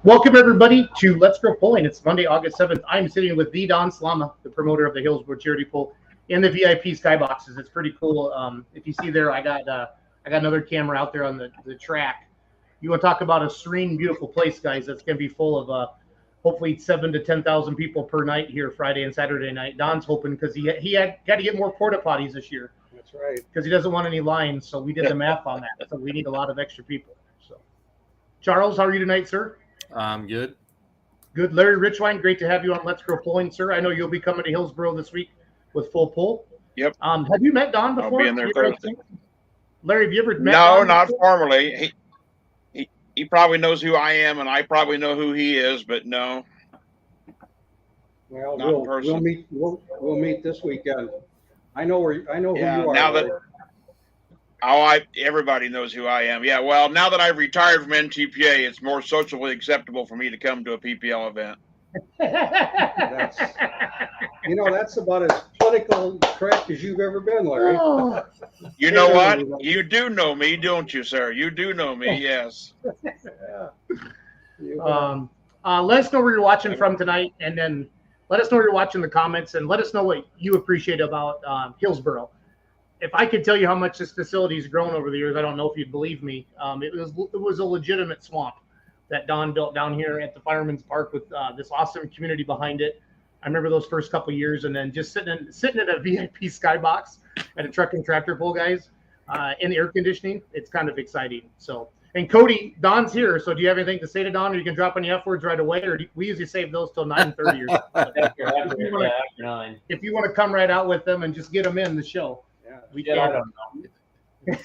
Welcome, everybody, to Let's Go Pulling. It's Monday, August 7th. I'm sitting with the Don Slama, the promoter of the Hillsboro Charity Pull, in the VIP skyboxes. It's pretty cool. If you see there, I got another camera out there on the track. You want to talk about a serene, beautiful place, guys. That's going to be full of hopefully 7,000 to 10,000 people per night here, Friday and Saturday night. Don's hoping because he had got to get more porta potties this year. That's right. Because he doesn't want any lines, so we did the math on that. So we need a lot of extra people. So, Charles, how are you tonight, sir? I'm good. Good. Larry Richwine, great to have you on Let's Go Pulling, sir. I know you'll be coming to Hillsboro this week with Full Pull. Yep. Have you met Don before? I'll be in there Thursday. Larry, have you ever met No, Don not before? formally. He probably knows who I am, and I probably know who he is, but no. Well, Not in we'll person. meet. We'll meet this weekend. I know who Yeah, you are. now that- Larry. Everybody knows who I am. Yeah, well, now that I've retired from NTPA, it's more socially acceptable for me to come to a PPL event. That's about as political correct as you've ever been, Larry. Oh. You know what? You do know me, don't you, sir? You do know me, yes. Yeah. Let us know where you're watching from tonight, and then let us know where you're watching the comments, and let us know what you appreciate about Hillsboro. If I could tell you how much this facility has grown over the years, I don't know if you'd believe me. It was a legitimate swamp that Don built down here at the Fireman's Park with this awesome community behind it. I remember those first couple of years, and then just sitting in a VIP skybox at a truck and tractor pull, guys, in the air conditioning. It's kind of exciting. So, and Cody, Don's here. So, do you have anything to say to Don, or you can drop any F words right away, or we usually save those till 9:30 or something. After 9. If you want to come right out with them and just get them in the show. Yeah. I don't know.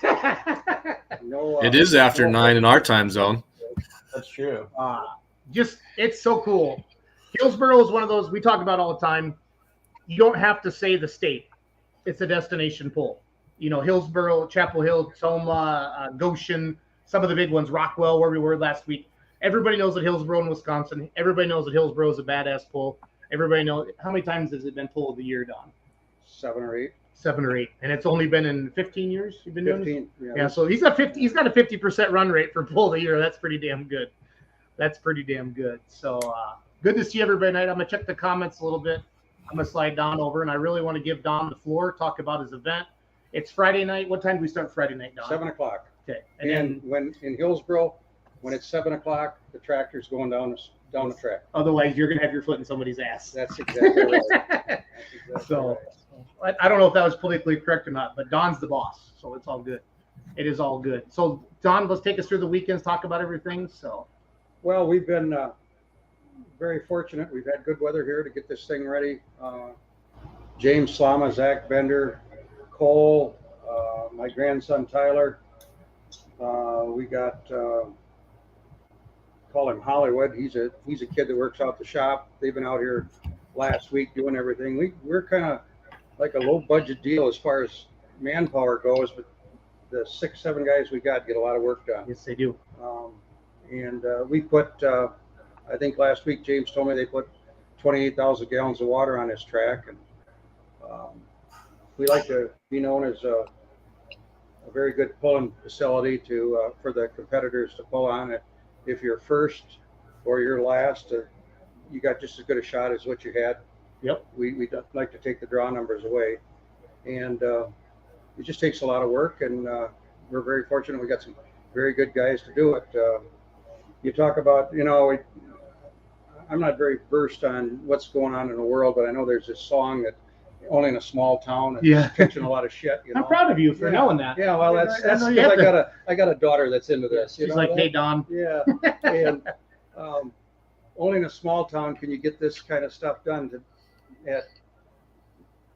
No, It is after 9 in our time zone. That's true. It's so cool. Hillsboro is one of those we talk about all the time. You don't have to say the state. It's a destination pull. You know, Hillsboro, Chapel Hill, Toma, Goshen, some of the big ones, Rockwell, where we were last week. Everybody knows that Hillsboro in Wisconsin. Everybody knows that Hillsboro is a badass pull. Everybody knows. How many times has it been pull of the year, Don? 7 or 8. 7 or 8, and it's only been in 15 years. You've been doing this? 15. Yeah, so he's got a 50% run rate for pull of the year. That's pretty damn good. So good to see everybody tonight. I'm gonna check the comments a little bit. I'm gonna slide Don over, and I really want to give Don the floor, talk about his event. It's Friday night. What time do we start Friday night, Don? 7 o'clock. Okay. And then when in Hillsboro, when it's 7 o'clock, the tractor's going down the track. otherwise, you're gonna have your foot in somebody's ass. That's exactly right. That's exactly So, right. I don't know if that was politically correct or not, but Don's the boss, so it's all good. It is all good. So, Don, let's take us through the weekends, talk about everything. So, Well, we've been very fortunate. We've had good weather here to get this thing ready. James Slama, Zach Bender, Cole, my grandson Tyler. We got call him Hollywood. He's a kid that works out the shop. They've been out here last week doing everything. We're kind of like a low budget deal as far as manpower goes, but the 6-7 guys we got get a lot of work done. yes, they do. And we put, I think last week James told me they put 28,000 gallons of water on this track, and we like to be known as a very good pulling facility to for the competitors to pull on. If you're first or you're last, you got just as good a shot as what you had. Yep. We like to take the draw numbers away, and it just takes a lot of work, and we're very fortunate. We got some very good guys to do it. You talk about, I'm not very versed on what's going on in the world, but I know there's this song that only in a small town and catching a lot of shit. I'm proud of you for knowing that. Yeah, well, that's I know you because have I got a daughter that's into this. She's like, hey, Don. Yeah, and only in a small town can you get this kind of stuff done. At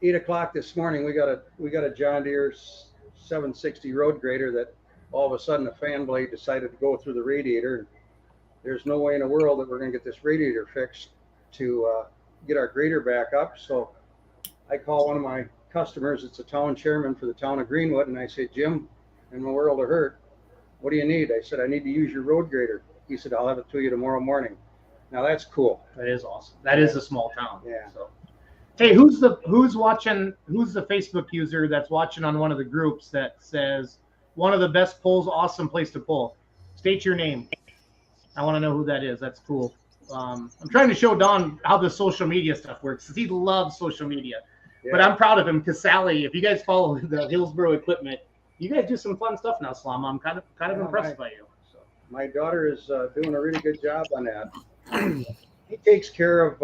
8 o'clock this morning, we got a John Deere 760 road grader that all of a sudden a fan blade decided to go through the radiator. There's no way in the world that we're going to get this radiator fixed to get our grader back up. So I call one of my customers. It's a town chairman for the town of Greenwood, and I say, Jim, in my world of hurt, what do you need? I said, I need to use your road grader. He said, I'll have it to you tomorrow morning. Now that's cool. That is awesome. That is a small town. Yeah. So, hey, who's watching? Who's the Facebook user that's watching on one of the groups that says one of the best pulls, awesome place to pull? State your name. I want to know who that is. That's cool. I'm trying to show Don how the social media stuff works because he loves social media. But I'm proud of him because Sally, if you guys follow the Hillsboro equipment, you guys do some fun stuff now, Slama. I'm kind of impressed by you. So. My daughter is doing a really good job on that. He takes care of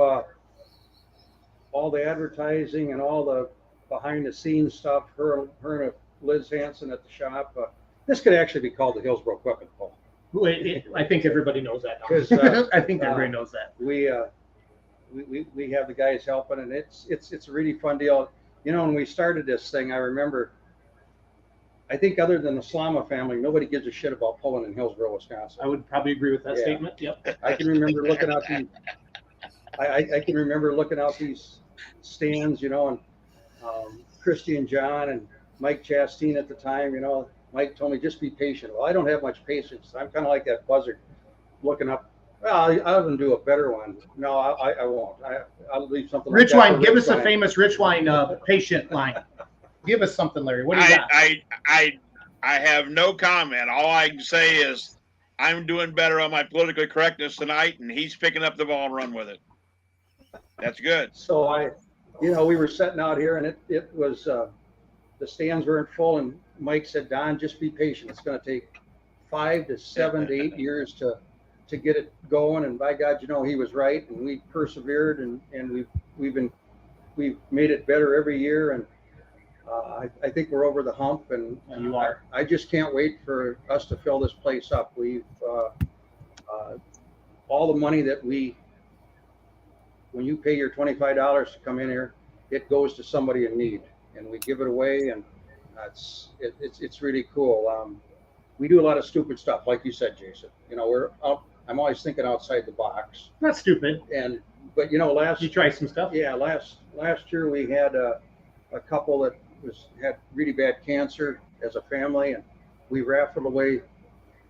all the advertising and all the behind the scenes stuff. Her and Liz Hanson at the shop. This could actually be called the Hillsboro Equipment Pull. I think everybody knows that. I think everybody knows that. We have the guys helping, and it's a really fun deal. You know, when we started this thing, I remember. I think other than the Slama family, nobody gives a shit about pulling in Hillsboro, Wisconsin. I would probably agree with that statement. Yep. I can remember looking out these. I can remember looking out these stands, you know, and Christy and John and Mike Chastain at the time, you know. Mike told me just be patient. Well, I don't have much patience. I'm kind of like that buzzard, looking up. Well, I'll even do a better one. No, I won't. I'll leave something. Rich like Wine, give us a famous Rich Wine patient line. Give us something, Larry. What do you got? I have no comment. All I can say is I'm doing better on my political correctness tonight, and he's picking up the ball and run with it. That's good. So we were setting out here, and it was the stands weren't full, and Mike said, Don, just be patient. It's going to take 5 to 7 to 8 years to get it going. And by God, you know, he was right, and we persevered, and we've made it better every year. And I think we're over the hump, and you are. I just can't wait for us to fill this place up. We've all the money that when you pay your $25 to come in here, it goes to somebody in need, and we give it away, and it's really cool. We do a lot of stupid stuff, like you said, Jason. You know, I'm always thinking outside the box. Not stupid. But you know, you try some stuff. Yeah, last year we had a couple that had really bad cancer as a family, and we raffled away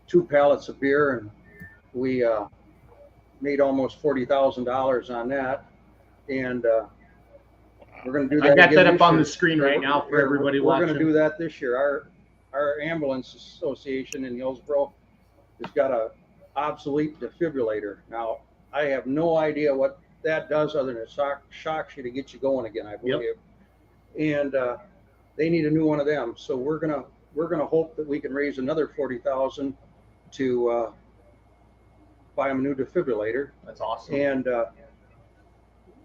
2 pallets of beer, and we made almost $40,000 on that. And we're going to do that. I got again that up on the year. screen right now for everybody watching. We're going to do that this year. Our ambulance association in Hillsboro has got a obsolete defibrillator. Now, I have no idea what that does other than it shocks you to get you going again, I believe. Yep. And they need a new one of them. So we're gonna hope that we can raise another $40,000 to buy them a new defibrillator. That's awesome. And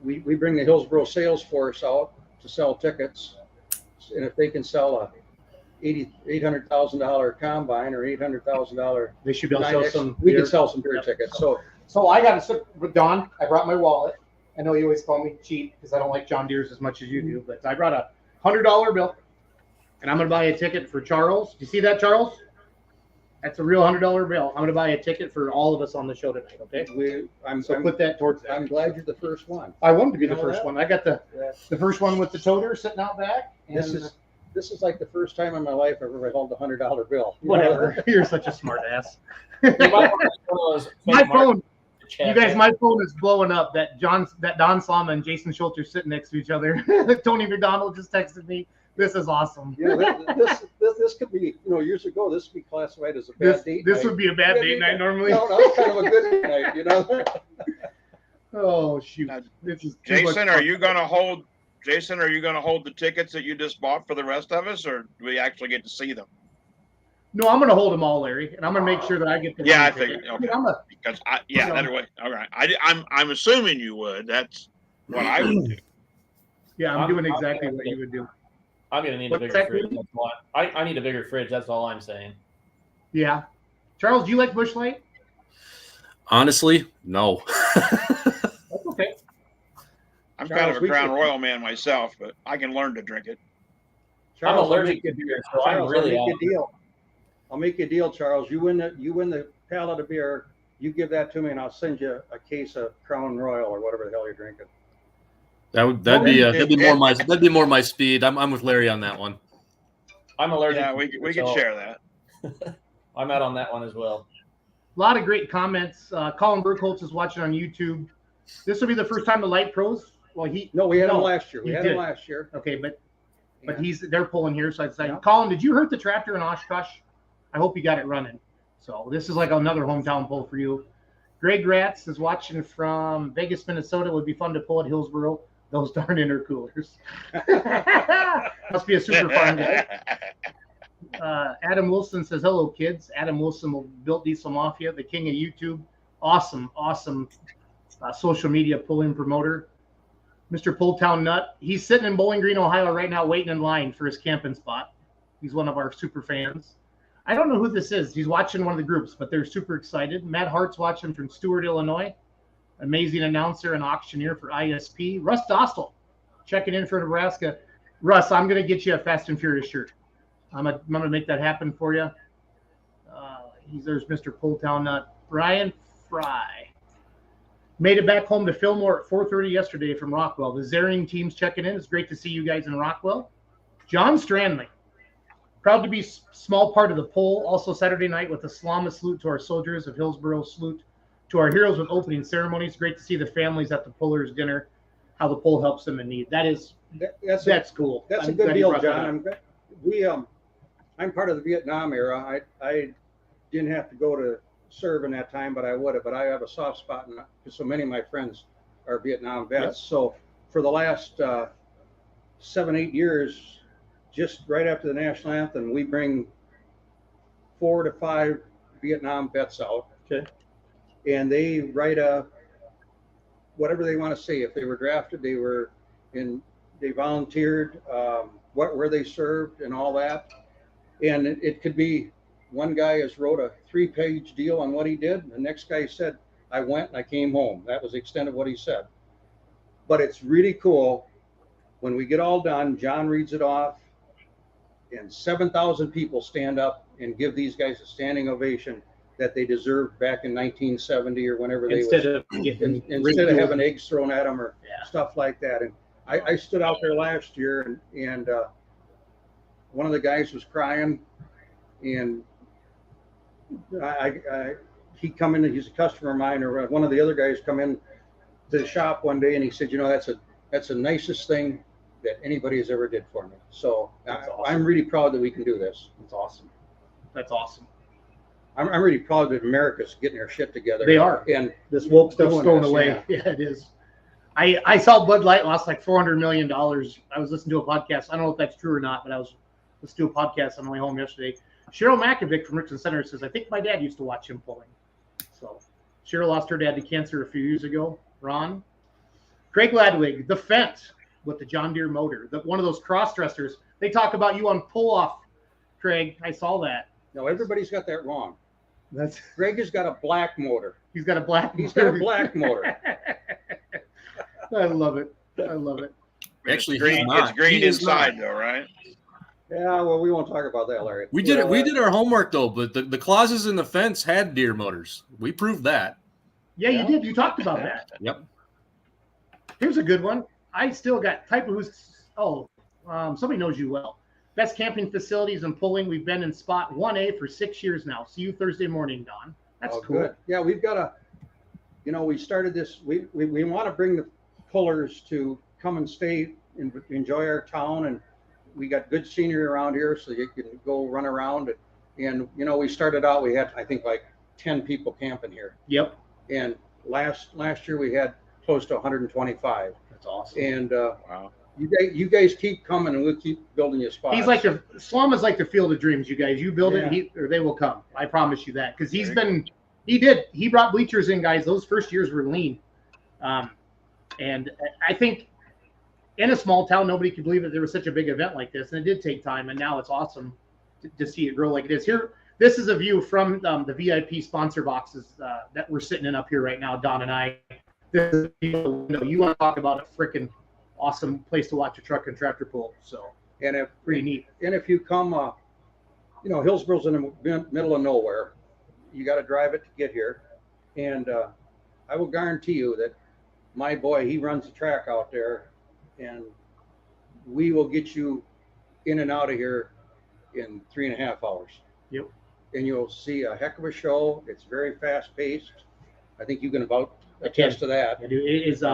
we bring the Hillsboro sales force out to sell tickets, and if they can sell a $800,000 combine or $800,000, they should be able to sell some. We can sell some beer tickets. So I got to sit with Don. I brought my wallet. I know you always call me cheap because I don't like John Deere's as much as you do, but I brought a $100 bill, and I'm going to buy a ticket for Charles. Do you see that, Charles? That's a real $100 bill. I'm going to buy a ticket for all of us on the show tonight. Okay. Put that towards that. I'm glad you're the first one. I wanted to be the first one. I got the first one with the toter sitting out back. And this is like the first time in my life I've ever held a $100 bill. Whatever. You're such a smart ass. My phone. You guys, my phone is blowing up. That Don Slama and Jason Schultz are sitting next to each other. Tony McDonald just texted me. This is awesome. Yeah, this could be, years ago, this would be classified as a bad date night. This would be a bad date night normally. No, it's kind of a good night, Oh, shoot. Jason, are you going to hold the tickets that you just bought for the rest of us, or do we actually get to see them? No, I'm going to hold them all, Larry, and I'm going to make sure that I get the. Yeah, I figured. Okay. That way. Okay. I'm assuming you would. That's what I would do. Yeah, I'm doing exactly what you would do. I'm going to need a bigger fridge. I need a bigger fridge. That's all I'm saying. Yeah. Charles, do you like Busch Light? Honestly, no. That's okay. I'm kind of a Crown Royal man myself, but I can learn to drink it. Charles, I'm allergic to beer, so I'm really I'll make you a deal, Charles. You win the pallet of beer. You give that to me, and I'll send you a case of Crown Royal or whatever the hell you're drinking. That'd be more my speed. I'm with Larry on that one. I'm allergic. Yeah, we can share that. I'm out on that one as well. A lot of great comments. Colin Burkholz is watching on YouTube. This will be the first time the Light Pros. Well, we had him last year. We had him last year. Okay, but they're pulling here, so I'd say, Colin, did you hurt the tractor in Oshkosh? I hope you got it running. So this is like another hometown pull for you. Greg Ratz is watching from Vegas, Minnesota. It would be fun to pull at Hillsboro. Those darn intercoolers. Must be a super fun guy. Adam Wilson says, hello, kids. Adam Wilson will build Diesel Mafia, the king of YouTube. Awesome social media pull-in promoter. Mr. Pulltown Nut. He's sitting in Bowling Green, Ohio right now waiting in line for his camping spot. He's one of our super fans. I don't know who this is. He's watching one of the groups, but they're super excited. Matt Hart's watching from Stewart, Illinois. Amazing announcer and auctioneer for ISP. Russ Dostal checking in for Nebraska. Russ, I'm going to get you a Fast and Furious shirt. I'm going to make that happen for you. There's Mr. Pulltown Nut. Brian Fry. Made it back home to Fillmore at 4:30 yesterday from Rockwell. The Zering team's checking in. It's great to see you guys in Rockwell. John Strandley. Proud to be a small part of the poll. Also Saturday night with the Slama salute to our soldiers of Hillsboro, salute to our heroes with opening ceremonies. Great to see the families at the Pullers dinner, how the poll helps them in need. That's cool. That's a good deal, John. I'm part of the Vietnam era. I didn't have to go to serve in that time, but I would have. But I have a soft spot, because so many of my friends are Vietnam vets. Yep. So for the last 7-8 years, just right after the national anthem, we bring 4 to 5 Vietnam vets out. Okay. And they write whatever they want to say. If they were drafted, they volunteered, where they served and all that. And it could be one guy has wrote a 3-page deal on what he did. The next guy said, I went and I came home. That was the extent of what he said. But it's really cool. When we get all done, John reads it off, and 7,000 people stand up and give these guys a standing ovation that they deserved back in 1970 or whenever instead of having eggs thrown at them or stuff like that. And I stood out there last year, and one of the guys was crying, and he come in. He's a customer of mine, or one of the other guys come in to the shop one day, and he said, that's the nicest thing that anybody has ever did for me. So awesome. I'm really proud that we can do this. That's awesome. I'm really proud that America's getting their shit together. They are. And this woke stuff's going away. Yeah, it is. I saw Bud Light lost like $400 million. I was listening to a podcast. I don't know if that's true or not, but I was listening to a podcast on the way home yesterday. Cheryl Makovic from Richmond Center says, I think my dad used to watch him pulling. So Cheryl lost her dad to cancer a few years ago. Ron. Craig Ladwig, the Fent with the John Deere motor. One of those cross-dressers. They talk about you on pull-off, Craig. I saw that. No, everybody's got that wrong. Greg has got a black motor. He's got a black motor. I love it. Actually, it's green inside, though, right? Yeah, well, we won't talk about that, Larry. We did it. We did our homework, though, but the clauses in the fence had Deere motors. We proved that. Yeah, you did. You talked about that. Yep. Here's a good one. I still got type of somebody knows you well. Best camping facilities and pulling. We've been in spot 1A for 6 years now. See you Thursday morning, Don. That's cool. Good. Yeah, we've got we started this. We want to bring the pullers to come and stay and enjoy our town, and we got good scenery around here, so you can go run around. And we started out. We had, I think, like 10 people camping here. Yep. And last year we had close to 125. That's awesome. And wow. You guys keep coming, and we'll keep building you spots. He's like Slama's like the Field of Dreams. You guys, you build it, or they will come. I promise you that, because he brought bleachers in, guys. Those first years were lean, and I think in a small town, nobody could believe that there was such a big event like this, and it did take time, and now it's awesome to see it grow like it is. Here, this is a view from the VIP sponsor boxes that we're sitting in up here right now, Don and I. You want to talk about a freaking awesome place to watch a truck and tractor pull. So, and pretty neat. And if you come, Hillsboro's in the middle of nowhere. You got to drive it to get here. And I will guarantee you that my boy, he runs the track out there, and we will get you in and out of here in 3.5 hours. Yep. And you'll see a heck of a show. It's very fast paced. I think you can about attest to that. I do. It is.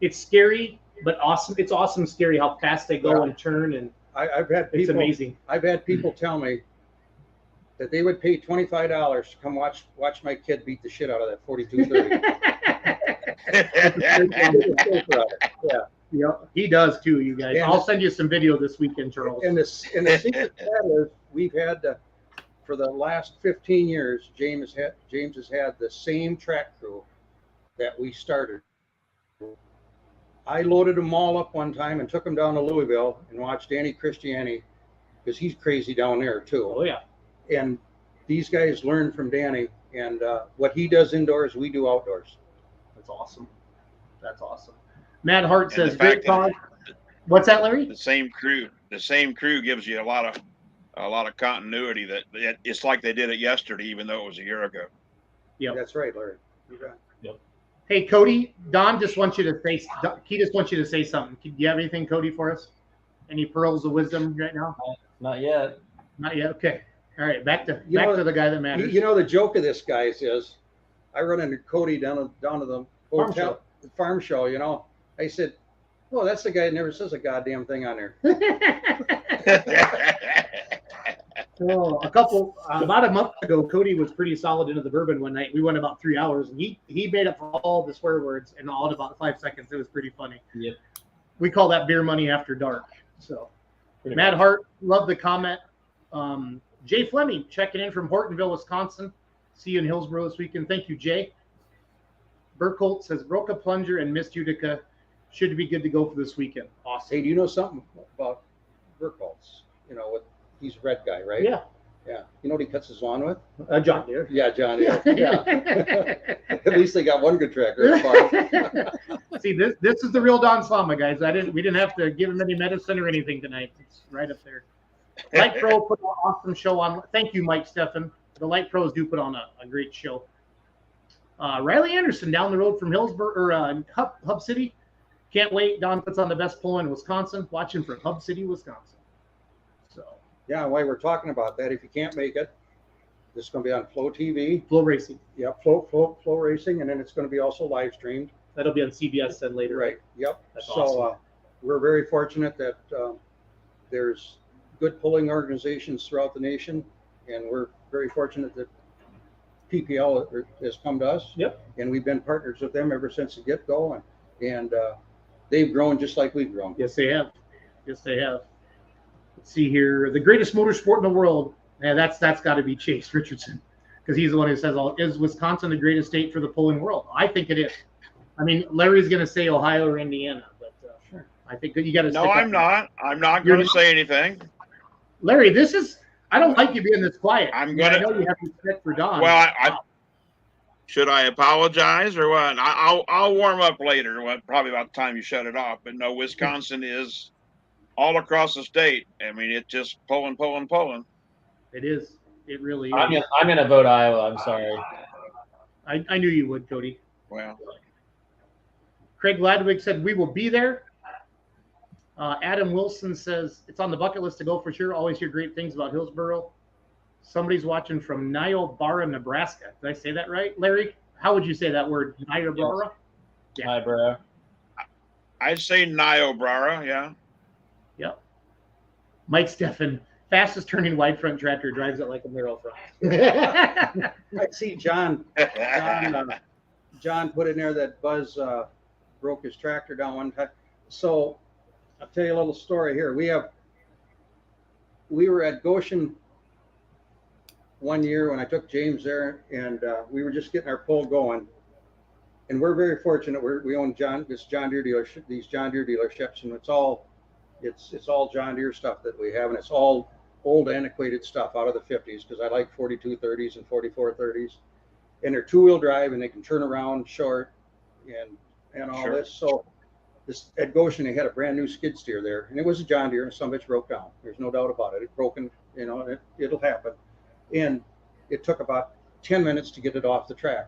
It's scary, but awesome. It's awesome, scary how fast they go and turn. And I've had people, it's amazing. I've had people tell me, that they would pay $25 to come watch my kid beat the shit out of that 4230. Yeah, he does too, you guys. And I'll send you some video this weekend, Charles. And the secret to that is we've had for the last 15 years, James has had the same track crew that we started. I loaded them all up one time and took them down to Louisville and watched Danny Christiani, because he's crazy down there too. Oh yeah. And these guys learn from Danny, and what he does indoors, we do outdoors. That's awesome. That's awesome. Matt Hart And the says, great fact call. that What's that, Larry? the same crew gives you a lot of continuity that it's like they did it yesterday, even though it was a year ago. Yeah. That's right, Larry. You got it. Hey, Cody, Don just wants you to say, he just wants you to say something. Do you have anything, Cody, for us? Any pearls of wisdom right now? Not yet. Not yet. Okay. All right. Back to the guy that matters. You know, the joke of this, guys, is I run into Cody down to the hotel farm show. You know, I said, "Well, that's the guy that never says a goddamn thing on there." Oh, about a month ago, Cody was pretty solid into the bourbon one night. We went about 3 hours, and he made up for all the swear words in all in about 5 seconds. It was pretty funny. Yep. We call that beer money after dark. So, Pretty Matt much. Hart, love the comment. Jay Fleming checking in from Hortonville, Wisconsin. See you in Hillsboro this weekend. Thank you, Jay. Burkholt says broke a plunger and missed Utica. Should be good to go for this weekend. Awesome. Hey, do you know something about Burkholtz? You know, he's a red guy, right? Yeah. Yeah. You know what he cuts his lawn with? John Deere. Yeah, John Deere. Yeah. At least they got one good tractor. See, this is the real Don Slama, guys. We didn't have to give him any medicine or anything tonight. It's right up there. Light Pro put an awesome show on. Thank you, Mike Steffen. The Light Pros do put on a great show. Riley Anderson down the road from Hillsboro or Hub City. Can't wait. Don puts on the best pull in Wisconsin. Watching from Hub City, Wisconsin. So Yeah, while we're talking about that, if you can't make it, this is going to be on Flow TV. Flow Racing. Yep, Flow Racing, and then it's going to be also live streamed. That'll be on CBS then later. Right. Yep. That's so awesome. We're very fortunate that there's good pulling organizations throughout the nation, and we're very fortunate that PPL has come to us. Yep. And we've been partners with them ever since the get-go, and they've grown just like we've grown. Yes, they have. Yes, they have. Let's see here. The greatest motorsport in the world. Yeah, that's got to be Chase Richardson, because he's the one who says, "Is Wisconsin the greatest state for the pulling world?" I think it is. I mean, Larry's going to say Ohio or Indiana, but sure. I think that you got to. No, I'm not. I'm not going to say anything. Larry, this is. I don't like you being this quiet. I'm I gonna. know you have respect for Don. Well, should I apologize or what? I'll warm up later. Probably about the time you shut it off. But no, Wisconsin is all across the state. I mean, it's just pulling. It is. It really is. I'm gonna vote Iowa. I'm sorry. I knew you would, Cody. Well, Craig Ladwig said we will be there. Adam Wilson says it's on the bucket list to go for sure. Always hear great things about Hillsboro. Somebody's watching from Niobrara, Nebraska. Did I say that right, Larry? How would you say that word? Niobrara? Yeah. Hi, bro. I'd say Niobrara, yeah. Yep. Mike Steffen, fastest turning wide front tractor, drives it like a barrel front. I see John put in there that Buzz broke his tractor down one time. So I'll tell you a little story here. We were at Goshen one year when I took James there, and we were just getting our pull going. And we're very fortunate. We own these John Deere dealerships, and it's all John Deere stuff that we have, and it's all old antiquated stuff out of the 50s, because I like 4230s and 4430s, and they're two-wheel drive, and they can turn around short and all Sure. this. So this at Goshen, they had a brand new skid steer there, and it was a John Deere, and some of it broke down. There's no doubt about it. It broken, it'll happen. And it took about 10 minutes to get it off the track.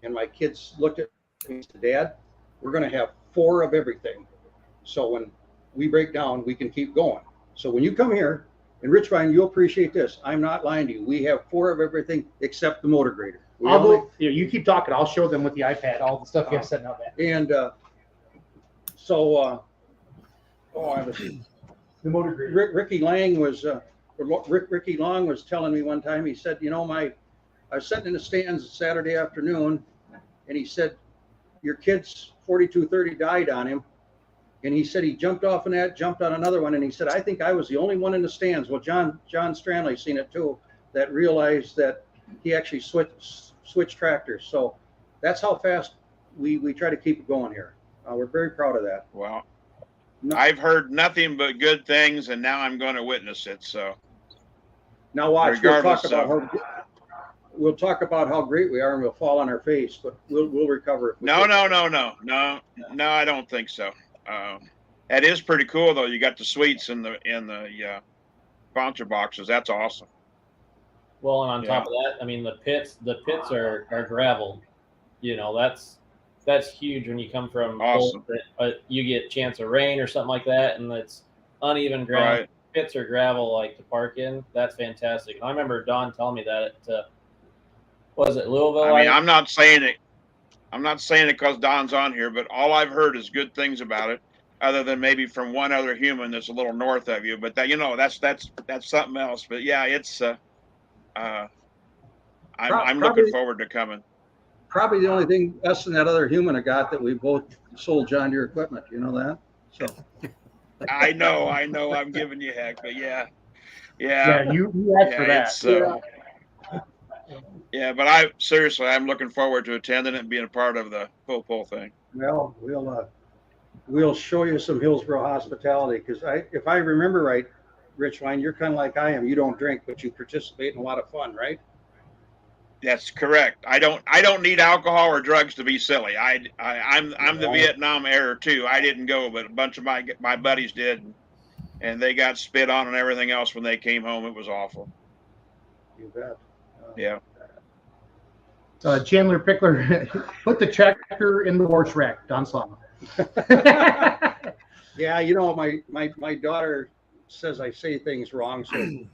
And my kids looked at me and said, "Dad, we're going to have 4 of everything. So when we break down, we can keep going. So when you come here, and Rich Ryan, you'll appreciate this. I'm not lying to you. We have 4 of everything except the motor grader." You keep talking. I'll show them with the iPad all the stuff you have setting up there. And I was The motor grader. Ricky Lang was Ricky Long was telling me one time, he said, you know, I was sitting in the stands Saturday afternoon, and he said, your kid's 4230 died on him. And he said he jumped off on that, jumped on another one, and he said, I think I was the only one in the stands. Well, John Stranley's seen it too, that realized that he actually switched tractors. So that's how fast we try to keep it going here. We're very proud of that. Well, I've heard nothing but good things, and now I'm going to witness it. So now watch. We'll talk about how great we are, and we'll fall on our face, but we'll recover. No, I don't think so. That is pretty cool, though. You got the suites in the sponsor boxes. That's awesome. Well, and on top of that, I mean, the pits are gravel. You know, that's huge when you come from awesome. You get a chance of rain or something like that, and it's uneven ground. Right. Pits are gravel, like to park in. That's fantastic. And I remember Don telling me that at was it Louisville? I mean, I'm not saying it because Don's on here, but all I've heard is good things about it, other than maybe from one other human that's a little north of you. But that, you know, that's something else. But yeah, it's I'm looking forward to coming. Probably the only thing us and that other human have got that we both sold John Deere equipment. You know that? So I know. I'm giving you heck, but yeah. You asked for that. Yeah, but I'm looking forward to attending it and being a part of the Full Pull thing. Well, we'll show you some Hillsboro hospitality, because if I remember right, Richline, you're kind of like I am. You don't drink, but you participate in a lot of fun, right? That's correct. I don't need alcohol or drugs to be silly. I'm the Vietnam era too. I didn't go, but a bunch of my buddies did, and they got spit on and everything else when they came home. It was awful. You bet. Yeah. Chandler Pickler, put the tractor in the horse rack, Don Slama. Yeah, you know, my daughter says I say things wrong, so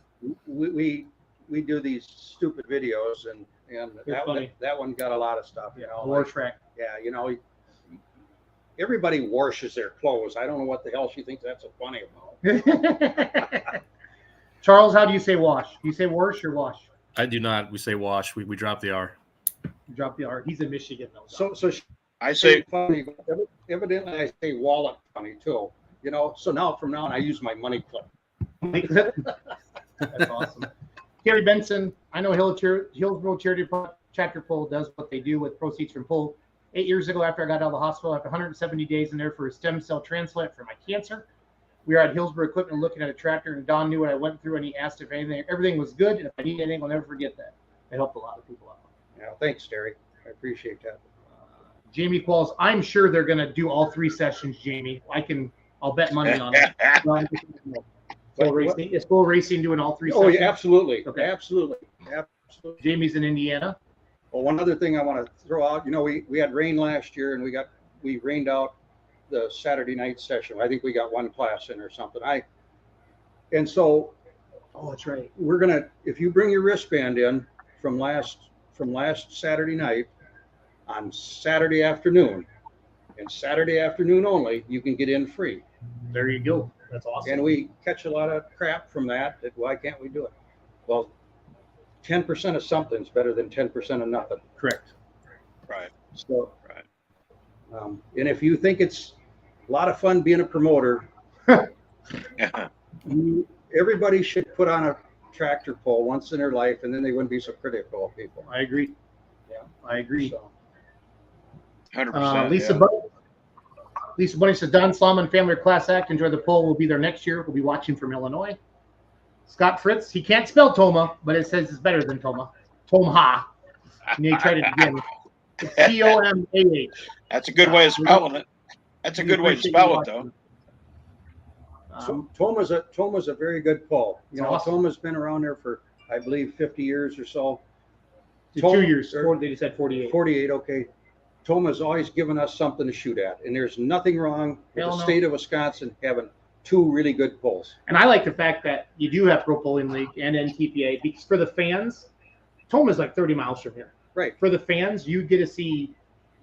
we do these stupid videos, and that one got a lot of stuff. You know, horse rack. Yeah, you know, everybody washes their clothes. I don't know what the hell she thinks that's so funny about. Charles, how do you say wash? Do you say wash or wash? I do not. We say wash. We drop the R. You drop the R. He's in Michigan, though. So I say funny. Evidently, I say wallet funny too. You know, so now from now on, I use my money clip. That's awesome. Gary Benson, I know Hillsboro Charity Chapter Pull does what they do with proceeds from Pull. 8 years ago, after I got out of the hospital, after 170 days in there for a stem cell transplant for my cancer, we were at Hillsboro Equipment looking at a tractor, and Don knew what I went through, and he asked if everything was good, and if I need anything, I'll never forget that. It helped a lot of people out. Yeah, thanks, Terry. I appreciate that. Jamie Qualls, I'm sure they're going to do all 3 sessions, Jamie. I'll bet money on it. Is Full Racing doing all 3 sessions? Oh, yeah, absolutely. Okay. Absolutely. Jamie's in Indiana. Well, one other thing I want to throw out, you know, we had rain last year, and we rained out the Saturday night session. I think we got 1 class in or something. That's right. We're gonna, if you bring your wristband in from last Saturday night on Saturday afternoon, and Saturday afternoon only, you can get in free. There you go. That's awesome. And we catch a lot of crap from that. Why can't we do it? Well, 10% of something's better than 10% of nothing. Correct. right. So, and if you think it's a lot of fun being a promoter, everybody should put on a tractor pull once in their life, and then they wouldn't be so critical of people. I agree. Yeah, I agree. So, 100%. Lisa Bunny says, Don Slama and Family Class Act. Enjoy the poll. We'll be there next year. We'll be watching from Illinois. Scott Fritz, he can't spell Toma, but it says it's better than Toma. Tomha. And he tried it again. It's Tomah. That's a good way of spelling it. That's a good way to spell it, though. So Toma's a very good pull. You know, awesome. Toma's been around there for, I believe, 50 years or so. 2 years. They just said 48. 48, okay. Toma's always given us something to shoot at, and there's nothing wrong with the state of Wisconsin having 2 really good pulls. And I like the fact that you do have Pro Polling League and NTPA, because for the fans, Toma's like 30 miles from here. Right. For the fans, you get to see,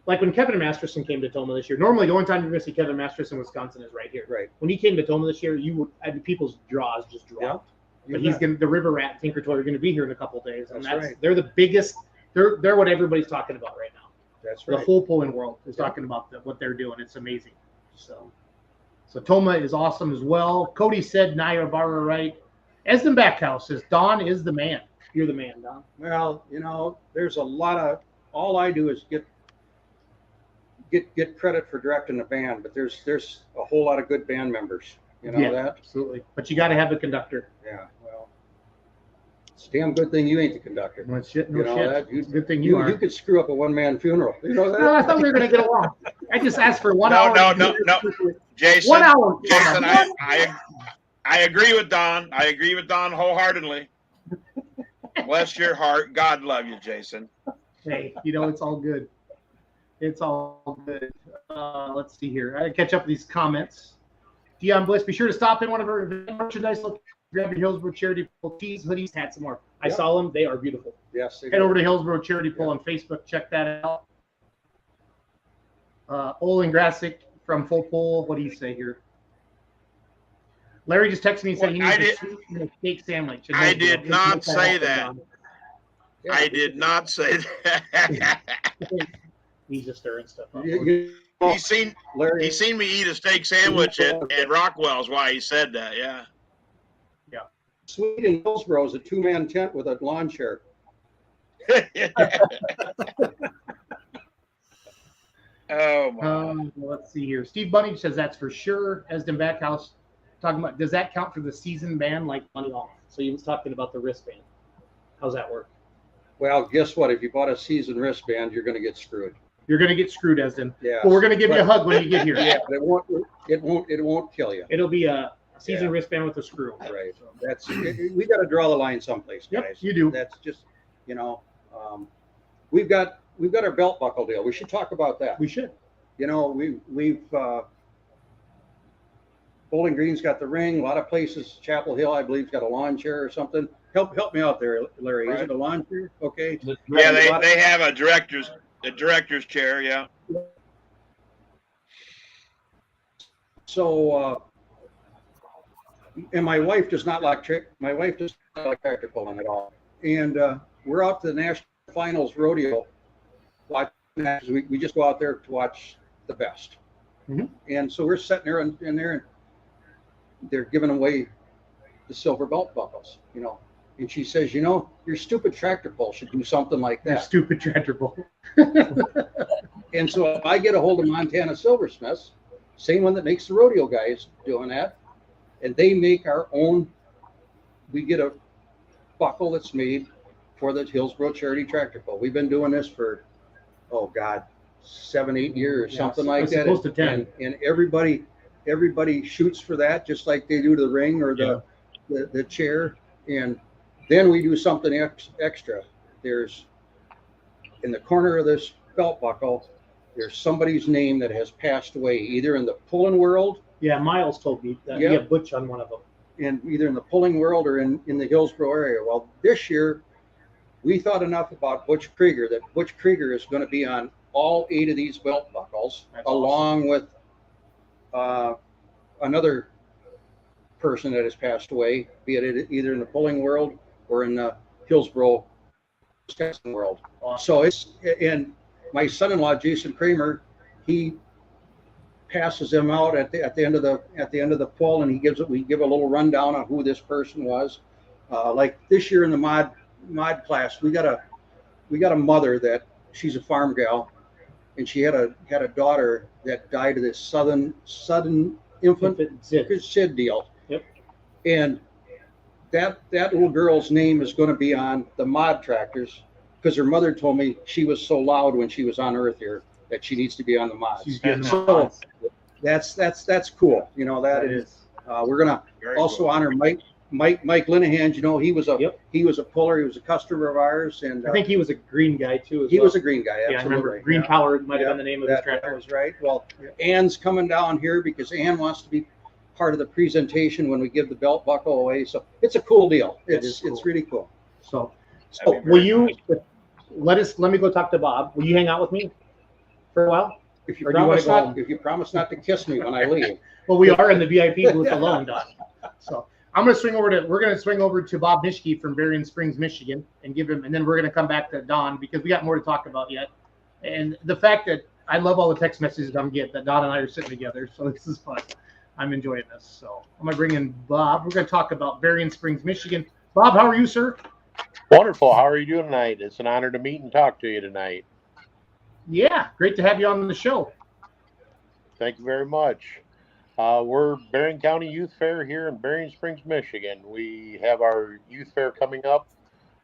like when Kevin Masterson came to Toma this year. Normally, the only time you're going to see Kevin Masterson in Wisconsin is right here. Right. When he came to Toma this year, people's jaws just dropped. But the River Rat Tinker Toy are going to be here in a couple days, and That's right. they're the biggest. They're what everybody's talking about right now. That's The right. whole pulling world is talking about what they're doing. It's amazing. So Toma is awesome as well. Cody said Niobrara right. Esden Backhouse says Don is the man. You're the man, Don. Well, there's a lot of. All I do is get credit for directing the band, but there's a whole lot of good band members. You know that? Absolutely. But you got to have a conductor. Yeah. Well, it's a damn good thing you ain't the conductor. No shit. Good thing You are. could screw up a one-man funeral. You know that? No, I thought we were going to get along. I just asked for 1 hour. No. Jason, 1 hour. Jason, I agree with Don. I agree with Don wholeheartedly. Bless your heart. God love you, Jason. Hey, it's all good. It's all good. Let's see here. I gotta catch up with these comments. Dion Bliss, be sure to stop in one of our merchandise locations. Grab your Hillsboro Charity Pull tees, hoodies, hats, and more. I saw them. They are beautiful. Yes. Head over to Hillsboro Charity Pull on Facebook. Check that out. Olin Grasick from Full Pull. What do you say here? Larry just texted me and said he needs a steak sandwich. I did not say that. I did not say that. He's just stirring stuff up. He's seen me eat a steak sandwich at Rockwell's. Why he said that? Yeah. Sweet in Hillsboro is a 2-man tent with a lawn chair. Oh my. Let's see here. Steve Bunny says that's for sure. Esden Backhouse talking about, does that count for the season ban like money off? So he was talking about the wristband. How's that work? Well, guess what? If you bought a season wristband, you're going to get screwed. You're going to get screwed, Esden. Yeah. But we're going to give you a hug when you get here. Yeah, but it won't kill you. It'll be a season wristband with a screw. Right. We got to draw the line someplace, guys. Yep, you do. That's just, we've got our belt buckle deal. We should talk about that. We should. We've Bowling Green's got the ring. A lot of places, Chapel Hill, I believe, got a lawn chair or something. Help me out there, Larry. Right. Is it a lawn chair? Okay. Yeah, they have a director's chair. Yeah. So, and my wife does not like tractor pulling at all. And we're out to the National Finals Rodeo. We just go out there to watch the best. Mm-hmm. And so we're sitting there in there, and they're giving away the silver belt buckles, And she says, your stupid tractor pull should do something like that. Your stupid tractor pull. And so I get a hold of Montana Silversmiths, same one that makes the rodeo guys doing that. And they make our own, we get a buckle that's made for the Hillsboro Charity Tractor Pull. We've been doing this for, 7-8 years, something like that. Close to 10. And everybody shoots for that, just like they do to the ring or the chair. And then we do something extra. There's, in the corner of this belt buckle, there's somebody's name that has passed away, either in the pulling world. Yeah, Miles told me that. Yep. He had Butch on one of them. And either in the pulling world or in the Hillsboro area. Well, this year, we thought enough about Butch Krieger that Butch Krieger is going to be on all 8 of these belt buckles, along with another person that has passed away, be it either in the pulling world or in the Hillsboro world. So and my son-in-law Jason Kramer, he passes them out at the end of the pull, and we give a little rundown on who this person was. Like this year in the mod class, we got a mother that she's a farm gal, and she had a daughter that died of this sudden infant SID deal. Yep. And that little girl's name is going to be on the mod tractors, because her mother told me she was so loud when she was on Earth here that she needs to be on the mods. So that's cool. That is. We're gonna also honor Mike Linehan. He was a puller. He was a customer of ours, and I think he was a green guy too. He was a green guy. Absolutely. Yeah, I remember. Green Power might have been the name of his tractor. That was right. Well, Ann's coming down here because Ann wants to be part of the presentation when we give the belt buckle away. So it's a cool deal. It's really cool. So will you let me go talk to Bob? Will you hang out with me for a while? If you promise not to kiss me when I leave. Well, we are in the VIP booth alone, Don. So We're gonna swing over to Bob Mischke from Berrien Springs, Michigan, and give him, and then we're gonna come back to Don because we got more to talk about yet. And the fact that I love all the text messages I'm getting that Don and I are sitting together, so this is fun. I'm enjoying this. So I'm gonna bring in Bob. We're gonna talk about Berrien Springs, Michigan. Bob, how are you, sir? Wonderful. How are you doing tonight? It's an honor to meet and talk to you tonight. Yeah, great to have you on the show. Thank you very much. We're Berrien County Youth Fair here in Berrien Springs, Michigan. We have our youth fair coming up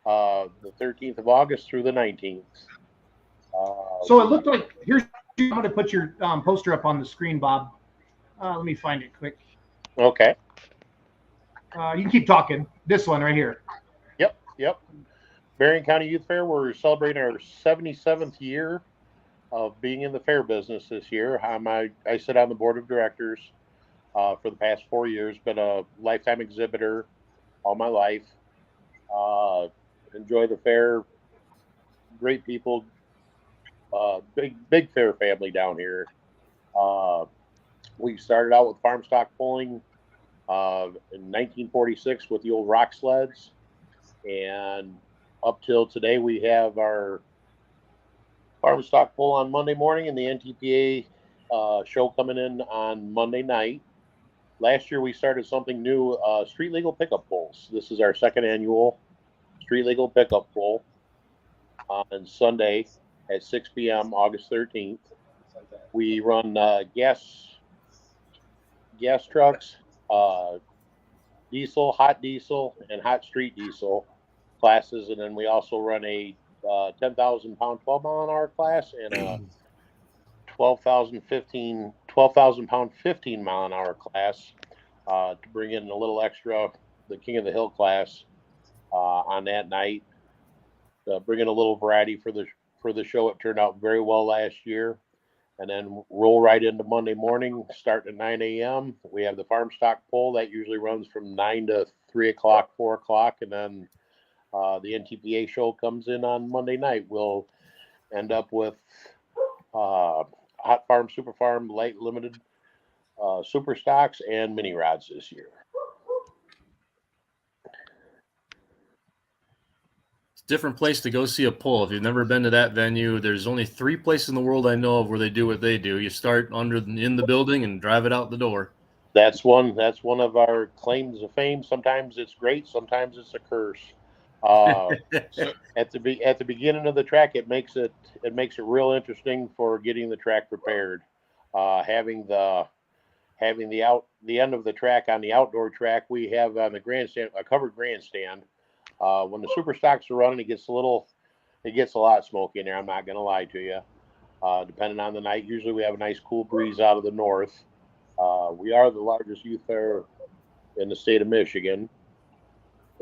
the 13th of August through the 19th. So it looked like I'm going to put your poster up on the screen, Bob. Let me find it quick. Okay. You can keep talking. This one right here. Yep. Berrien County Youth Fair. We're celebrating our 77th year of being in the fair business this year. I sit on the board of directors for the past 4 years. Been a lifetime exhibitor all my life. Enjoy the fair. Great people. Big fair family down here. We started out with farm stock pulling in 1946 with the old rock sleds, and up till today we have our farm stock pull on Monday morning and the NTPA show coming in on Monday night. Last year we started something new, street legal pickup pulls. This is our second annual street legal pickup pull on Sunday at 6 p.m. August 13th. We run gas trucks, diesel, hot diesel, and hot street diesel classes, and then we also run a 10,000 pound 12 mile an hour class and a 12,000 pound 15 mile an hour class to bring in a little extra, the King of the Hill class on that night. Bring in a little variety for the show. It turned out very well last year. And then roll right into Monday morning, starting at 9 a.m. We have the farm stock pull that usually runs from 9 to 3 o'clock, 4 o'clock, and then the NTPA show comes in on Monday night. We'll end up with hot farm, super farm, light limited super stocks and mini rods this year. Different place to go see a pull. If you've never been to that venue, there's only 3 places in the world I know of where they do what they do. You start in the building and drive it out the door. That's one of our claims of fame. Sometimes it's great, sometimes it's a curse. At the beginning of the track, it makes it real interesting for getting the track prepared. Having the end of the track on the outdoor track, we have on the grandstand a covered grandstand. When the super stocks are running, it gets a lot smoky in there. I'm not going to lie to you. Depending on the night, usually we have a nice cool breeze out of the north. We are the largest youth fair in the state of Michigan,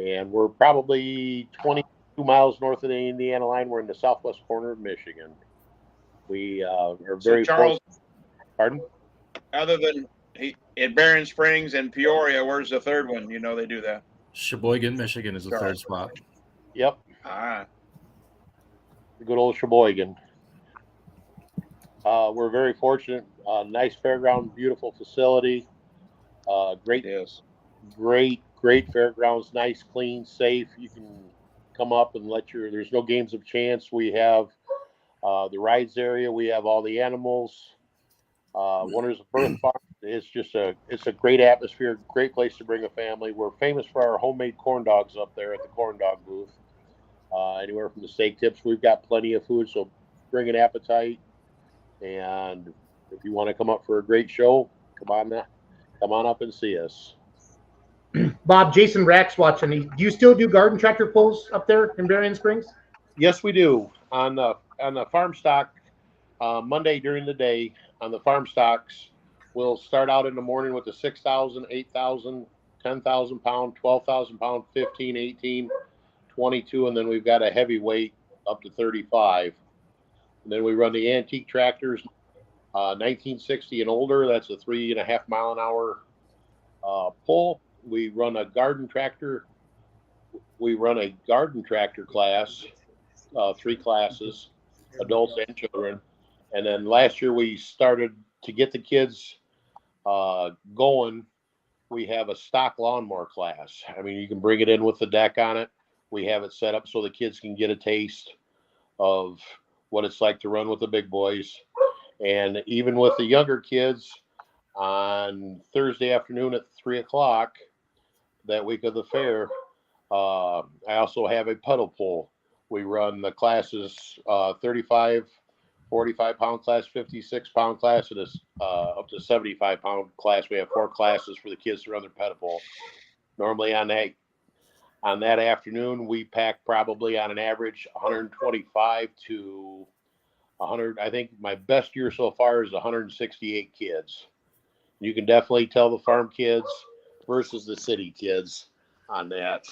and we're probably 22 miles north of the Indiana line. We're in the southwest corner of Michigan. We are very Charles, Pardon? Other than at Berrien Springs and Peoria, where's the third one? You know they do that. Sheboygan, Michigan is the third spot. Yep. Ah. The good old Sheboygan. We're very fortunate. Nice fairground, beautiful facility. Great fairgrounds. Nice, clean, safe. You can come up and there's no games of chance. We have the rides area. We have all the animals. Wonders of Birth Farm. It's a great atmosphere, great place to bring a family. We're famous for our homemade corn dogs up there at the corn dog booth. Anywhere from the steak tips, we've got plenty of food, so bring an appetite. And if you want to come up for a great show, come on up and see us. Bob, Jason Rack's watching. Do you still do garden tractor pulls up there in Berrien Springs? Yes, we do. On the farm stock, Monday during the day, on the farm stocks, we'll start out in the morning with the 6,000, 8,000, 10,000 pound, 12,000 pound, 15, 18, 22, and then we've got a heavyweight up to 35. And then we run the antique tractors, 1960 and older. That's a 3.5 mile an hour pull. We run a garden tractor. We run a garden tractor class, 3 classes, adults and children. And then last year we started to get the kids going. we have a stock lawnmower class. I mean, you can bring it in with the deck on it. We have it set up so the kids can get a taste of what it's like to run with the big boys. And even with the younger kids, on Thursday afternoon at 3 o'clock that week of the fair, I also have a pedal pull. We run the classes 35, 45-pound class, 56-pound class, and up to 75-pound class. We have 4 classes for the kids to run their pedal pull. Normally on that afternoon, we pack probably on an average 125 to 100. I think my best year so far is 168 kids. You can definitely tell the farm kids versus the city kids on that.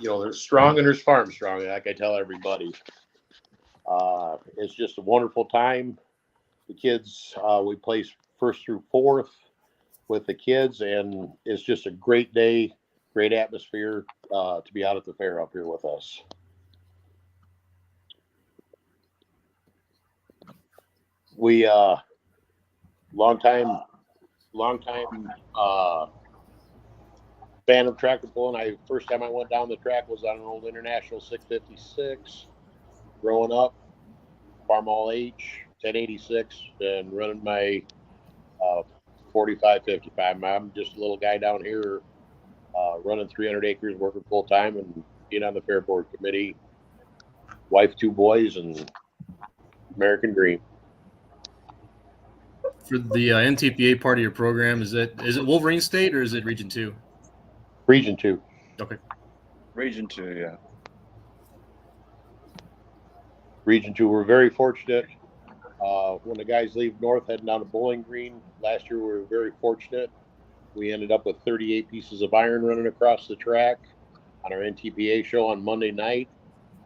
There's strong and there's farm strong, like I tell everybody. It's just a wonderful time. The kids, we place 1st through 4th with the kids, and it's just a great day, great atmosphere to be out at the fair up here with us. We long time fan of tractor pulling. First time I went down the track was on an old International 656. Growing up, farm all H 1086, and running my 45, 55. I'm just a little guy down here running 300 acres, working full time, and being on the fair board committee. Wife, 2 boys, and American Dream. For the NTPA part of your program, is it Wolverine State or is it Region 2? Region 2. Okay. Region 2, yeah. Region 2. We're very fortunate. When the guys leave north heading down to Bowling Green, last year we were very fortunate. We ended up with 38 pieces of iron running across the track on our NTPA show on Monday night,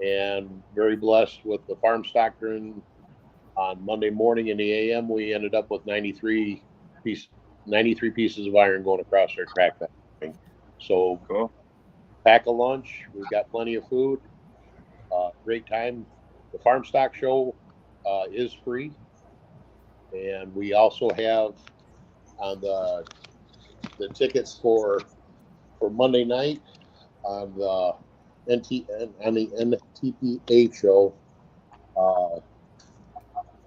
and very blessed with the farm stock run on Monday morning in the AM. We ended up with 93 pieces of iron going across our track that morning. So cool. Pack a lunch. We've got plenty of food. Great time. The farm stock show is free, and we also have on the tickets for Monday night on the NTPA show.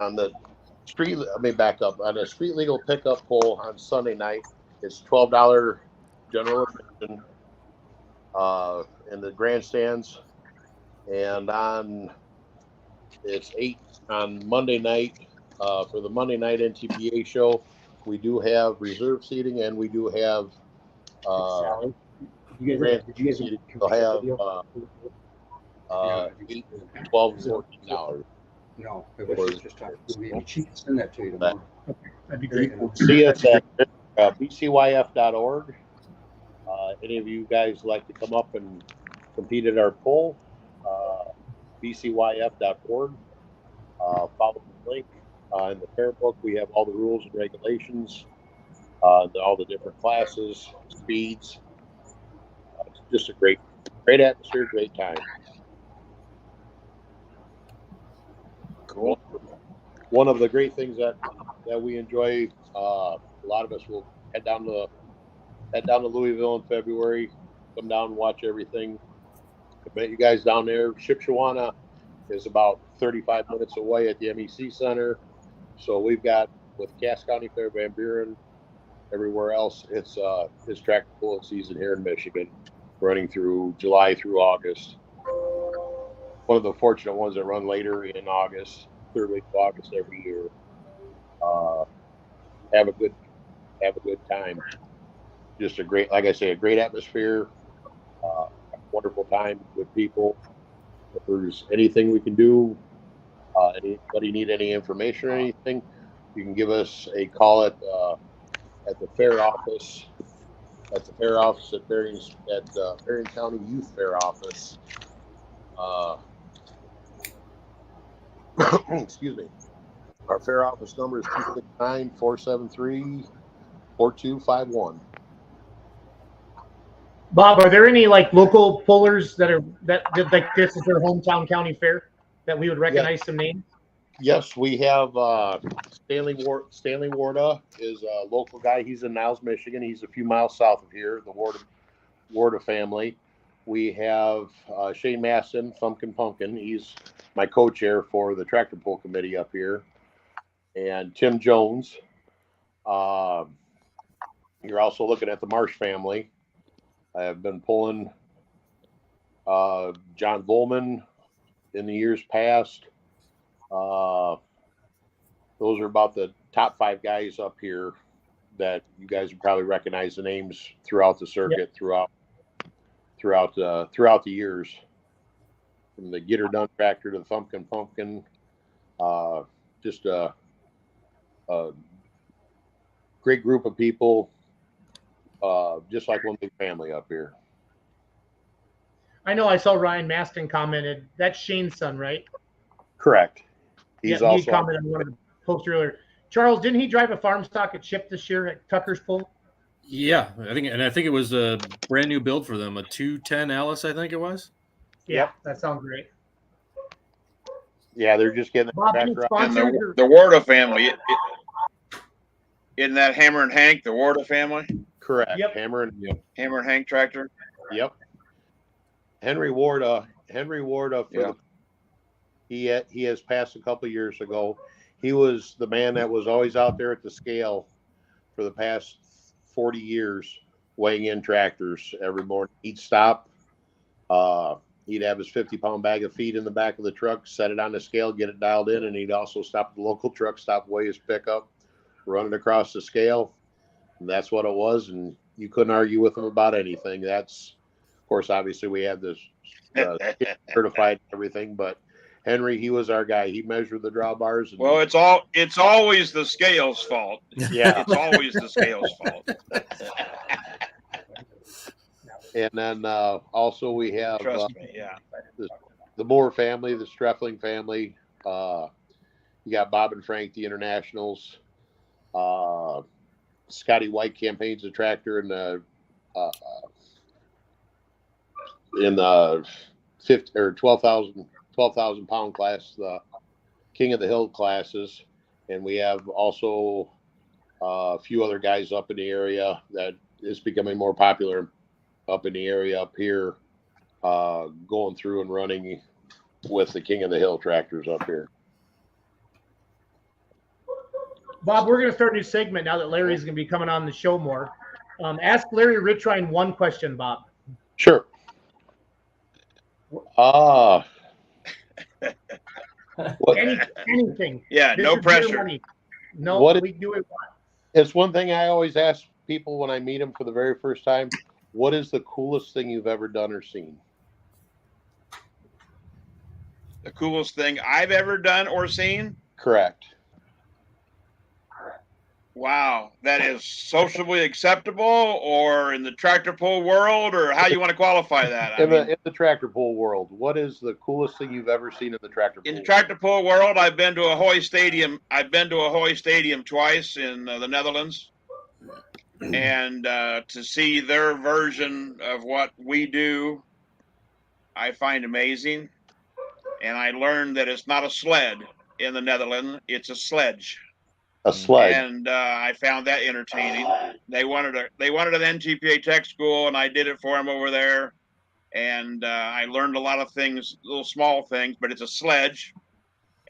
On the street, let me back up. On a street legal pickup poll on Sunday night, it's $12 general admission in the grandstands, and it's $8 on Monday night for the Monday night NTPA show. We do have reserve seating, and we do have seating. We'll have $8, $12, $14. No, it was just time. She can send that to you tomorrow. Okay, that'd be great. See us at bcyf.org. Any of you guys like to come up and compete at our poll? bcyf.org. Follow the link in the fair book. We have all the rules and regulations, all the different classes, speeds. It's just a great atmosphere, great time. Cool. One of the great things that we enjoy, a lot of us will head down to Louisville in February, come down and watch everything. I bet you guys down there. Shipshewana is about 35 minutes away at the MEC Center. So we've got, with Cass County Fair, Van Buren, everywhere else, it's tractor pulling season here in Michigan, running through July through August. One of the fortunate ones that run later in August, 3rd week of August every year. Have a good time. Just a great atmosphere. Wonderful time with people. If there's anything we can do, anybody need any information or anything, you can give us a call at the fair office. At the fair office at Berrien County Youth Fair office. Excuse me. Our fair office number is 269-473-4251. Bob, are there any like local pullers that like this is their hometown county fair that we would recognize some names? Yes, we have Stanley Warda is a local guy. He's in Niles, Michigan. He's a few miles south of here. The Warda family. We have Shane Masson, Thumpkin Pumpkin. He's my co-chair for the tractor pull committee up here, and Tim Jones. You're also looking at the Marsh family. I have been pulling John Volman in the years past. Those are about the top 5 guys up here that you guys would probably recognize the names throughout the circuit, throughout the years, from the Get Her Done tractor to the Thumpkin Pumpkin. Just a great group of people, just like one big family up here. I know I saw Ryan Maston commented. That's Shane's son, right? Correct. He's also he commented on one of the posts earlier. Charles, didn't he drive a farm stock at Chip this year at Tucker's Pull? Yeah, I think it was a brand new build for them, a 210 Alice, I think it was. Yeah, that sounds great. Yeah, they're just getting Bob, the any tractor out. And sponsors the Warda family, isn't that Hammer and Hank, the Warda family? Correct. Yep. Hammer and Hank tractor. Yep. Henry Warda he has passed a couple of years ago. He was the man that was always out there at the scale for the past 40 years, weighing in tractors every morning. He'd stop. He'd have his 50-pound bag of feed in the back of the truck, set it on the scale, get it dialed in, and he'd also stop at the local truck stop, weigh his pickup, run it across the scale. And that's what it was, and you couldn't argue with him about anything. That's, of course, obviously we had this certified everything, but Henry, he was our guy. He measured the drawbars. And, well, it's always the scale's fault. Yeah, it's always the scale's fault. And then also we have Trust me, yeah. the Moore family, the Streffling family. You got Bob and Frank, the Internationals. Scotty White campaigns the tractor in the 50 or 12,000 pound class, the King of the Hill classes, and we have also a few other guys up in the area that is becoming more popular up in the area up here, going through and running with the King of the Hill tractors up here. Bob, we're going to start a new segment now that Larry's going to be coming on the show more. Ask Larry Richrine one question, Bob. Sure. Anything. Yeah, This no is pressure. your money. No, we do it. It's one thing I always ask people when I meet them for the very first time. What is the coolest thing you've ever done or seen? The coolest thing I've ever done or seen? Correct. Wow, that is socially acceptable, or in the tractor pull world, or how you want to qualify that? In the tractor pull world, what is the coolest thing you've ever seen in the tractor pull? In the tractor pull world, I've been to Ahoy Stadium. I've been to Ahoy Stadium twice in the Netherlands, and to see their version of what we do, I find amazing. And I learned that it's not a sled in the Netherlands; it's a sledge. A sled. And I found that entertaining. They wanted an NTPA tech school, and I did it for them over there. And I learned a lot of things, little small things, but it's a sledge.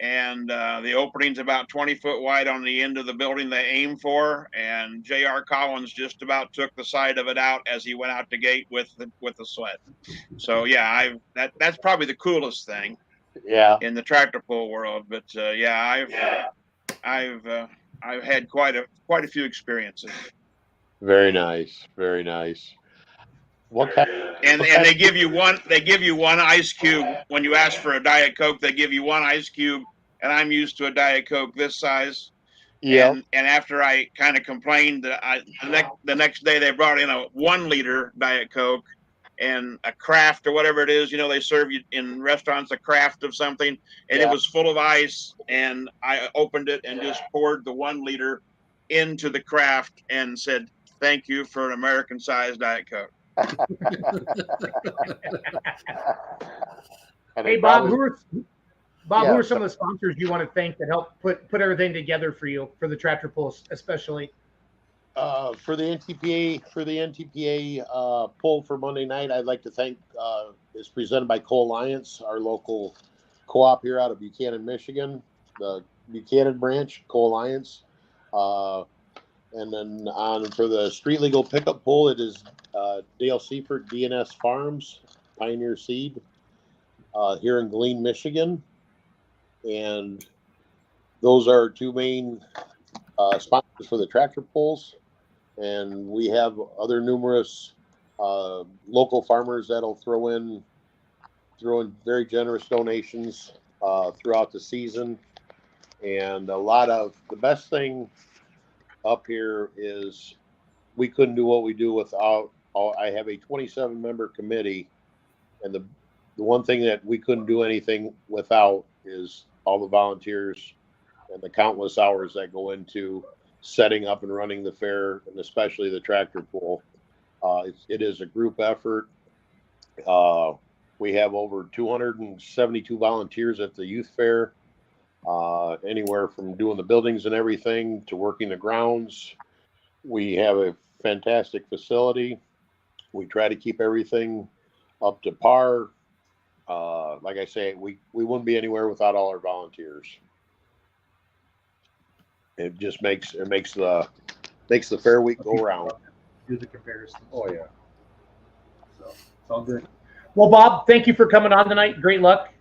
And the opening's about 20 foot wide on the end of the building they aim for. And J.R. Collins just about took the side of it out as he went out the gate with the sled. So yeah, that's probably the coolest thing. Yeah. In the tractor pull world, but yeah, I've had quite a few experiences. Very nice, very nice. And they give you one ice cube when you ask for a Diet Coke. They give you one ice cube, and I'm used to a Diet Coke this size. Yeah. And after I kind of complained that the next day they brought in a 1 liter Diet Coke and a craft or whatever it is, they serve you in restaurants a craft of something, and it was full of ice, and I opened it and just poured the 1 liter into the craft and said, "Thank you for an American-sized Diet Coke." Hey, Bob, Bob, Yeah, who are some of the sponsors you want to thank that help put everything together for you for the tractor pulls, especially? For the NTPA poll for Monday night, I'd like to thank. It's presented by Co-Alliance, our local co-op here out of Buchanan, Michigan, the Buchanan branch, Co-Alliance. And then for the street legal pickup poll, it is Dale Seifert, DNS Farms, Pioneer Seed, here in Glean, Michigan. And those are our two main sponsors for the tractor pulls. And we have other numerous local farmers that'll throw in very generous donations throughout the season. And the best thing up here is we couldn't do what we do without. I have a 27-member committee, and the one thing that we couldn't do anything without is all the volunteers and the countless hours that go into setting up and running the fair, and especially the tractor pull. It is a group effort. We have over 272 volunteers at the youth fair, anywhere from doing the buildings and everything to working the grounds. We have a fantastic facility. We try to keep everything up to par. Like I say, we wouldn't be anywhere without all our volunteers. It just makes the fair week go round. Do the comparison. Oh yeah. So it's all good. Well, Bob, thank you for coming on tonight. Great luck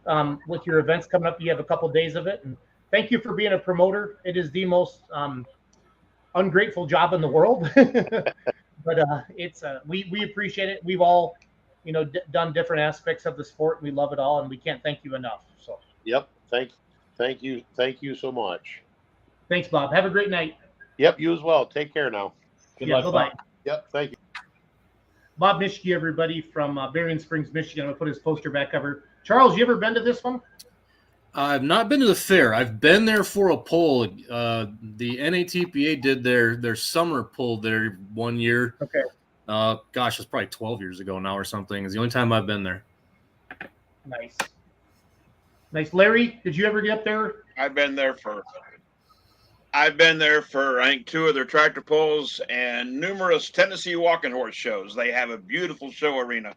with your events coming up. You have a couple of days of it, and thank you for being a promoter. It is the most ungrateful job in the world, but it's we appreciate it. We've all done different aspects of the sport, and we love it all, and we can't thank you enough. So Yep. Thank you so much. Thanks, Bob. Have a great night. Yep, you as well. Take care now. Good Yeah, luck. bye-bye. Bob. Yep, thank you. Bob Mischke, everybody, from Berrien Springs, Michigan. I'm going to put his poster back over. Charles, you ever been to this one? I've not been to the fair. I've been there for a poll. The NATPA did their summer poll there one year. Okay. Gosh, it's probably 12 years ago now or something. It's the only time I've been there. Nice. Larry, did you ever get up there? I've been there for I think 2 of their tractor pulls and numerous Tennessee walking horse shows. They have a beautiful show arena.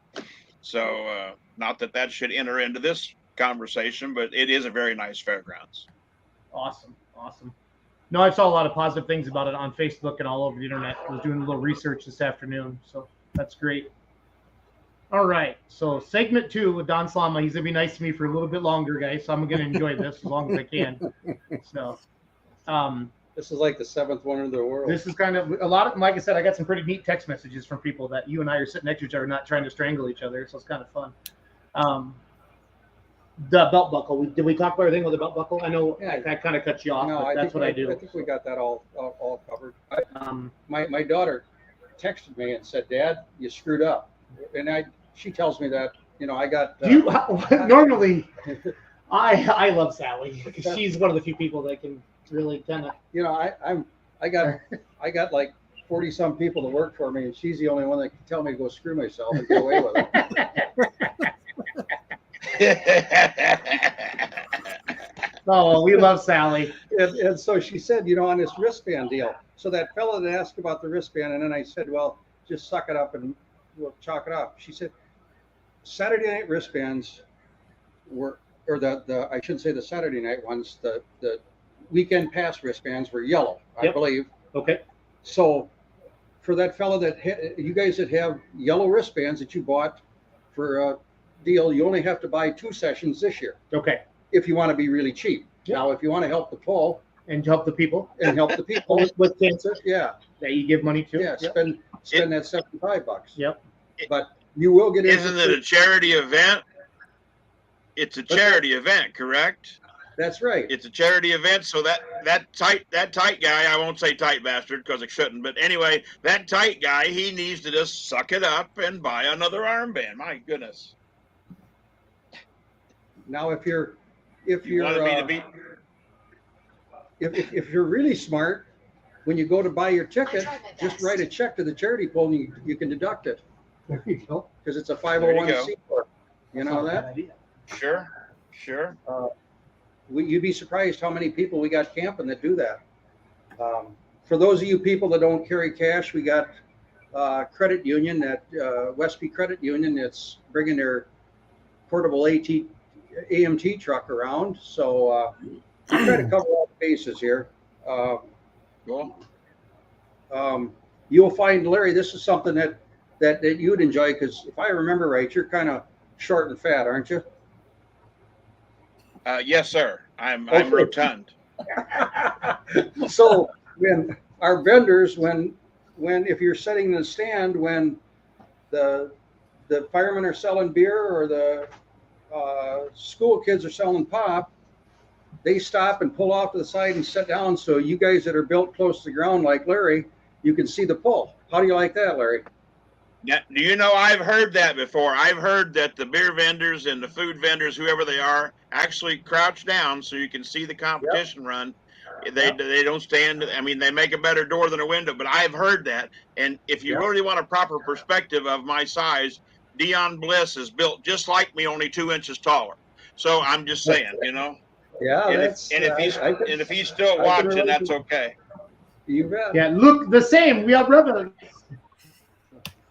So not that should enter into this conversation, but it is a very nice fairgrounds. Awesome. No, I saw a lot of positive things about it on Facebook and all over the internet. I was doing a little research this afternoon, so that's great. All right, so segment 2 with Don Slama. He's gonna be nice to me for a little bit longer, guys. So I'm gonna enjoy this as long as I can. So, This is like the 7th wonder of the world. this is kind of a lot of, like I said, I got some pretty neat text messages from people that you and I are sitting next to each other, not trying to strangle each other. So it's kind of fun. The belt buckle. Did we talk about everything with the belt buckle? I know I kind of cut you off, No, but that's what I do. I think we got that all covered. My daughter texted me and said, "Dad, you screwed up," and she tells me that I got. Normally, I love Sally because she's one of the few people that can really kind of. I got like 40 some people to work for me, and she's the only one that can tell me to go screw myself and get away with it. Oh, we love Sally. And so she said, on this wristband deal. So that fellow that asked about the wristband, and then I said, well, just suck it up and we'll chalk it up. She said, Saturday night wristbands were, or I shouldn't say the Saturday night ones, the weekend pass wristbands were yellow, I believe. Okay. So for that fellow you guys that have yellow wristbands that you bought for a deal, you only have to buy 2 sessions this year. Okay. If you want to be really cheap. Yeah. Now, if you want to help the poll And help the people with cancer, that you give money to. yeah, spend that $75. Yep. But you will get. Isn't it a charity event? It's a charity event, correct? That's right. It's a charity event, so that tight guy, I won't say tight bastard because it shouldn't, but anyway, that tight guy, he needs to just suck it up and buy another armband. My goodness. Now, if you're wanted me to be. if you're really smart, when you go to buy your ticket, just write a check to the charity pool and you can deduct it. There you go. Because it's a 501c. You know that? Sure. you'd be surprised how many people we got camping that do that. For those of you people that don't carry cash, we got credit union, that Westby Credit Union, that's bringing their portable AMT truck around. So we try to cover all the bases here. Cool. You'll find, Larry, this is something that you'd enjoy, because if I remember right, you're kind of short and fat, aren't you? Yes, sir. I'm Okay. rotund. So when our vendors, when if you're sitting in the stand, when the firemen are selling beer or the school kids are selling pop, they stop and pull off to the side and sit down. So you guys that are built close to the ground like Larry, you can see the pull. How do you like that, Larry? Yeah, do you know, I've heard that before. I've heard that the beer vendors and the food vendors, whoever they are, actually crouch down so you can see the competition run. They don't stand. I mean, they make a better door than a window, but I've heard that. And if you really want a proper perspective of my size, Dion Bliss is built just like me, only 2 inches taller. So I'm just saying, you know. Yeah, And that's, if he's still I can watching, relate that's to- okay. You bet. Yeah, look the same. We are brothers.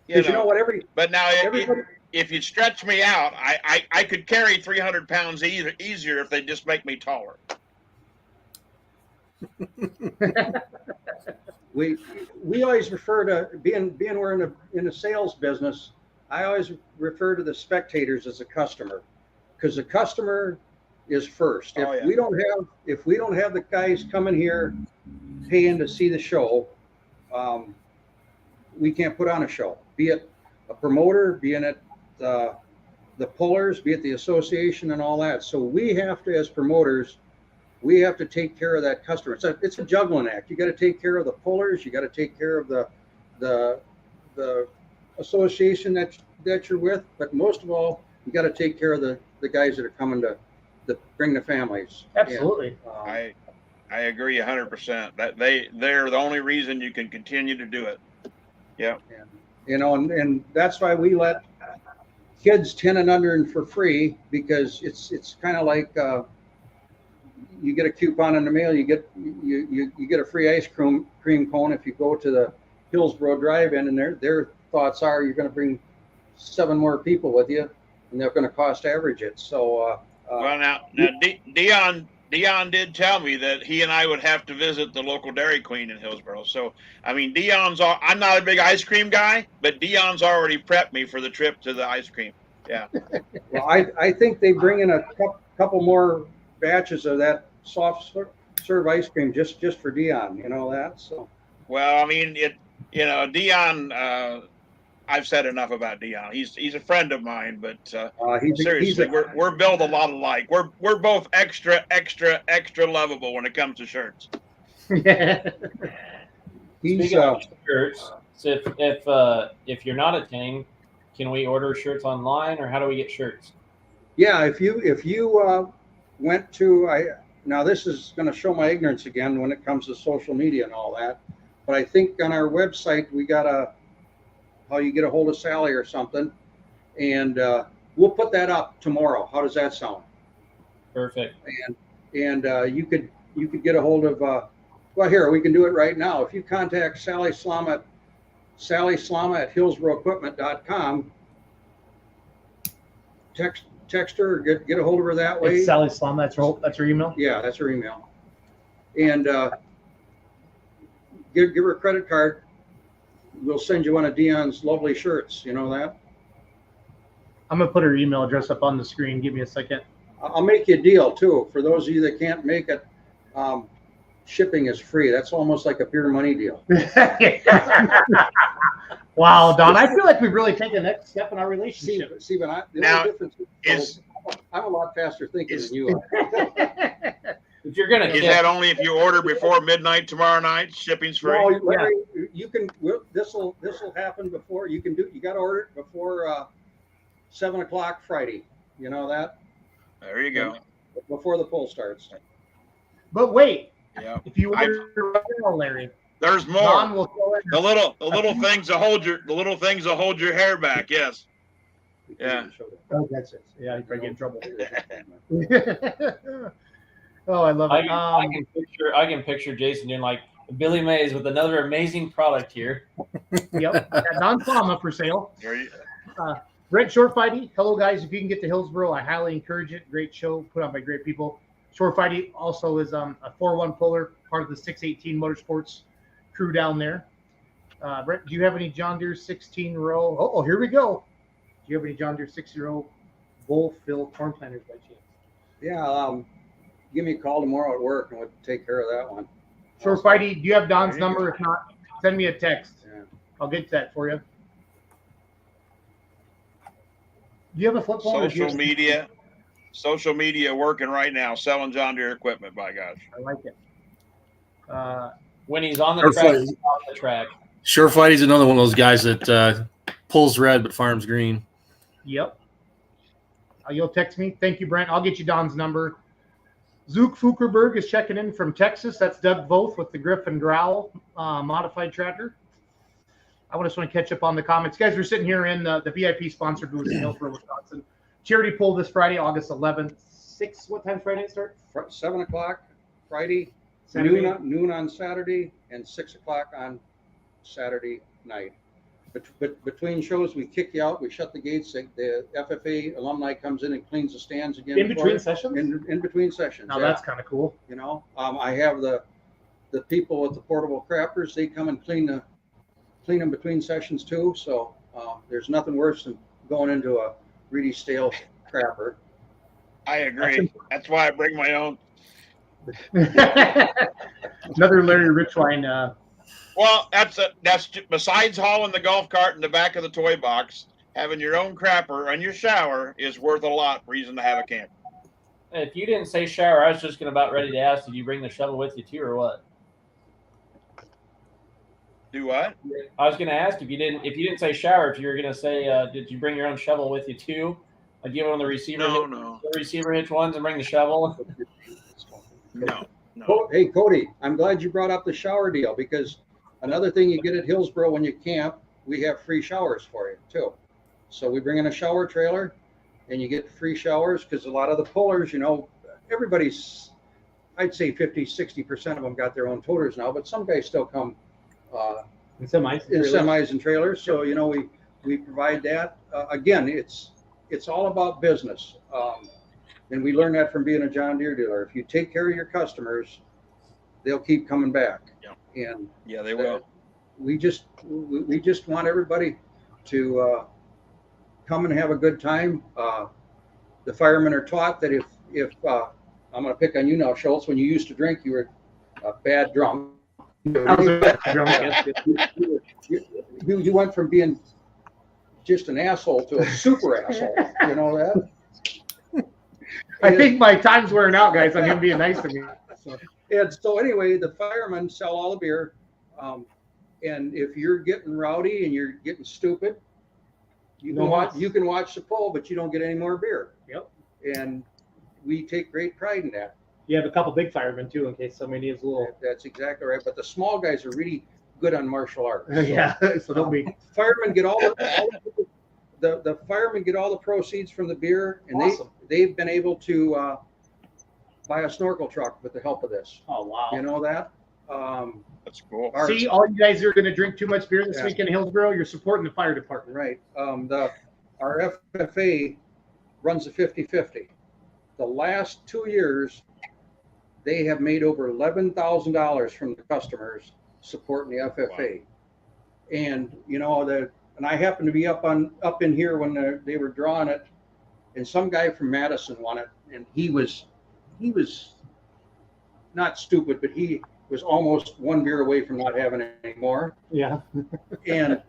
You You know what? But now, Everybody, if you stretch me out, I could carry 300 pounds easier if they just make me taller. we always refer to being we're in the sales business. I always refer to the spectators as a customer, because the customer is first. If we don't have the guys coming here paying to see the show, we can't put on a show. Be it a promoter, be it the pullers, be it the association and all that. So we have to, as promoters, we have to take care of that customer. It's a juggling act. You got to take care of the pullers. You got to take care of the association that you're with. But most of all, you got to take care of the guys that are coming to bring the families. Absolutely. And, I agree 100%. That they're the only reason you can continue to do it. Yeah. and that's why we let kids 10 and under and for free, because it's kind of like you get a coupon in the mail, you get a free ice cream cone if you go to the Hillsboro drive-in, and their thoughts are you're going to bring 7 more people with you, and they're going to cost average it. So Well, now Dion did tell me that he and I would have to visit the local Dairy Queen in Hillsboro. So, I mean, I'm not a big ice cream guy, but Dion's already prepped me for the trip to the ice cream. Yeah. well, I think they bring in a couple more batches of that soft serve ice cream just for Dion, you know that. So, Well, I mean, Dion, I've said enough about Dion. He's a friend of mine, but seriously, we're built a lot alike. We're both extra lovable when it comes to shirts. Speaking of shirts, so if you're not attending, can we order shirts online, or how do we get shirts? Yeah, if you went to now this is going to show my ignorance again when it comes to social media and all that, but I think on our website we got how you get a hold of Sally or something, and we'll put that up tomorrow. How does that sound? Perfect. And you could get a hold of well, here we can do it right now. If you contact Sally Slama at hillsboroequipment.com, text her, get a hold of her that way. It's Sally Slama. That's her email. Yeah, that's her email. And give her a credit card. We'll send you one of Dion's lovely shirts. You know that? I'm gonna put her email address up on the screen. Give me a second. I'll make you a deal too. For those of you that can't make it, shipping is free. That's almost like a beer money deal. Wow, Don, I feel like we've really taken the next step in our relationship. See, but the Now, only difference is I'm a lot faster thinking than you are. If you're gonna Is that only if you order before midnight tomorrow night? Shipping's free. No, Larry, you can. This will happen before you can do. You got to order it before 7 o'clock Friday. You know that? There you go. Before the poll starts. But wait, Yeah. if you order right now, Larry, There's more. Don will throw in The little things that hold your hair back. Yes. Yeah. Oh, that's it. Yeah, you probably get in trouble. Oh, I love it. I can picture Jason doing like Billy Mays with another amazing product here. Yep, got Don Slama for sale. Brent Short Fighty. Hello, guys. If you can get to Hillsboro, I highly encourage it. Great show put on by great people. Short Fighty also is a 4-1 puller, part of the 618 Motorsports crew down there. Brent, do you have any John Deere 16-row? Oh, here we go. Do you have any John Deere 60-row bull fill corn planters by chance? Yeah, give me a call tomorrow at work and we'll take care of that one. Short Fighty, do you have Don's number? If not, send me a text. Yeah. I'll get that for you. Do you have a flip phone? Social media working right now, selling John Deere equipment, by gosh. I like it. When he's on the track, he's off the track. Sure Fighty's another one of those guys that pulls red but farms green. Yep. You'll text me. Thank you, Brent. I'll get you Don's number. Zook Fukerberg is checking in from Texas. That's Doug Voth with the Griffin Growl modified tractor. I just want to catch up on the comments. Guys, we're sitting here in the VIP sponsored booth in Hillsboro, Wisconsin. Charity pull this Friday, August 11th. What time Friday start? 7 o'clock Friday, noon on Saturday, and 6 o'clock on Saturday night. But between shows, we kick you out. We shut the gates. The FFA alumni comes in and cleans the stands again. In between sessions? In between sessions. Now that's kind of cool. You know, I have the people with the portable crappers. They come and clean them between sessions too. So there's nothing worse than going into a really stale crapper. I agree. That's why I bring my own. Another Larry Richwine. Well, that's besides hauling the golf cart in the back of the toy box, having your own crapper and your shower is worth a lot reason to have a camper. If you didn't say shower, I was just about ready to ask, did you bring the shovel with you too, or what? Do what? I was going to ask if you didn't say shower, if you were going to say, did you bring your own shovel with you too? Like give one of the receiver, No. The receiver hitch ones and bring the shovel. No. Hey, Cody, I'm glad you brought up the shower deal because another thing you get at Hillsboro when you camp, we have free showers for you too. So we bring in a shower trailer and you get free showers because a lot of the pullers, you know, everybody's, I'd say 50-60% of them got their own toters now, but some guys still come in semis and trailers. So, you know, we provide that. Again, it's all about business. And we learned that from being a John Deere dealer. If you take care of your customers, they'll keep coming back. Yeah. And yeah, they will. We just want everybody to come and have a good time. The firemen are taught that if I'm going to pick on you now, Schultz, when you used to drink, you were a bad drunk. You went from being just an asshole to a super asshole. You know that? I think my time's wearing out, guys, on him being nice to me. So anyway, the firemen sell all the beer. And if you're getting rowdy and you're getting stupid, you can watch the pull, but you don't get any more beer. Yep. And we take great pride in that. You have a couple big firemen too, in case somebody needs a little. That's exactly right. But the small guys are really good on martial arts. So, yeah. So they'll be. Firemen get the firemen get all the proceeds from the beer, and awesome. they've been able to buy a snorkel truck with the help of this. Oh wow! You know that? That's cool. See, all you guys who are going to drink too much beer this week in Hillsboro, you're supporting the fire department. Right. Our FFA runs a 50-50. The last 2 years, they have made over $11,000 from the customers supporting the FFA. Wow. And you know and I happened to be up in here when they were drawing it, and some guy from Madison won it, and he was not stupid, but he was almost one beer away from not having it anymore. Yeah. And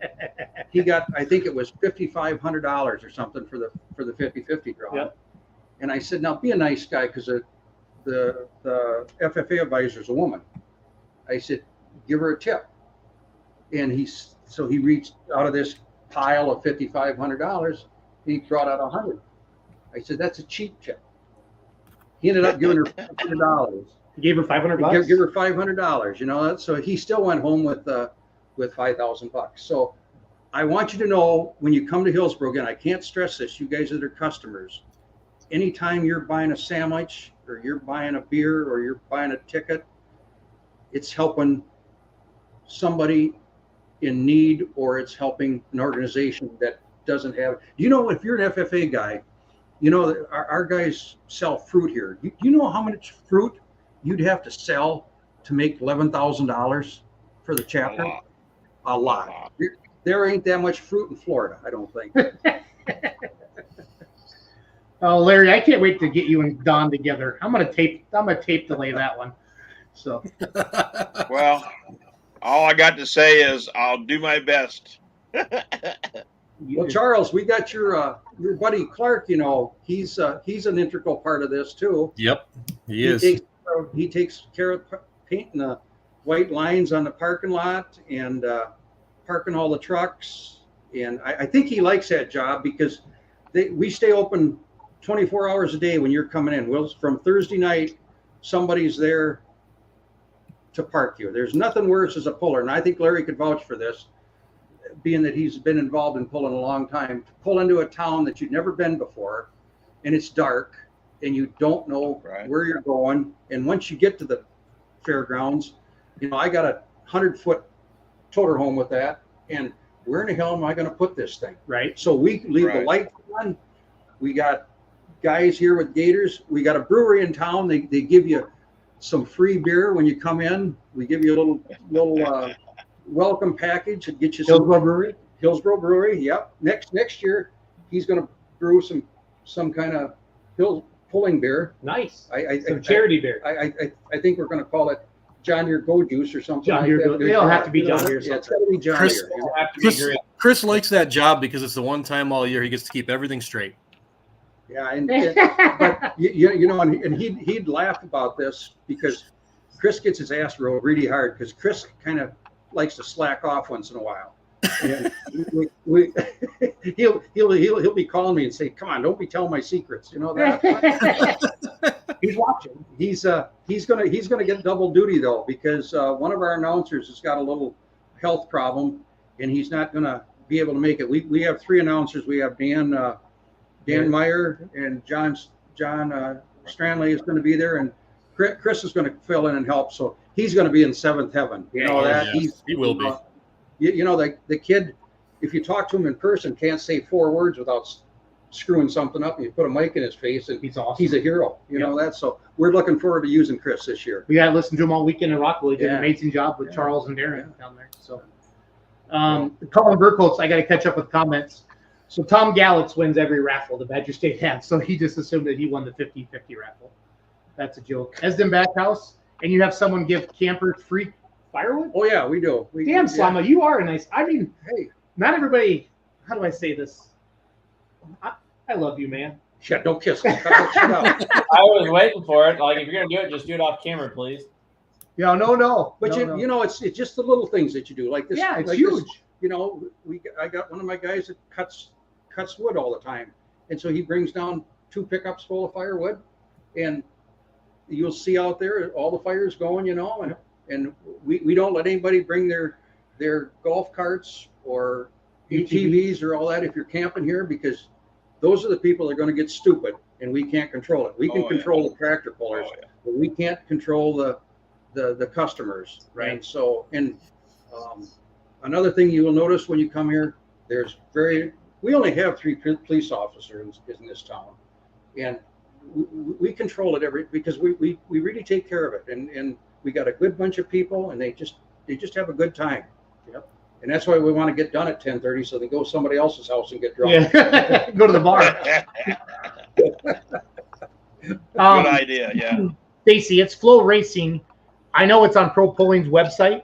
he got, I think it was $5,500 or something for the 50-50 draw. Yep. And I said, now be a nice guy, because the FFA advisor is a woman. I said, give her a tip. And he reached out of this pile of $5,500, and he brought out $100. I said, that's a cheap tip. He ended up giving her $500. He gave her $500. Give her $500. You know, so he still went home with $5,000. So I want you to know, when you come to Hillsboro, again, I can't stress this, you guys that are customers, anytime you're buying a sandwich or you're buying a beer or you're buying a ticket, it's helping somebody in need, or it's helping an organization that doesn't have. You know, if you're an FFA guy, you know that our guys sell fruit here. You know how much fruit you'd have to sell to make $11,000 for the chapter? A lot. There ain't that much fruit in Florida, I don't think. Oh, Larry, I can't wait to get you and Don together. I'm gonna tape delay that one. So Well, all I got to say is I'll do my best. Well, Charles, we got your buddy Clark. You know, he's an integral part of this too. Yep, he is. He takes care of painting the white lines on the parking lot and parking all the trucks. And I think he likes that job because we stay open 24 hours a day when you're coming in. Well, from Thursday night, somebody's there to park you. There's nothing worse as a puller, and I think Larry could vouch for this, being that he's been involved in pulling a long time, to pull into a town that you've never been before, and it's dark, and you don't know where you're going. And once you get to the fairgrounds, you know, I got a 100-foot toter home with that, and where in the hell am I going to put this thing? Right. So we leave the lights on. We got guys here with gators. We got a brewery in town. They give you some free beer when you come in. We give you a little welcome package and get you some Hillsboro Brewery. Yep. Next year he's going to brew some kind of hill pulling beer. Nice. Some charity beer. I think we're going to call it John Deere Go Juice or something John Deere like that. It'll have to be John Deere. Yeah, it's got to be John Deere. Chris likes that job because it's the one time all year he gets to keep everything straight. Yeah, but you know, and he'd laugh about this because Chris gets his ass rolled really hard because Chris kind of likes to slack off once in a while. And he'll be calling me and say, "Come on, don't be telling my secrets." You know that. He's watching. He's gonna get double duty though, because one of our announcers has got a little health problem and he's not gonna be able to make it. We have 3 announcers. We have Dan Meyer and John Stranley is going to be there, and Chris is going to fill in and help. So he's going to be in 7th heaven. You know that he will be. You know, the kid, if you talk to him in person, can't say 4 words without screwing something up. And you put a mic in his face, and he's awesome. He's a hero. You know that. So we're looking forward to using Chris this year. We got to listen to him all weekend in Rockville. He did an amazing job with Charles and Darren down there. So, Colin Burkholz, I got to catch up with comments. So Tom Gallitz wins every raffle the Badger State has. So he just assumed that he won the 50-50 raffle. That's a joke. Esden Backhouse, and you have someone give campers free firewood? Oh, yeah, we do. Damn, Slama, you are a nice. I mean, hey, not everybody. How do I say this? I love you, man. Yeah, don't kiss me. I was waiting for it. Like, if you're going to do it, just do it off camera, please. Yeah, no. But no. You know, it's just the little things that you do. Like this. Yeah, it's like huge. This, you know, I got one of my guys that cuts wood all the time, and so he brings down 2 pickups full of firewood, and you'll see out there all the fires going, you know, and we don't let anybody bring their golf carts or ATVs or all that if you're camping here, because those are the people that are going to get stupid, and we can't control it. We can control the tractor pullers, but we can't control the customers. Right. And so, another thing you will notice when you come here, we only have 3 police officers in this town, and we control it because we really take care of it, and we got a good bunch of people, and they just have a good time. Yep. And that's why we want to get done at 10:30 so they go to somebody else's house and get drunk. Yeah. Go to the bar. Good idea, yeah. Stacy, it's Flow Racing. I know it's on Pro Polling's website,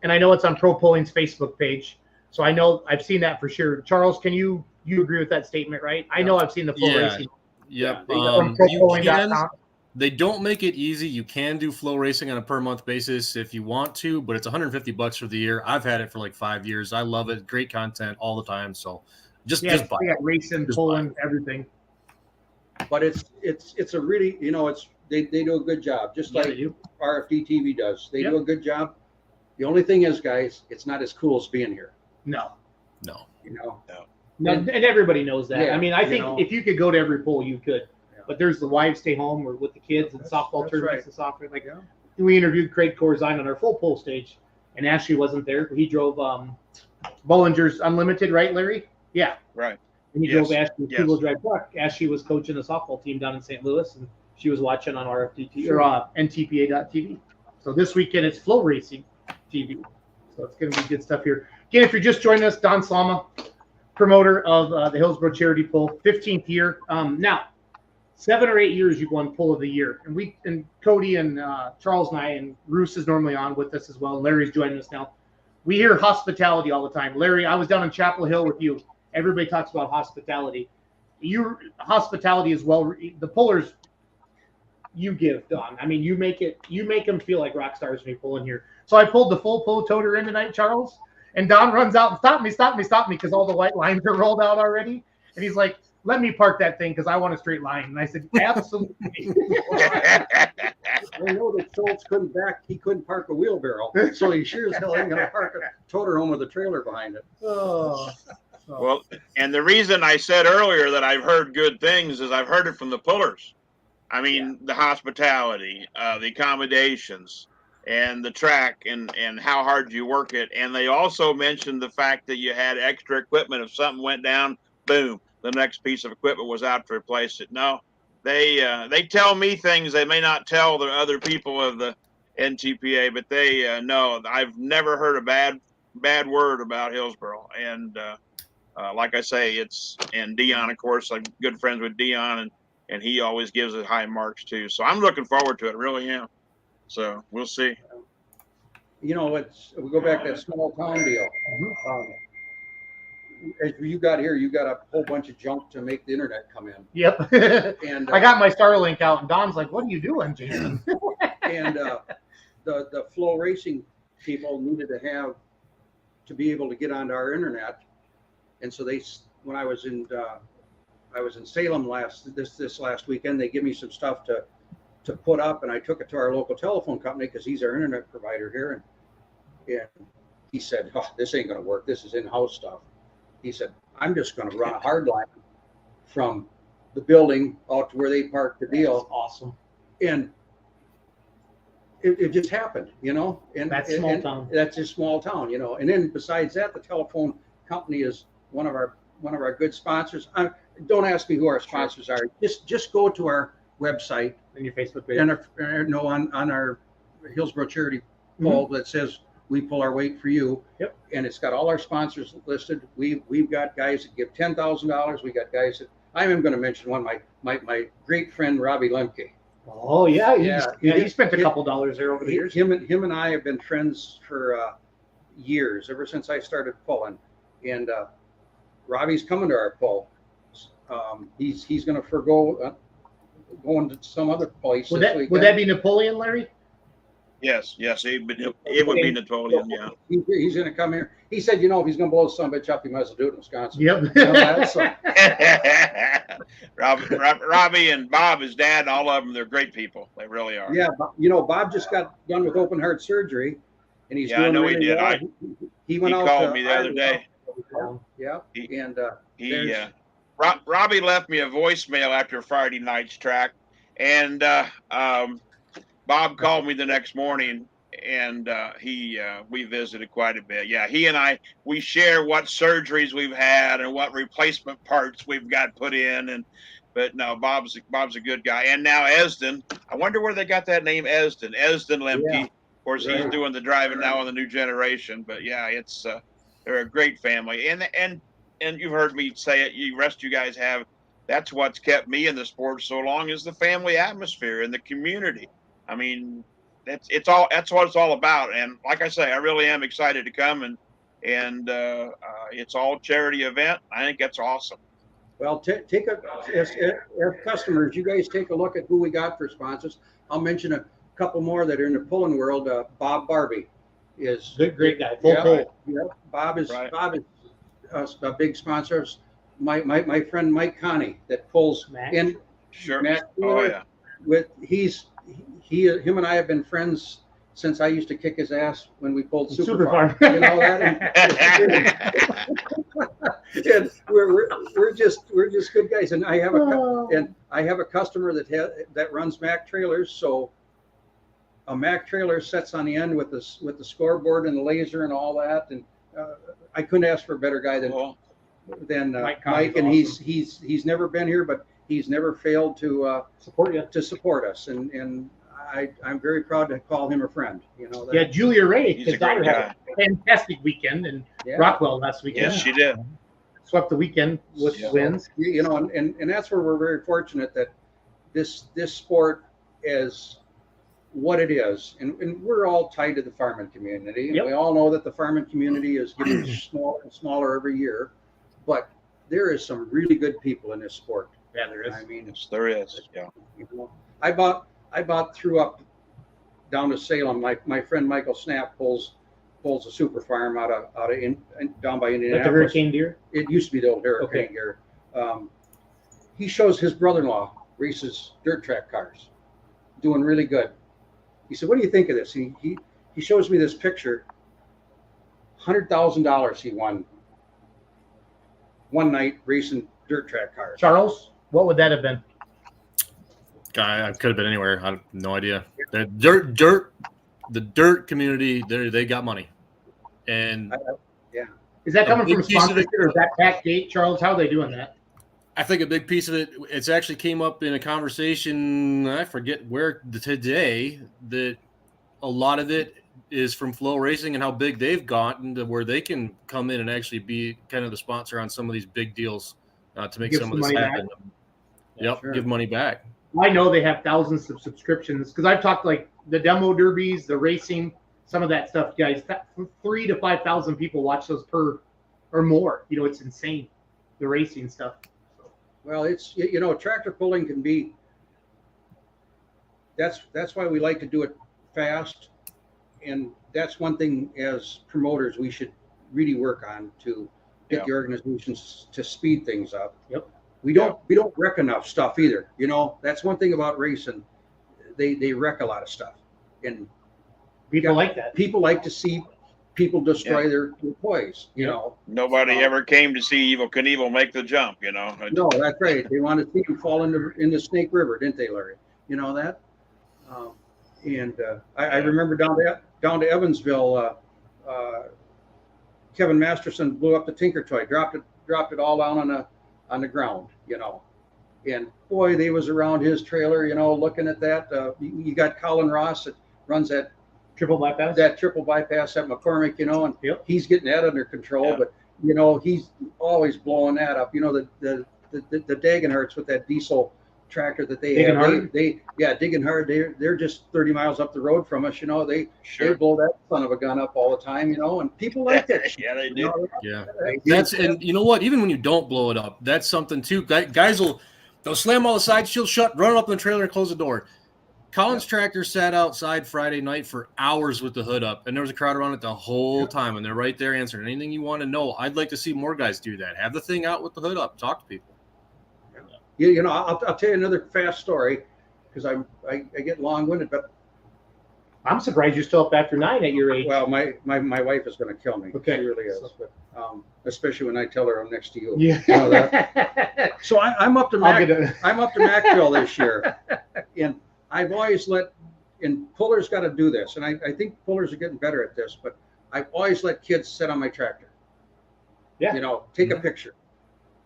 and I know it's on Pro Polling's Facebook page. So I know I've seen that for sure. Charles, can you agree with that statement, right? I know I've seen the Flow Racing. Yep. From ProPolling.com. They don't make it easy. You can do flow racing on a per month basis if you want to, but it's $150 for the year. I've had it for like 5 years. I love it. Great content all the time. So just buy it. They got racing, pulling, everything. But it's a really, you know, they do a good job, just like RFD TV does. They do a good job. The only thing is, guys, it's not as cool as being here. No. You know. No, and everybody knows that. Yeah, I mean, I think if you could go to every poll, you could. Yeah. but there's the wives stay home or with the kids and softball that's tournaments right. and soccer. Like Yeah. we interviewed Craig Corzine on our full pull stage, and Ashley wasn't there. He drove Bollinger's Unlimited, right, Larry? Yeah. Right. And he Yes. drove Ashley's Yes. two-wheel drive truck. Ashley was coaching the softball team down in St. Louis, and she was watching on RFDT or NTPA.TV. So this weekend it's Flow Racing TV. So it's going to be good stuff here. Again, if you're just joining us, Don Slama, promoter of the Hillsboro Charity Pull, 15th year. Now, 7 or 8 years you've won Pull of the Year, and Cody and Charles and I, and Roos is normally on with us as well. And Larry's joining us now. We hear hospitality all the time. Larry, I was down in Chapel Hill with you. Everybody talks about hospitality. Hospitality as well. The pullers you give, Don. I mean, you make them feel like rock stars when you pull in here. So I pulled the full pull toter in tonight, Charles, and Don runs out and stop me, because all the white lines are rolled out already. And he's like, let me park that thing because I want a straight line. And I said, absolutely. I know that Schultz he couldn't park a wheelbarrow, so he sure as hell ain't gonna park a toter home with a trailer behind it. Oh. Well, and the reason I said earlier that I've heard good things is I've heard it from the pullers. I mean, the hospitality, the accommodations, and the track, and how hard you work it. And they also mentioned the fact that you had extra equipment. If something went down, boom, the next piece of equipment was out to replace it. No, they tell me things they may not tell the other people of the NTPA, but they know. I've never heard a bad word about Hillsboro. And like I say, and Dion, of course, I'm good friends with Dion, and he always gives it high marks too. So I'm looking forward to it, really am. So we'll see. You know, we go back to that small town deal. As you got here, you got a whole bunch of junk to make the internet come in. Yep. And I got my Starlink out, and Don's like, "What are you doing, Jason?" And the Flow Racing people needed to be able to get onto our internet, and so when I was in Salem this last weekend, they give me some stuff to put up, and I took it to our local telephone company because he's our internet provider here, and he said, "Oh, this ain't gonna work. This is in-house stuff." He said, "I'm just gonna run a hard line from the building out to where they parked the deal." That's awesome. And it just happened, you know. And that's small town. That's a small town, you know. And then besides that, the telephone company is one of our good sponsors. Don't ask me who our sponsors are. Just go to our website and your Facebook page, and on our Hillsboro Charity poll that says we pull our weight for you. Yep. And it's got all our sponsors listed. We've got guys that give $10,000. We got guys that I am going to mention one. My great friend Robbie Lemke. Oh yeah, he spent a couple dollars there over the years. Him and I have been friends for years, ever since I started pulling. And Robbie's coming to our pull. He's going to forego going to some other place. Would that be Napoleon, Larry? Yes, it would be Napoleon. Yeah, he's going to come here. He said, if he's going to blow some bitch up, he might as well do it in Wisconsin. Yep. Robbie and Bob, his dad, all of them, they're great people. They really are. Yeah, Bob just got done with open heart surgery, and he's doing I know really he did. well. He went out. He called me the other day. Yeah, Robbie left me a voicemail after Friday night's track, and Bob called me the next morning, and we visited quite a bit. Yeah, he and we share what surgeries we've had and what replacement parts we've got put in, but no, Bob's a good guy. And now Esden, I wonder where they got that name, Esden Lemke. Yeah, of course, he's doing the driving now on the new generation. But yeah, it's they're a great family, and you've heard me say it. You guys have. That's what's kept me in the sport so long, is the family atmosphere and the community. I mean, that's what it's all about. And like I say, I really am excited to come, and it's all charity event. I think that's awesome. Well, as customers, you guys take a look at who we got for sponsors. I'll mention a couple more that are in the pulling world. Bob Barbie is great guy. Full. Bob is a big sponsor. My friend Mike Connie that pulls in. Sure. Matt, yeah. Him and I have been friends since I used to kick his ass when we pulled Super Farm. And we're just good guys. And I have a customer that runs Mack trailers. So a Mack trailer sets on the end with the scoreboard and the laser and all that. And I couldn't ask for a better guy than Mike. And awesome. He's never been here, but he's never failed to support us. And I'm very proud to call him a friend. You know. Yeah, Julia Ray, his daughter, had a fantastic weekend in Rockwell last weekend. Yes, she did. Swept the weekend with wins. You know, and that's where we're very fortunate that this sport is what it is, and we're all tied to the farming community. And we all know that the farming community is getting smaller and smaller every year, but there is some really good people in this sport. Yeah, there is. I mean, yes, there is. Yeah. You know, I bought through up down to Salem. My friend Michael Snap pulls a super farm out of down by Indianapolis. Like the Hurricane Deer? It used to be the old Hurricane Deer. He shows his brother-in-law races dirt track cars, doing really good. He said, "What do you think of this?" He shows me this picture. $100,000 he won one night racing dirt track cars. Charles, what would that have been? Guy, I could have been anywhere. I have no idea. The dirt community, they got money, and is that coming from a sponsorship or is that Pack Gate, Charles? How are they doing that? I think a big piece of it's actually came up in a conversation. I forget where today that a lot of it is from Flow Racing and how big they've gotten to where they can come in and actually be kind of the sponsor on some of these big deals to make some of this happen. Yep, sure. Give money back. I know they have thousands of subscriptions because I've talked like the demo derbies, the racing, some of that stuff, guys. 3,000 to 5,000 people watch those per or more. You know, it's insane, the racing stuff. Well, it's, you know, tractor pulling can be. That's why we like to do it fast, and that's one thing as promoters we should really work on to get the organizations to speed things up. Yep. We don't wreck enough stuff either. You know, that's one thing about racing. They wreck a lot of stuff, and people like that. People like to see people destroy their toys. You know, nobody ever came to see Evel Knievel make the jump. You know. No, that's right. They wanted to see him fall into Snake River, didn't they, Larry? You know that. I remember down to Evansville, Kevin Masterson blew up the Tinker toy, dropped it all down on the ground, you know, and boy, they was around his trailer, you know, looking at that. You got Colin Ross that runs that triple bypass at McCormick, you know, and he's getting that under control, but you know, he's always blowing that up. You know, the Dagenharts with that diesel tractor that they have, digging hard. They're just 30 miles up the road from us, you know. They blow that son of a gun up all the time, you know, and people like that. Yeah, they do. You know? And you know what? Even when you don't blow it up, that's something too. Guys they'll slam all the side shields shut, run up in the trailer, and close the door. Colin's tractor sat outside Friday night for hours with the hood up, and there was a crowd around it the whole time, and they're right there answering anything you want to know. I'd like to see more guys do that. Have the thing out with the hood up. Talk to people. You know, I'll tell you another fast story because I get long-winded, but I'm surprised you're still up after 9 at your age. Well, my wife is going to kill me. Okay, she really is. But, especially when I tell her I'm next to you. Yeah. You know that? So I'm up to Mackville this year, and I've always and pullers got to do this, and I think pullers are getting better at this, but I've always let kids sit on my tractor. Yeah. You know, take a picture.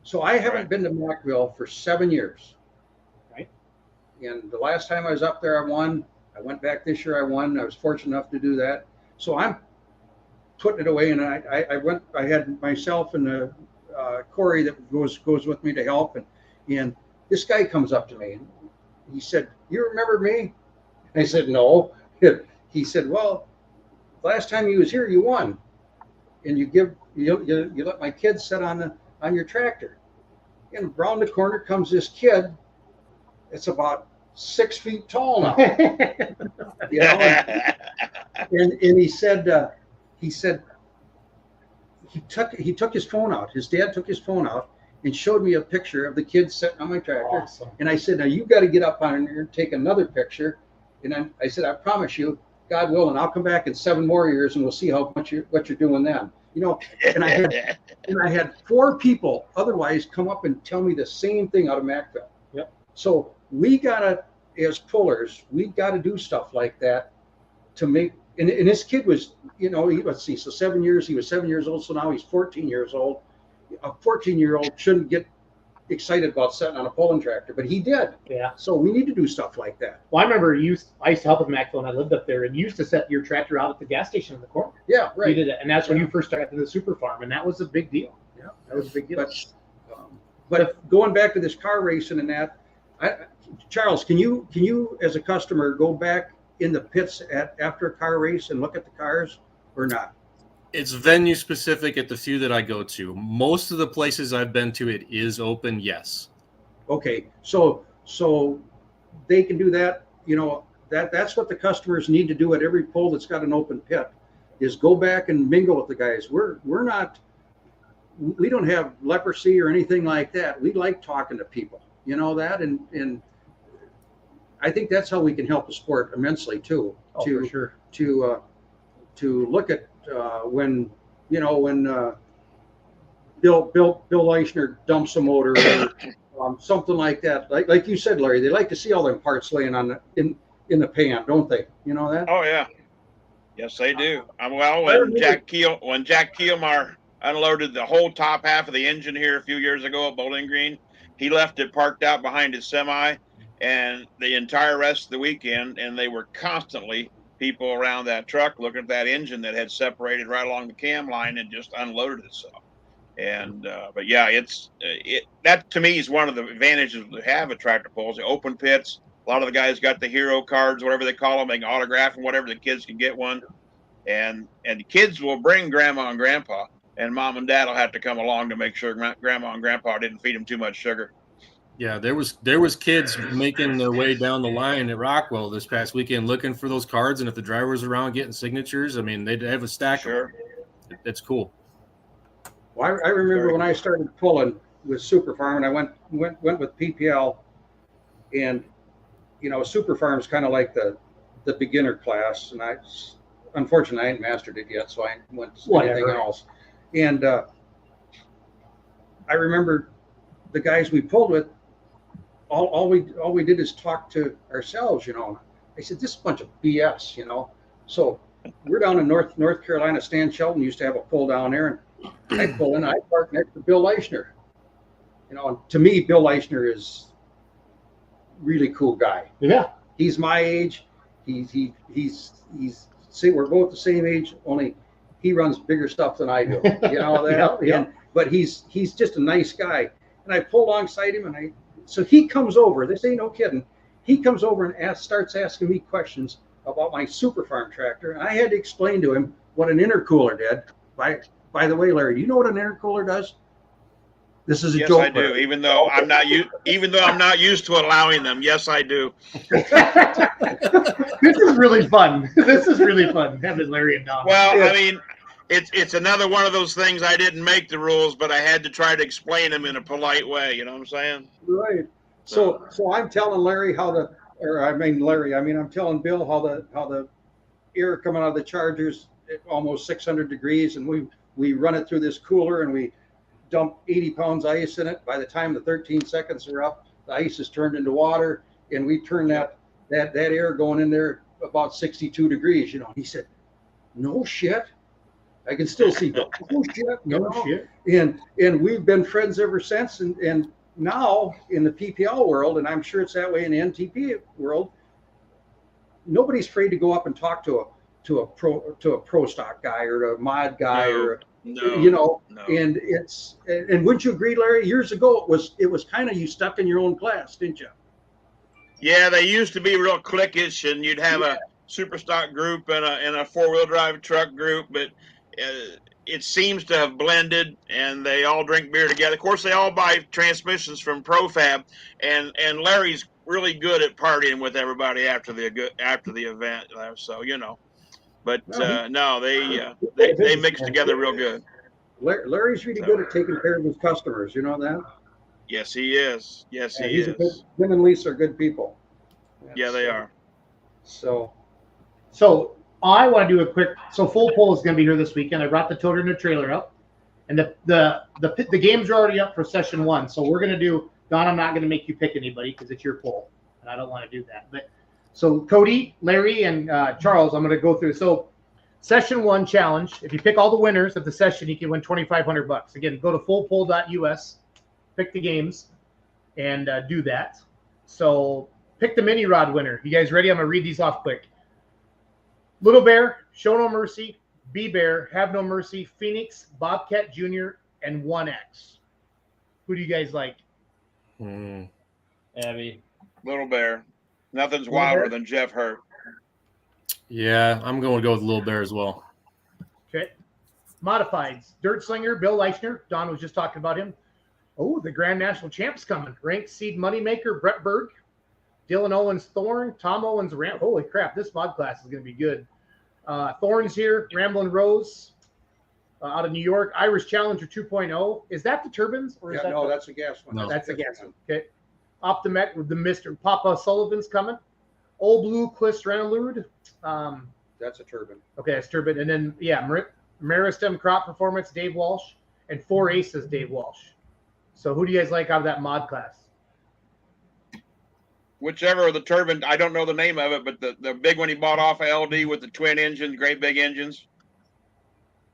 So I haven't been to Mackville for 7 years. Right. And the last time I was up there, I won. I went back this year, I won. I was fortunate enough to do that. So I'm putting it away, and I had myself and Corey that goes with me to help, and this guy comes up to me and he said, "You remember me?" I said, "No." He said, "Well, last time you was here, you won, and you let my kids sit on your tractor." And around the corner comes this kid. It's about 6 feet tall now. You know, and he said he took his phone out. His dad took his phone out and showed me a picture of the kid sitting on my tractor. Awesome. And I said, "Now you got to get up on here and take another picture." And I said, "I promise you, God willing, I'll come back in 7 more years and we'll see how much what you're doing then. You know, and I had 4 people otherwise come up and tell me the same thing out of Macville. Yep. So we gotta, as pullers, we gotta do stuff like that to make. And this kid was, you know, let's see, so 7 years. He was 7 years old. So now he's 14 years old. A 14-year-old shouldn't get excited about setting on a pulling tractor, but he did. Yeah. So we need to do stuff like that. Well, I remember I used to help with Macville, and I lived up there, and you used to set your tractor out at the gas station in the corner. Yeah, right. You did it, and that's when you first started the super farm, and that was a big deal. Yeah, that was a big deal. But going back to this car racing and that, Charles, can you as a customer go back in the pits after a car race and look at the cars or not? It's venue specific at the few that I go to. Most of the places I've been to, it is open. Yes. Okay, so they can do that. You know, that's what the customers need to do at every pull that's got an open pit, is go back and mingle with the guys. We don't have leprosy or anything like that. We like talking to people. You know that, and I think that's how we can help the sport immensely too. Oh, for sure. To look at when Bill Leichner dumps a motor or something like that. Like you said, Larry, they like to see all them parts laying on in the pan, don't they? You know that? Oh yeah, yes they do. Well, when Jack Kielmar unloaded the whole top half of the engine here a few years ago at Bowling Green, he left it parked out behind his semi, and the entire rest of the weekend, and they were constantly people around that truck looking at that engine that had separated right along the cam line and just unloaded itself. And but yeah, that to me is one of the advantages to have a tractor pulls. The open pits. A lot of the guys got the hero cards, whatever they call them. They can autograph them, whatever. The kids can get one, and the kids will bring grandma and grandpa, and mom and dad will have to come along to make sure grandma and grandpa didn't feed them too much sugar. Yeah, there was kids making their way down the line at Rockwell this past weekend looking for those cards, and if the driver was around getting signatures, I mean, they'd have a stack. Sure. That's cool. Well, I remember when I started pulling with Super Farm, and I went with PPL, and you know, Super Farm is kind of like the beginner class, and unfortunately I ain't mastered it yet, so I went to anything else. And I remember the guys we pulled with, all we did is talk to ourselves, you know. I said, this is a bunch of BS, you know. So we're down in North Carolina. Stan Shelton used to have a pull down there, and I pull in, I park next to Bill Leichner. You know, and to me, Bill Leichner is really cool guy. Yeah. He's my age. He's see, we're both the same age, only he runs bigger stuff than I do. You know that? Yeah. But he's just a nice guy. And I pull alongside him, and so he comes over. This ain't no kidding. He comes over and starts asking me questions about my Super Farm tractor, and I had to explain to him what an intercooler did. By the way, Larry, do you know what an intercooler does? This is a joke. Yes, I do. Even though I'm not used to allowing them. Yes, I do. This is really fun. This is really fun having Larry and Don. Well, I mean, it's another one of those things. I didn't make the rules, but I had to try to explain them in a polite way. You know what I'm saying? Right. So I'm telling Larry I'm telling Bill how the air coming out of the Chargers at almost 600 degrees, and we run it through this cooler, and we dump 80 pounds of ice in it. By the time the 13 seconds are up, the ice is turned into water, and we turn that air going in there about 62 degrees. You know, he said, "No shit." I can still see Bill. "No shit, No shit. And we've been friends ever since. And now in the PPL world, and I'm sure it's that way in the NTP world, nobody's afraid to go up and talk to a pro stock guy or a mod guy No. And wouldn't you agree, Larry? Years ago, it was kind of you stuck in your own class, didn't you? Yeah, they used to be real cliquish, and you'd have a super stock group and a 4-wheel drive truck group, but it seems to have blended, and they all drink beer together. Of course, they all buy transmissions from ProFab, and Larry's really good at partying with everybody after the event. So you know, but they mix together real good. Larry's really good at taking care of his customers. You know that? Yes, he is. Yes, he is. Him and Lisa are good people. Yeah, they are. So I want to do a quick. So Full Pull is going to be here this weekend. I brought the toter and the trailer up, and the games are already up for session 1. So we're going to do. Don, I'm not going to make you pick anybody because it's your poll, and I don't want to do that. But so Cody, Larry, and Charles, I'm going to go through. So session 1 challenge. If you pick all the winners of the session, you can win $2,500. Again, go to fullpull.us, pick the games, and do that. So pick the mini rod winner. You guys ready? I'm going to read these off quick. Little Bear, Show No Mercy, B Bear, Have No Mercy, Phoenix, Bobcat Jr., and 1X. Who do you guys like? Abby. Little Bear. Nothing's Little wilder Bear? than Jeff Hurt. Yeah, I'm going to go with Little Bear as well. Okay. Modifieds, Dirt Slinger, Bill Leichner. Don was just talking about him. Oh, the Grand National Champ's coming. Ranked Seed Moneymaker, Brett Berg. Dylan Owens, Thorn. Tom Owens, Ram. Holy crap, this mod class is going to be good. Thorn's here. Ramblin' Rose out of New York. Irish Challenger 2.0. Is that the turbines? Or is Yeah, that no, that's a gas one. No. That's the gas one. Okay. Optimet with the Mr. Papa Sullivan's coming. Old Blue Quist Renalud. That's a turbine. Okay, that's turbine. And then, yeah, Meristem Crop Performance, Dave Walsh. And 4 Aces, Dave Walsh. So who do you guys like out of that mod class? Whichever of the turbine, I don't know the name of it, but the big one he bought off of LD with the twin engines, great big engines.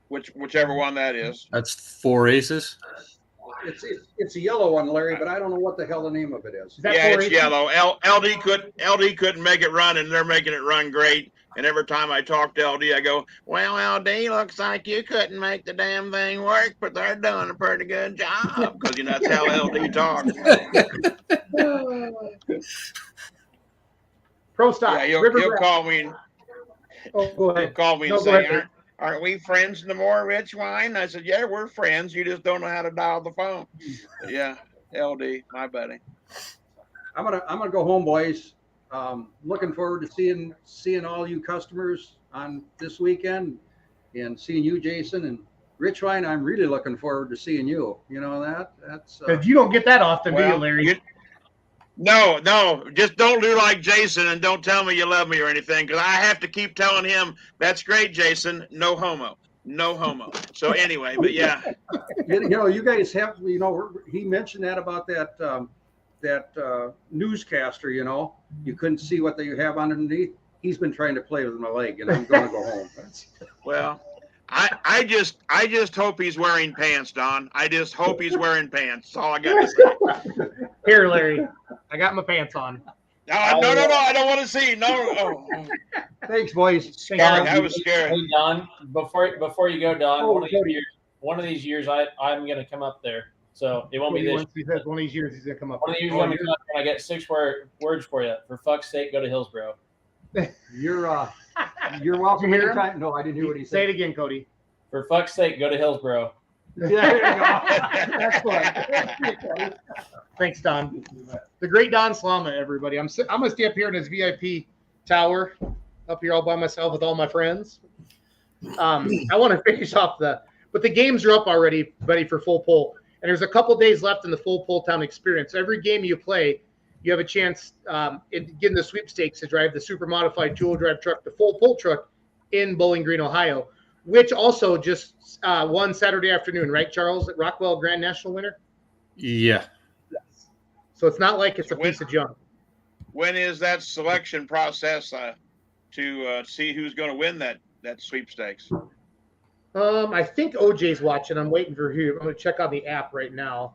Whichever one that is. That's 4 Aces. It's a yellow one, Larry, but I don't know what the hell the name of it is. Is that Yeah, 4 it's Aces? yellow. LD couldn't make it run, and they're making it run great. And every time I talk to LD, I go, "Well, LD, looks like you couldn't make the damn thing work, but they're doing a pretty good job." Because that's how LD talks. Pro Stock. Yeah, River he'll Grass. call me. Oh, go He'll ahead. call me and No, go say, ahead. "Aren't we friends no more, Rich Wine?" I said, "Yeah, we're friends. You just don't know how to dial the phone." But yeah, LD, my buddy. I'm gonna go home, boys. Looking forward to seeing all you customers on this weekend, and seeing you, Jason, and Rich Wine. I'm really looking forward to seeing you. You know that's. Because you don't get that often, do you, Well, Larry? No, just don't do like Jason and don't tell me you love me or anything, because I have to keep telling him, "That's great, Jason. No homo. No homo." So anyway, but yeah. You guys have. He mentioned that about that newscaster. You couldn't see what they have underneath. He's been trying to play with my leg, and I'm going to go home. Well, I just hope he's wearing pants, Don. I just hope he's wearing pants. That's all I got to say. Here, Larry. I got my pants on. No, I don't want to see. No. Oh. Thanks, boys. Scary. That was scary. Hey, Don, before you go, Don, Oh, one of these years I'm going to come up there. So it won't be this. He says one of these years he's gonna come up. One of these years I'm going to come up and I get 6 words for you. For fuck's sake, go to Hillsboro. You're welcome Did you hear him? anytime. No, I didn't hear what he Say said. it again, Cody. For fuck's sake, go to Hillsboro. Yeah, there you go. That's fun. Thanks, Don. The great Don Slama, everybody. I'm gonna stay up here in his VIP tower, up here all by myself with all my friends. I want to finish off but the games are up already, buddy, for Full Pull. And there's a couple days left in the FullPullTown Experience. Every game you play, you have a chance in getting the sweepstakes to drive the super modified two-wheel drive truck, the Full Pull truck, in Bowling Green, Ohio, which also just won Saturday afternoon, right, Charles, at Rockwell Grand National winner? Yeah. So it's not like it's a piece of junk. When is that selection process to see who's going to win that sweepstakes? I think OJ's watching. I'm waiting for him. I'm going to check on the app right now.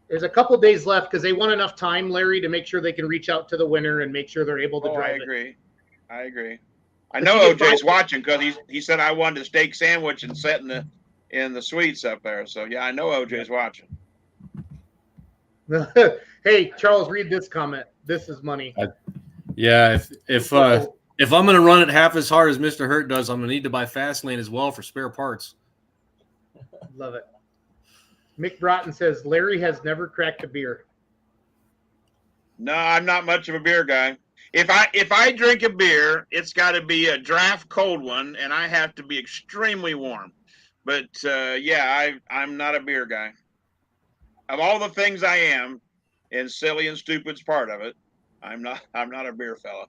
There's a couple days left because they want enough time, Larry, to make sure they can reach out to the winner and make sure they're able to drive it. I agree. I know OJ's watching because he said I wanted a steak sandwich and sat in the suites up there. So yeah, I know OJ's watching. Hey, Charles, read this comment. This is money. Yeah, if I'm going to run it half as hard as Mr. Hurt does, I'm going to need to buy Fastlane as well for spare parts. Love it. Mick Broughton says Larry has never cracked a beer. No, I'm not much of a beer guy. If I drink a beer, it's got to be a draft cold one, and I have to be extremely warm. But yeah, I'm not a beer guy. Of all the things I am, and silly and stupid's part of it, I'm not a beer fella.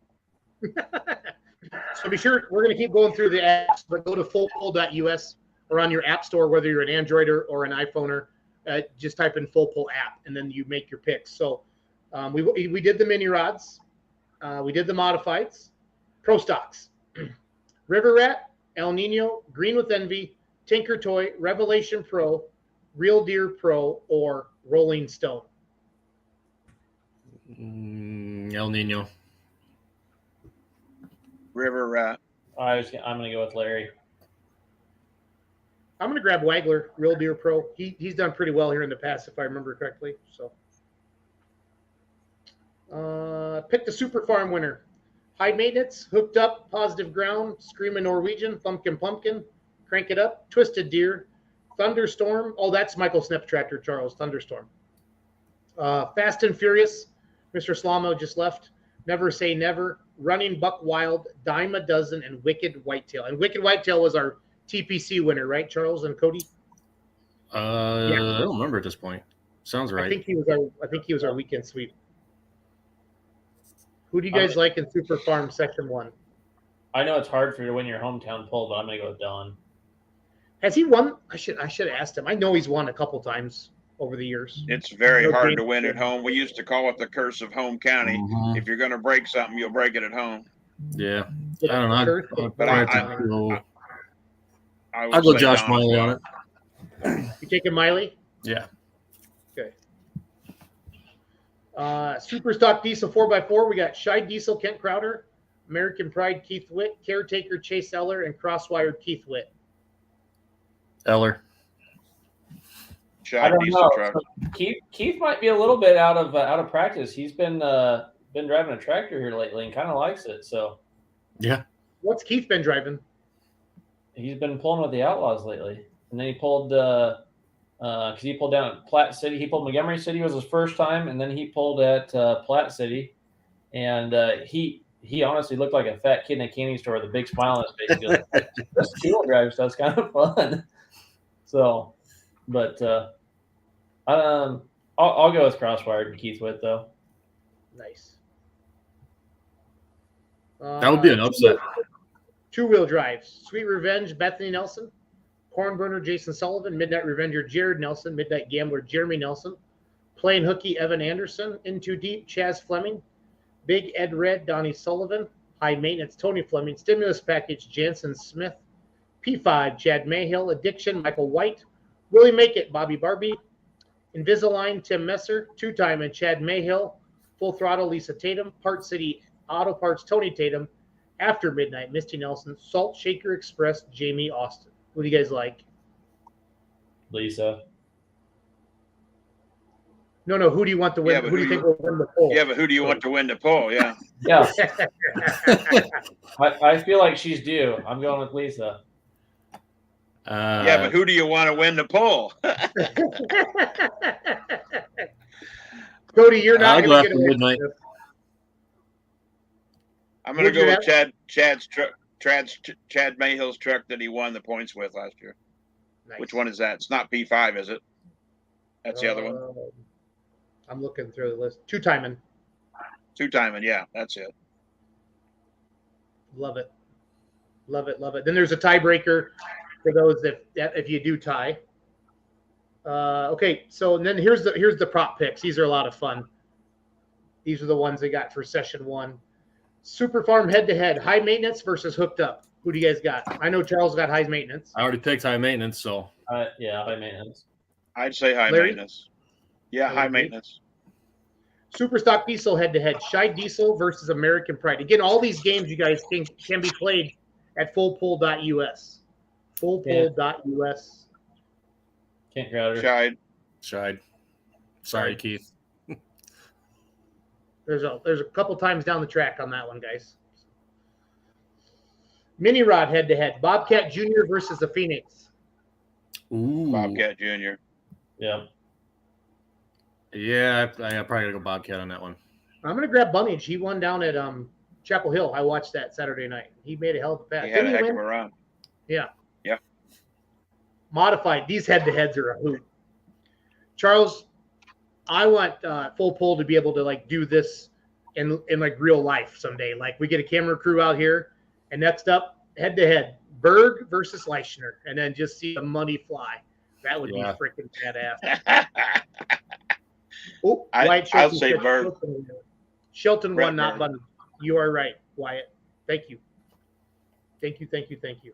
So be sure, we're going to keep going through the apps, but go to FullPull.us or on your app store, whether you're an Android or an iPhoneer, just type in Full Pull app, and then you make your picks. So we did the mini rods. We did the modifieds, pro stocks, River Rat, El Nino, Green with Envy, Tinker Toy, Revelation Pro, Real Deer Pro, or Rolling Stone. El Nino. River Rat. I'm going to go with Larry. I'm going to grab Wagler, Real Deer Pro. He's done pretty well here in the past, if I remember correctly. So, pick the Super Farm winner. High Maintenance, Hooked Up, Positive Ground, Screaming Norwegian, Thumpkin Pumpkin, Crank It Up, Twisted Deer, Thunderstorm. Oh, that's Michael Snip's tractor, Charles. Thunderstorm. Fast and Furious, Mr. Slama just left. Never Say Never, Running Buck Wild, Dime a Dozen, and Wicked Whitetail. And Wicked Whitetail was our TPC winner, right, Charles and Cody? I don't remember at this point. Sounds right. I think he was our weekend sweep. Who do you guys like in Super Farm Section 1? I know it's hard for you to win your hometown poll, but I'm going to go with Don. Has he won? I should have asked him. I know he's won a couple times over the years. It's very hard to win at home. We used to call it the curse of home county. Mhm. If you're going to break something, you'll break it at home. Yeah. I don't know. But I'll go Josh Miley on it. You taking Miley? Yeah. Okay. Super Stock Diesel 4x4. We got Shy Diesel Kent Crowder, American Pride Keith Witt, Caretaker Chase Eller, and Crosswired Keith Witt. Eller. I don't know. Keith might be a little bit out of practice. He's been driving a tractor here lately and kind of likes it. So yeah. What's Keith been driving? He's been pulling with the Outlaws lately, and then he pulled because he pulled down at Platte City. He pulled Montgomery City was his first time, and then he pulled at Platte City, and he honestly looked like a fat kid in a candy store with a big smile on his face. He goes, this two-wheel drive stuff's kind of fun. So, but I'll go with Crosswired and Keith Witt though. Nice. That would be an upset. Two-wheel drives. Sweet Revenge, Bethany Nelson. Cornburner, Jason Sullivan. Midnight Revenger, Jared Nelson. Midnight Gambler, Jeremy Nelson. Plain Hooky, Evan Anderson. In Too Deep, Chaz Fleming. Big Ed Red, Donnie Sullivan. High Maintenance, Tony Fleming. Stimulus Package, Jansen Smith. P5, Chad Mayhill. Addiction, Michael White. Willie Make It, Bobby Barbie. Invisalign, Tim Messer. Two-Time and Chad Mayhill. Full Throttle, Lisa Tatum. Part City Auto Parts, Tony Tatum. After Midnight, Misty Nelson. Salt Shaker Express, Jamie Austin. What do you guys like? Lisa. No. Who do you want to win? Yeah, who do you think will win the poll? Yeah, but who do you want to win the poll? Yeah. Yeah. I feel like she's due. I'm going with Lisa. Yeah, but who do you want to win the poll? Cody, you're not going to get Midnight. I'm going to go with Chad Mayhill's truck that he won the points with last year. Nice. Which one is that? It's not P5, is it? That's the other one. I'm looking through the list. Two-timing. Two-timing, yeah, that's it. Love it. Then there's a tiebreaker for those if you do tie. Okay, so then here's the prop picks. These are a lot of fun. These are the ones they got for session 1. Super Farm head-to-head. High Maintenance versus Hooked Up. Who do you guys got? I know Charles got High Maintenance. I already picked High Maintenance, so. Yeah, High Maintenance. I'd say High Larry? Maintenance. Yeah, High Maintenance. Super Stock Diesel head-to-head. Shy Diesel versus American Pride. Again, all these games you guys can be played at FullPull.us. FullPull.us. Kent Crowder. Shied. Sorry, Keith. There's a couple times down the track on that one, guys. Mini Rod head-to-head. Bobcat Jr. versus the Phoenix. Ooh. Bobcat Jr. Yeah. Yeah, I probably gotta go Bobcat on that one. I'm gonna grab Bunnage. He won down at Chapel Hill. I watched that Saturday night. He made a hell of a pass. He had a heck of a run. Yeah. Yeah. Modified. These head-to-heads are a hoot. Charles, I want Full Pull to be able to like do this in like real life someday. Like we get a camera crew out here And next up, head-to-head, Berg versus Leichner, and then just see the money fly. That would be freaking badass. Oh, Wyatt I'll Shelton say said Berg. Shelton Brett won, not Berg. Bundy. You are right, Wyatt. Thank you. Thank you.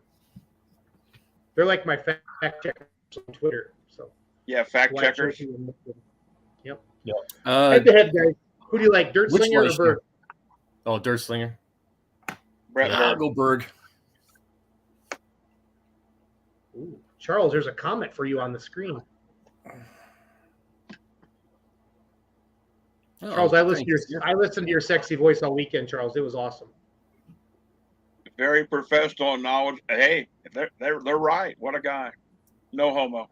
They're like my fact checkers on Twitter. So Yeah, fact Wyatt checkers. Shelton. Yep. Yep. Head-to-head, guys. Who do you like, Dirt Which Slinger or Leichner? Berg? Oh, Dirt Slinger. Brett I'll Berg. go Berg. Ooh, Charles, there's a comment for you on the screen. Oh, Charles, I listened thanks. to your sexy voice all weekend, Charles. It was awesome. Very professional and knowledge. Hey, they're right. What a guy. No homo.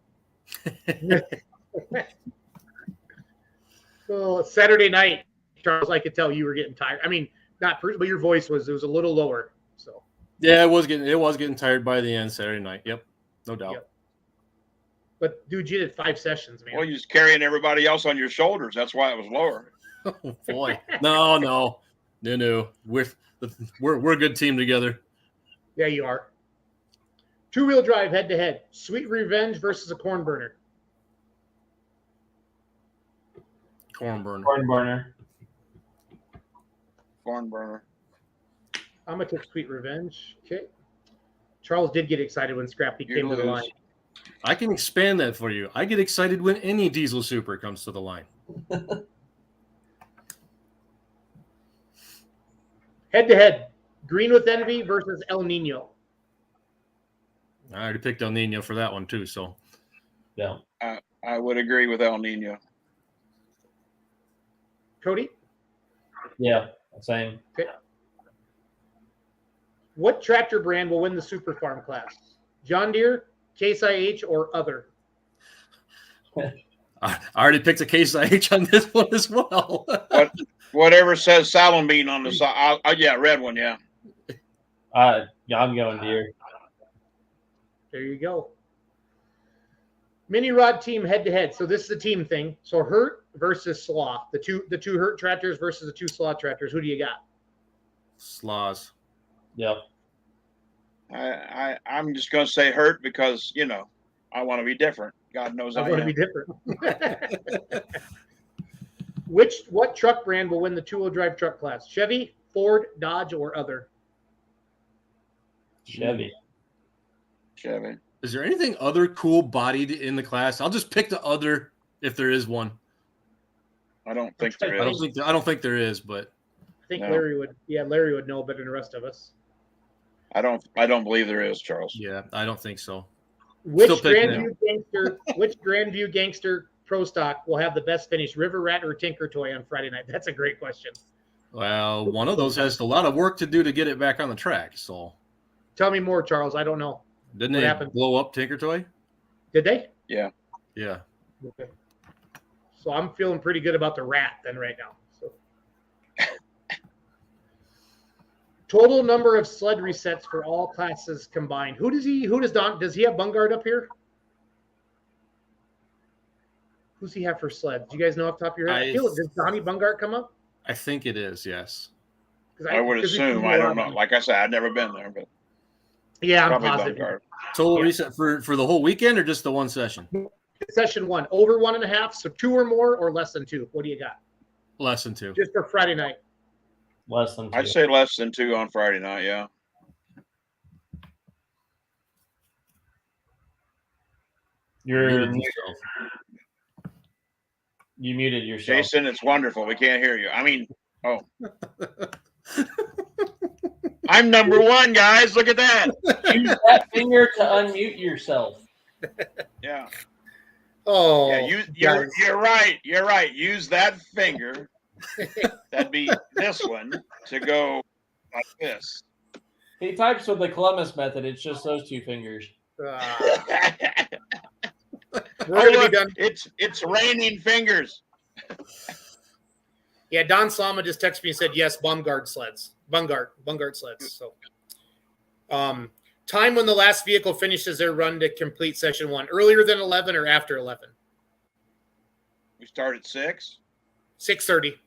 Well, Saturday night, Charles, I could tell you were getting tired. I mean, but your voice was a little lower. So Yeah, it was getting tired by the end Saturday night. Yep, no doubt. Yep. But dude, you did 5 sessions, man. Well, you're just carrying everybody else on your shoulders. That's why it was lower. Oh boy, no. We're a good team together. Yeah, you are. 2-wheel drive head-to-head. Sweet Revenge versus a corn burner. Corn burner. Corn burner. Barn burner. I'm going to take Sweet Revenge. Okay. Charles did get excited when Scrappy You're came to the loose. line. I can expand that for you. I get excited when any diesel super comes to the line. Head-to-head. Green with Envy versus El Nino. I already picked El Nino for that one too. So Yeah. I would agree with El Nino. Cody? Yeah. Same. What tractor brand will win the Super Farm class? John Deere, Case IH, or other? I already picked a Case IH on this one as well. Whatever says Salamine on the side. Yeah, red one. Yeah. Yeah, I'm going Deere. There you go. Mini rod team head-to-head. So this is a team thing. So Hurt versus Slaw. The two Hurt tractors versus the 2 Slaw tractors. Who do you got? Slaws. Yep. I'm just going to say Hurt because, I want to be different. God knows I I'm going to am. be different. What truck brand will win the 2-wheel drive truck class? Chevy, Ford, Dodge, or other? Chevy. Chevy. Is there anything other cool bodied in the class? I'll just pick the other if there is one. I don't think there I is. don't think there is, but I think No. Larry would know better than the rest of us. I don't believe there is, Charles. yeah, I don't think so. Which Still picking Grandview Gangster Pro Stock will have the best finish, River Rat or Tinker Toy on Friday night? That's a great question. Well, one of those has a lot of work to do to get it back on the track. So Tell me more, Charles. I don't know. didn't What they happened? blow up Tinker Toy? Did they? Yeah. Okay. So I'm feeling pretty good about the Rat then right now. So total number of sled resets for all classes combined. Does he have Bungard up here? Who's he have for sleds? Do you guys know off the top of your head? Does Donnie Bungard come up? I think it is, yes. I would assume. I don't know. Like I said, I've never been there, but yeah, I'm probably positive. Bungard. Total reset for the whole weekend or just the one session? Session 1, over 1.5, so 2 or more, or less than 2. What do you got? Less than 2. Just for Friday night. Less than 2. I'd say less than 2 on Friday night. Yeah. You muted yourself. Jason, it's wonderful. We can't hear you. I mean, I'm number 1, guys. Look at that. Use that finger to unmute yourself. Yeah. Oh, yeah. You're right. You're right. Use that finger. That'd be this one to go like this. He types with the Columbus method. It's just those 2 fingers. We're Oh, gonna look, be done. it's raining fingers. Yeah, Don Slama just texted me and said yes. Bungard sleds. So, time when the last vehicle finishes their run to complete session 1. Earlier than 11 or after 11? We start at 6. 6:30.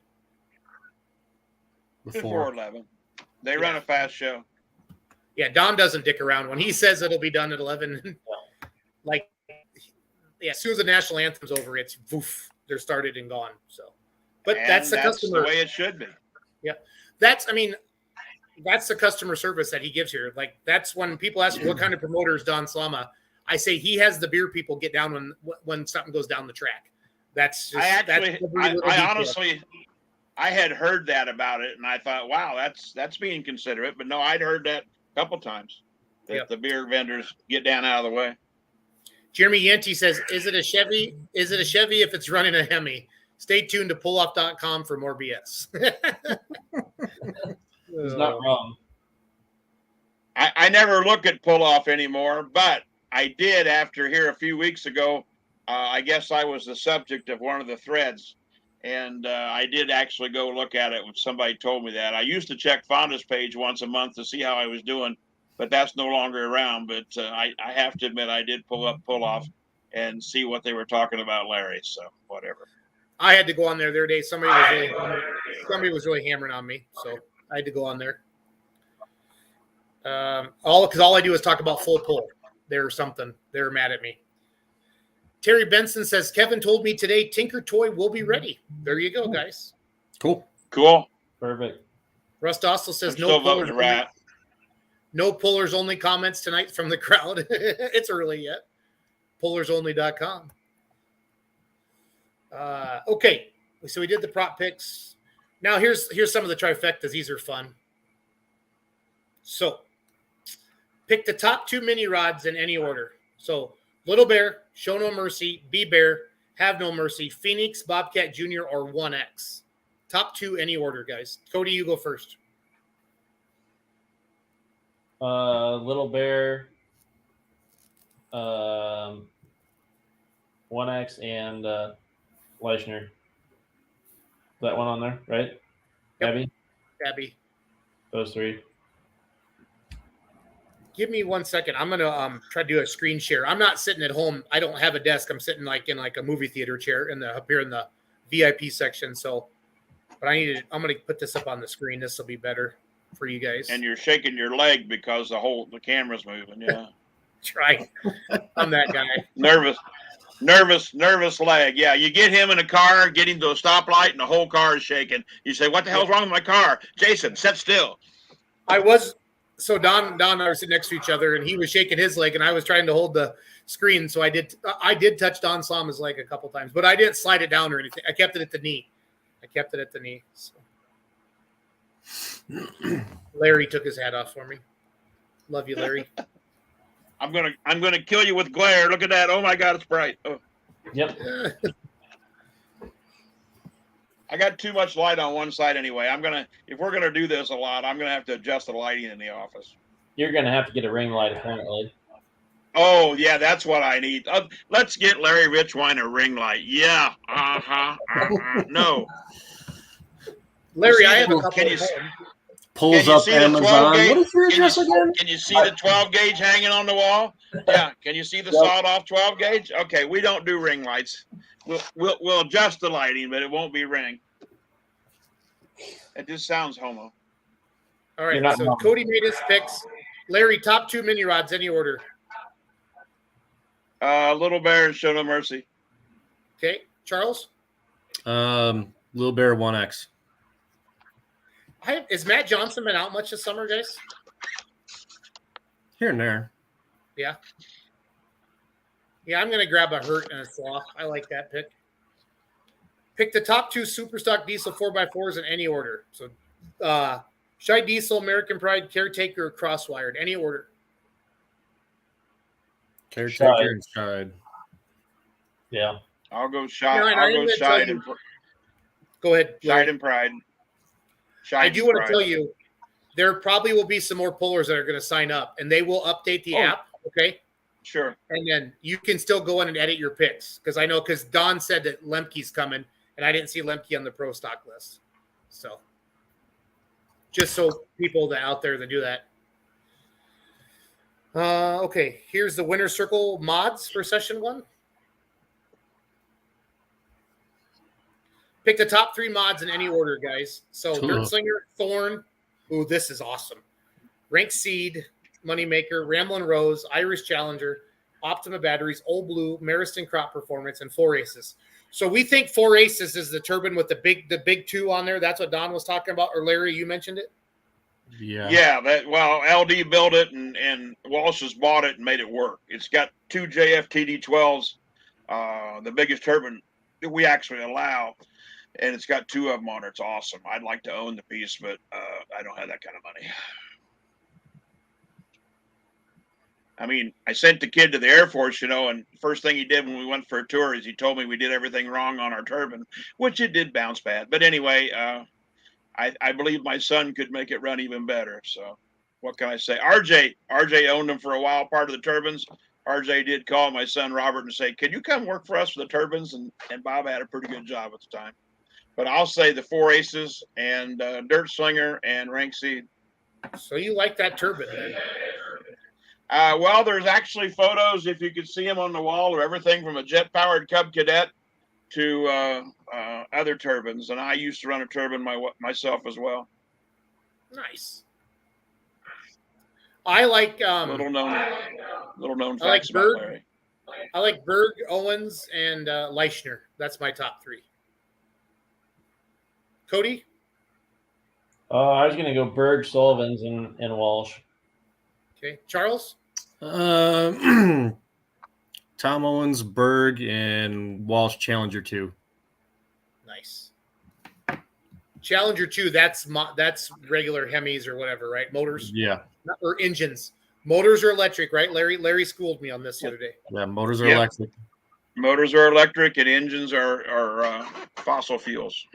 Before 11. They run a fast show. Yeah, Don doesn't dick around. When he says it'll be done at 11, like, yeah, as soon as the national anthem's over, it's woof, they're started and gone. So, but And that's the customer. the way it should be. Yeah, that's the customer service that he gives here. Like, that's when people ask what kind of promoter is Don Slama. I say he has the beer people get down when something goes down the track. That's just, I honestly, I had heard that about it, and I thought, wow, that's being considerate. But no, I'd heard that a couple times that the beer vendors get down out of the way. Jeremy Yenti says, "Is it a Chevy? Is it a Chevy if it's running a Hemi?" Stay tuned to pulloff.com for more BS. He's not wrong. I never look at pull off anymore, but I did after here a few weeks ago. I guess I was the subject of one of the threads, and I did actually go look at it when somebody told me that. I used to check Fonda's page once a month to see how I was doing, but that's no longer around. But I have to admit I did pull off and see what they were talking about, Larry. So whatever. I had to go on there the other day. Somebody was really hammering on me, so I had to go on there. All I do is talk about full pull. They're something. They're mad at me. Terry Benson says, Kevin told me today Tinker Toy will be ready. There you go, guys. Cool. Perfect. Rust also says no pullers only comments tonight from the crowd. It's early yet. Pullersonly.com. Okay. So we did the prop picks. Now here's some of the trifectas. These are fun. So pick the top 2 mini rods in any order. So Little Bear, Show No Mercy, Be Bear, Have No Mercy, Phoenix, Bobcat Jr., or 1X. Top 2, any order, guys. Cody, you go first. Little Bear, 1X, and Leishner. That one on there, right? Yep. Abby? Those 3. Give me 1 second. I'm gonna try to do a screen share. I'm not sitting at home. I don't have a desk. I'm sitting in a movie theater chair up here in the VIP section. So, but I'm gonna put this up on the screen. This will be better for you guys. And you're shaking your leg because the camera's moving. Yeah. Try. I'm that guy. Nervous leg. Yeah, you get him in a car, get him to a stoplight, and the whole car is shaking. You say, "What the hell's wrong with my car?" Jason, sit still. So Don and I were sitting next to each other, and he was shaking his leg, and I was trying to hold the screen. So I did touch Don Slama's leg a couple times, but I didn't slide it down or anything. I kept it at the knee. So. Larry took his hat off for me. Love you, Larry. I'm gonna kill you with glare. Look at that. Oh my God, it's bright. Oh. Yep. I got too much light on one side anyway. If we're gonna do this a lot, I'm gonna have to adjust the lighting in the office. You're gonna have to get a ring light apparently. Oh yeah, that's what I need. Let's get Larry Richwine a ring light. Yeah. No. Larry, I have a couple. Pulls up Amazon. What is your address again? Can you see the 12 gauge hanging on the wall? Yeah. Can you see the sawed off 12 gauge? Okay, we don't do ring lights. We'll adjust the lighting, but it won't be ring. It just sounds homo. All right. So wrong. Cody made his picks. Larry, top 2 mini rods, any order. Little Bear and Show No Mercy. Okay, Charles. Little Bear 1X. Is Matt Johnson been out much this summer, guys? Here and there. Yeah. Yeah, I'm going to grab a Hurt and a Sloth. I like that pick. Pick the top 2 Superstock Diesel 4x4s in any order. So, Shy Diesel, American Pride, Caretaker, Crosswired. Any order. Caretaker and Shy. Yeah. I'll go Shy. I'll go Shy. Go ahead. Shy and Pride. I do want to tell you, there probably will be some more pullers that are going to sign up, and they will update the app, okay? Sure. And then you can still go in and edit your picks, because Don said that Lemke's coming, and I didn't see Lemke on the pro stock list. So just so people that out there that do that. Okay, here's the winner circle mods for session 1. Pick the top 3 mods in any order, guys. So Dirt Slinger, Thorn. Ooh, this is awesome. Rank Seed, Moneymaker, Ramblin' Rose, Irish Challenger, Optima Batteries, Old Blue, Mariston Crop Performance, and 4 Aces. So we think 4 Aces is the turbine with the big 2 on there. That's what Don was talking about, or Larry, you mentioned it. Yeah. LD built it and Walsh has bought it and made it work. It's got 2 JFTD12s, the biggest turbine that we actually allow, and it's got 2 of them on it. It's awesome. I'd like to own the piece, but I don't have that kind of money. I mean, I sent the kid to the Air Force, and the first thing he did when we went for a tour is he told me we did everything wrong on our turbine, which it did bounce bad. But anyway, I believe my son could make it run even better. So what can I say? RJ owned them for a while, part of the turbines. RJ did call my son Robert and say, "Can you come work for us for the turbines?" And Bob had a pretty good job at the time. But I'll say the 4 Aces and Dirt Slinger and Rank Seed. So you like that turbine then? Well, there's actually photos, if you could see them on the wall, of everything from a jet-powered Cub Cadet to other turbines. And I used to run a turbine myself as well. Nice. I like little known I like facts about Berg. Larry. I like Berg, Owens, and Leichner. That's my top 3. Cody? I was going to go Berg, Sullivans, and Walsh. Okay. Charles? Tom Owens, Berg, and Walsh Challenger 2. Nice. Challenger 2, that's regular Hemis or whatever, right? Motors? Yeah. Or engines. Motors are electric, right? Larry schooled me on this the other day. Yeah, motors are electric. Motors are electric and engines are fossil fuels.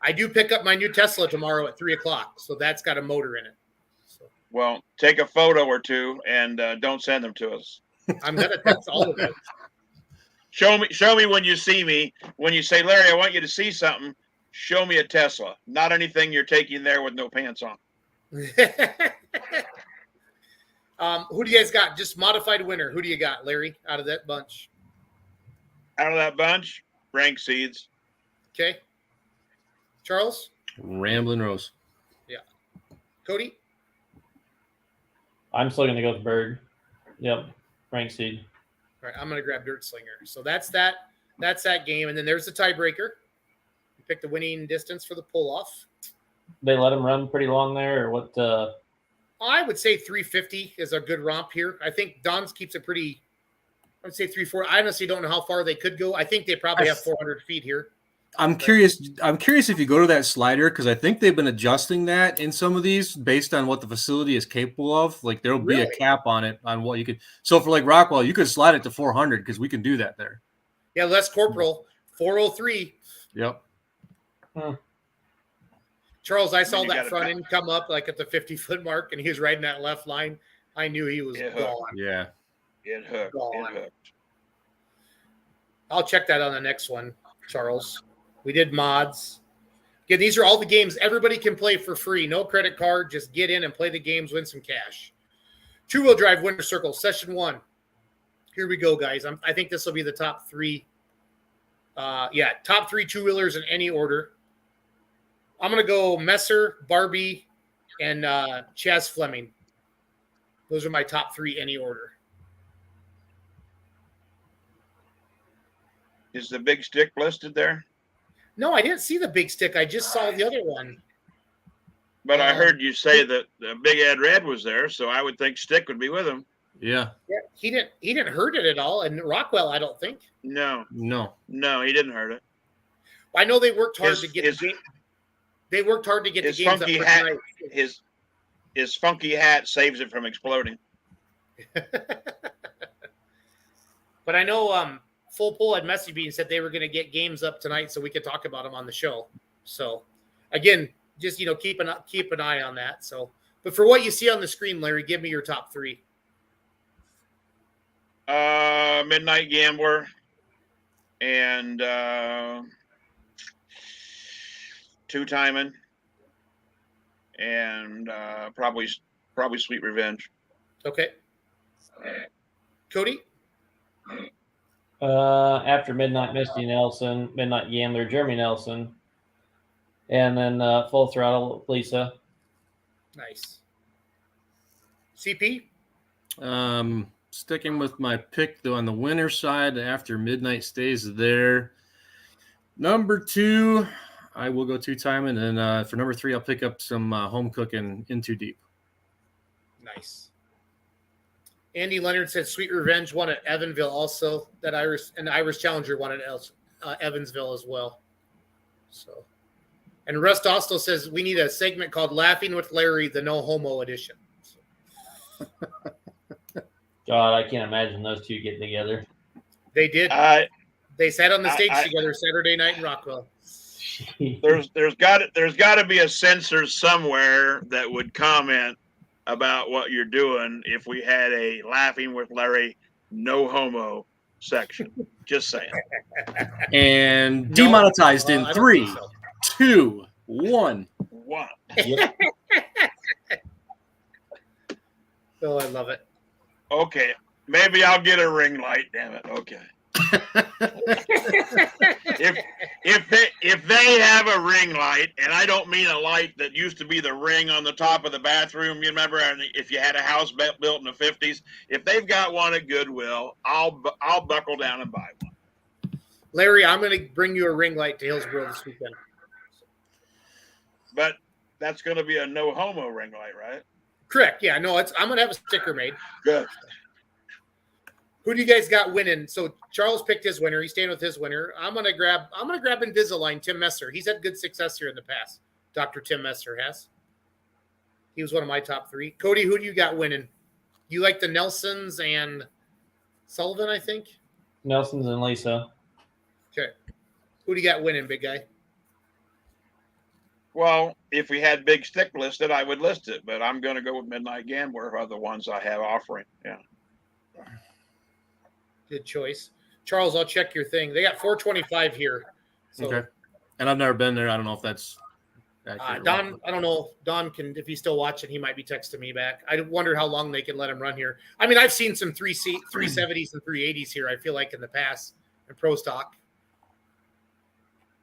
I do pick up my new Tesla tomorrow at 3:00, so that's got a motor in it. So. Well, take a photo or 2 and don't send them to us. I'm gonna text all of it. Show me when you see me. When you say, "Larry, I want you to see something," show me a Tesla, not anything you're taking there with no pants on. Who do you guys got? Just modified winner. Who do you got, Larry, out of that bunch? Out of that bunch, Rank Seeds. Okay. Charles? Ramblin' Rose. Yeah. Cody? I'm still going to go with Berg. Yep. Rank Seed. All right, I'm going to grab Dirt Slinger. So that's that game. And then there's the tiebreaker. You pick the winning distance for the pull-off. They let him run pretty long there, or what? I would say 350 is a good romp here. I think Don's keeps it pretty. I would say 340. I honestly don't know how far they could go. I think they probably have 400 feet here. I'm curious if you go to that slider, because I think they've been adjusting that in some of these based on what the facility is capable of. Like there'll be a cap on it on what you could. So for like Rockwell, you could slide it to 400 because we can do that there. Yeah, Les Corporal 403. Yep. Charles, I saw that front end come up like at the 50-foot mark, and he was riding that left line. I knew he was gone. Yeah. It hooked. I'll check that on the next one, Charles. We did mods. Again, these are all the games everybody can play for free. No credit card. Just get in and play the games, win some cash. Two-wheel drive winner circle, session 1. Here we go, guys. I think this will be the top 3. Top 3 two-wheelers in any order. I'm going to go Messer, Barbie, and Chaz Fleming. Those are my top 3 any order. Is the big stick listed there? No, I didn't see the big stick. I just saw the other one. But I heard you say that the Big Ed Red was there, so I would think Stick would be with him. Yeah. Yeah, he didn't hurt it at all, and Rockwell, I don't think. No, he didn't hurt it. I know they worked hard to get the game. They worked hard to get the games up for tonight. His funky hat saves it from exploding. But I know Full Pull had messaged me and said they were going to get games up tonight so we could talk about them on the show. So again, just keep an eye on that. So, but for what you see on the screen, Larry, give me your top 3. Midnight Gambler and Two Timing and probably Sweet Revenge. Okay. Cody? After Midnight Misty Nelson, Midnight Gambler, Jeremy Nelson, and then Full Throttle Lisa. Nice. CP? Sticking with my pick though on the winner side, after midnight stays there. Number 2, I will go 2-time, and then for number 3, I'll pick up some home cooking in Too Deep. Nice. Andy Leonard said Sweet Revenge won at Evansville also. That Irish Challenger won at Evansville as well. So, and Rust also says we need a segment called Laughing with Larry, the No Homo edition. So. God, I can't imagine those two getting together. They did. They sat on the stage together Saturday night in Rockwell. There's got to be a censor somewhere that would comment about what you're doing if we had a Laughing with Larry no homo section. Just saying. And demonetized in 3, so. 2, 1. Yep. Oh, I love it. Okay, maybe I'll get a ring light. Damn it. Okay. if they have a ring light, and I don't mean a light that used to be the ring on the top of the bathroom, you remember, if you had a house built in the 50s, if they've got one at Goodwill, I'll buckle down and buy one. Larry, I'm going to bring you a ring light to Hillsboro this weekend. But that's going to be a no homo ring light, right? Correct. Yeah, no, I'm going to have a sticker made. Good. Who do you guys got winning? So Charles picked his winner. He's staying with his winner. I'm gonna grab Invisalign, Tim Messer. He's had good success here in the past. Dr. Tim Messer has. He was one of my top 3. Cody, who do you got winning? You like the Nelsons and Sullivan, I think? Nelsons and Lisa. Okay. Who do you got winning, big guy? Well, if we had Big Stick listed, I would list it, but I'm going to go with Midnight Gambler are the ones I have offering. Yeah. Good choice. Charles, I'll check your thing. They got 425 here. So, Okay. And I've never been there. I don't know if that's Don, I don't know. Don can, if he's still watching, he might be texting me back. I wonder how long they can let him run here. I mean, I've seen some 370s and 380s here, I feel like, in the past in pro stock.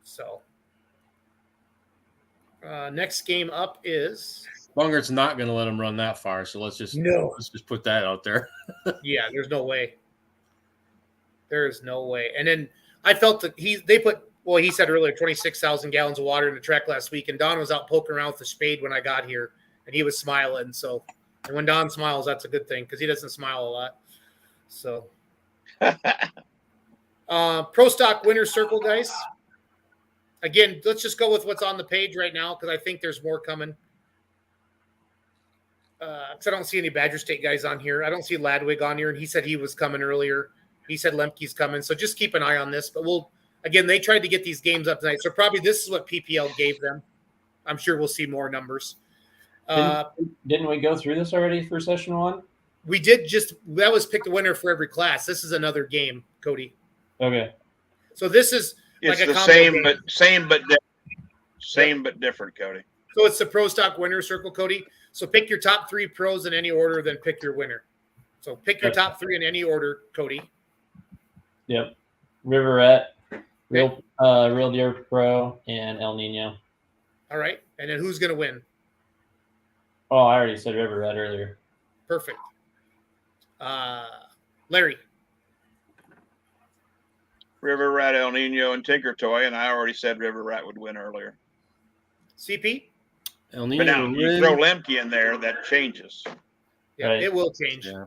So, next game up is Bungert's not going to let him run that far, so let's just put that out there. Yeah, there's no way. There is no way. And then I felt that he said earlier 26,000 gallons of water in the track last week, and Don was out poking around with the spade when I got here, and he was smiling. So, and when Don smiles, that's a good thing because he doesn't smile a lot. So, pro stock winner circle, guys. Again, let's just go with what's on the page right now because I think there's more coming. Because I don't see any Badger State guys on here. I don't see Ladwig on here, and he said he was coming earlier. He said Lemke's coming. So just keep an eye on this. But they tried to get these games up tonight. So probably this is what PPL gave them. I'm sure we'll see more numbers. Didn't we go through this already for session 1? We did that was pick the winner for every class. This is another game, Cody. Okay. So this is it's like a the same but different, Cody. So it's the pro stock winner circle, Cody. So pick your top 3 pros in any order, then pick your winner. So pick your top 3 in any order, Cody. Yep. Riverette, Real Deer Pro, and El Nino. All right. And then who's going to win? Oh, I already said Riverette earlier. Perfect. Larry. River Rat, El Nino, and Tinker Toy, and I already said River Rat would win earlier. CP? El Nino but now you throw Lemke in there, that changes. Yeah, right. It will change. Yeah.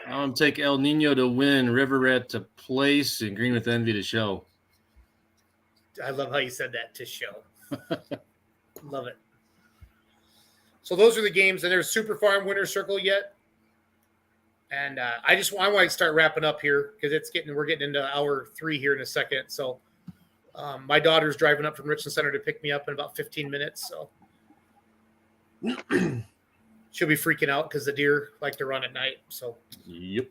I'm going to take El Nino to win, River Rat to place, and Green with Envy to show. I love how you said that, to show. Love it. So those are the games, and there's Super Farm Winner Circle yet. And I want to start wrapping up here because we're getting into hour 3 here in a second. So my daughter's driving up from Richland Center to pick me up in about 15 minutes. So she'll be freaking out because the deer like to run at night. So yep.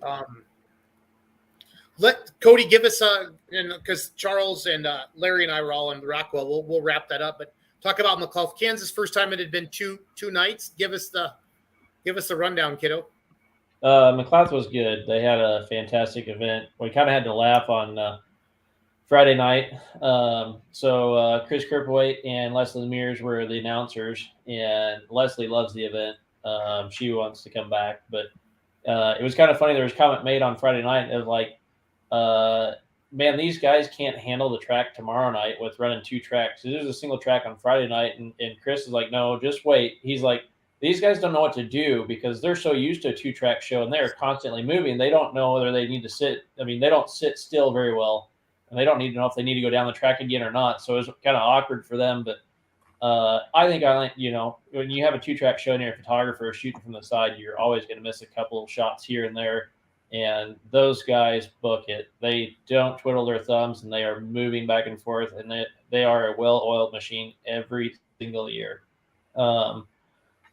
Let Cody give us because Charles and Larry and I were all in Rockwell. We'll wrap that up, but talk about McClough, Kansas. First time it had been two nights. Give us the rundown, kiddo. McLeod was good. They had a fantastic event. We kind of had to laugh on Friday night. So Chris Kerpwaite and Leslie Mears were the announcers, and Leslie loves the event. She wants to come back, but it was kind of funny. There was a comment made on Friday night. It was like, man, these guys can't handle the track tomorrow night with running 2 tracks. There's a single track on Friday night. And Chris is like, no, just wait. He's like, these guys don't know what to do because they're so used to a 2-track show and they're constantly moving. They don't know whether they need to sit. I mean, they don't sit still very well, and they don't need to know if they need to go down the track again or not. So it was kind of awkward for them. But I think, when you have a 2-track show and you're a photographer shooting from the side, you're always going to miss a couple of shots here and there. And those guys book it. They don't twiddle their thumbs, and they are moving back and forth, and they are a well-oiled machine every single year.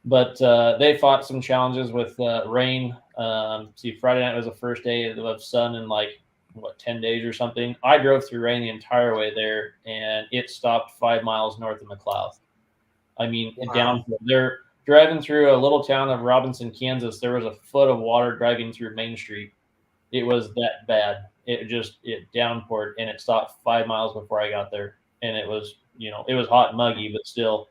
But they fought some challenges with rain. Friday night was the first day of sun in 10 days or something. I drove through rain the entire way there, and it stopped 5 miles north of McLeod. I mean, down there. Driving through a little town of Robinson, Kansas, there was a foot of water driving through Main Street. It was that bad. It downpoured, and it stopped 5 miles before I got there. And it was, it was hot and muggy, but still,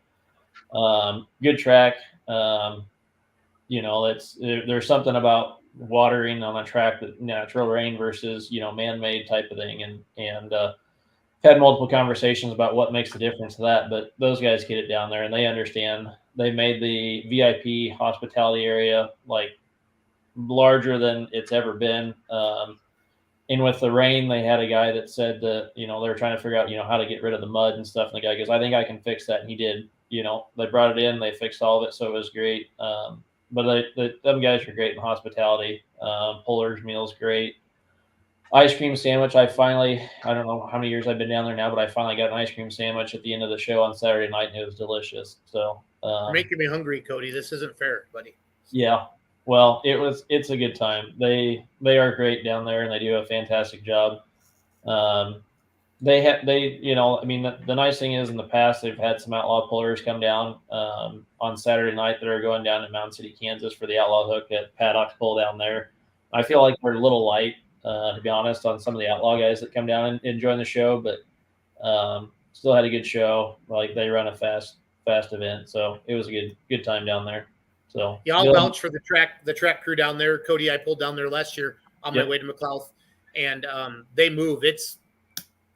good track. There's something about watering on a track that natural rain versus, man-made type of thing. And had multiple conversations about what makes the difference to that, but those guys get it down there and they understand. They made the VIP hospitality area larger than it's ever been. And with the rain, they had a guy that said that, they were trying to figure out, how to get rid of the mud and stuff. And the guy goes, I think I can fix that. And he did. They brought it in, they fixed all of it. So it was great. But them guys are great in hospitality. Puller's meal's great. Ice cream sandwich. I don't know how many years I've been down there now, but I finally got an ice cream sandwich at the end of the show on Saturday night, and it was delicious. So you're making me hungry, Cody. This isn't fair, buddy. Yeah. Well, it's a good time. They are great down there, and they do a fantastic job. The nice thing is in the past, they've had some outlaw pullers come down on Saturday night that are going down to Mountain City, Kansas for the outlaw hook at Paddock's Pull down there. I feel like we're a little light, to be honest, on some of the outlaw guys that come down and join the show, but still had a good show. They run a fast event. So it was a good time down there. So yeah, I'll vouch for the track crew down there. Cody, I pulled down there last year on my way to McLeod, and they move. It's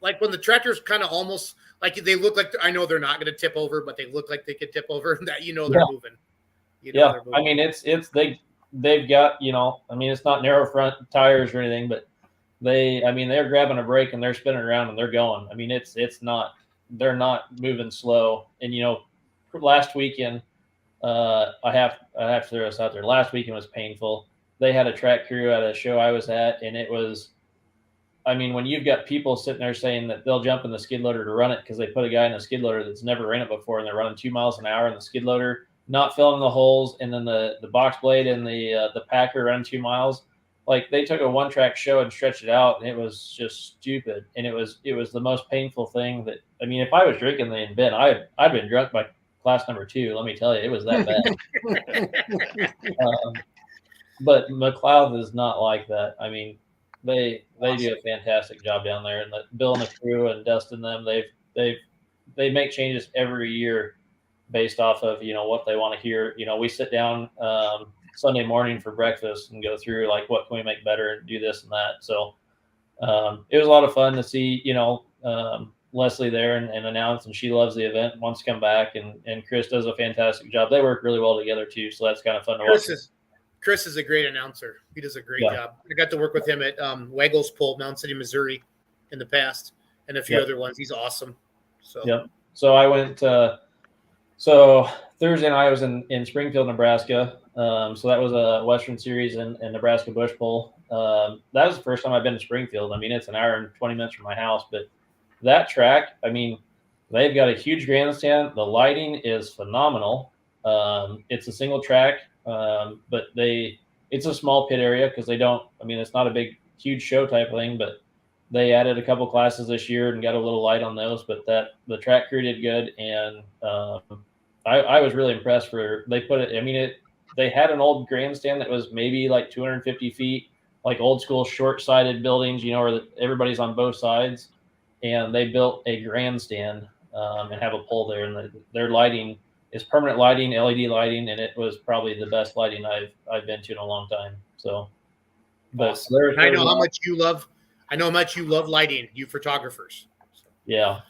like when the tractors kind of almost they look like, I know they're not going to tip over, but they look like they could tip over, and that they're moving. They're moving. I mean, they've got, it's not narrow front tires or anything, but they're grabbing a brake and they're spinning around and they're going. I mean, they're not moving slow. And, last weekend, I have to throw this out there. Last weekend was painful. They had a track crew at a show I was at, and it was, when you've got people sitting there saying that they'll jump in the skid loader to run it because they put a guy in a skid loader that's never ran it before, and they're running 2 miles an hour in the skid loader, not filling the holes, and then the box blade and the packer running 2 miles. They took a 1-track show and stretched it out, and it was just stupid. And it was the most painful thing that, if I was drinking in Ben, I'd been drunk by class number 2. Let me tell you, it was that bad. But McLeod is not like that. They do a fantastic job down there, and Bill and the crew and Dustin them, they make changes every year based off of what they want to hear. We sit down Sunday morning for breakfast and go through what can we make better and do this and that. So it was a lot of fun to see Leslie there and announce, and she loves the event and wants to come back, and Chris does a fantastic job. They work really well together too, so that's kind of fun to watch. Chris is a great announcer. He does a great job. I got to work with him at Waggles Pull, Mountain City, Missouri in the past, and a few other ones. He's awesome. So I went so Thursday night I was in Springfield, Nebraska. So that was a Western Series in Nebraska Bush Pull. That was the first time I've been to Springfield. It's an hour and 20 minutes from my house, but that track, they've got a huge grandstand. The lighting is phenomenal. It's a single track, but it's a small pit area because they don't, it's not a big, huge show type of thing, but they added a couple classes this year and got a little light on those, but the track crew did good. And I was really impressed they put it, they had an old grandstand that was maybe 250 feet, old school short-sided buildings, where everybody's on both sides. And they built a grandstand and have a pole there. And their lighting is permanent lighting, LED lighting, and it was probably the best lighting I've been to in a long time. So, but Awesome. And I know how much you love. I know how much you love lighting, you photographers. Yeah.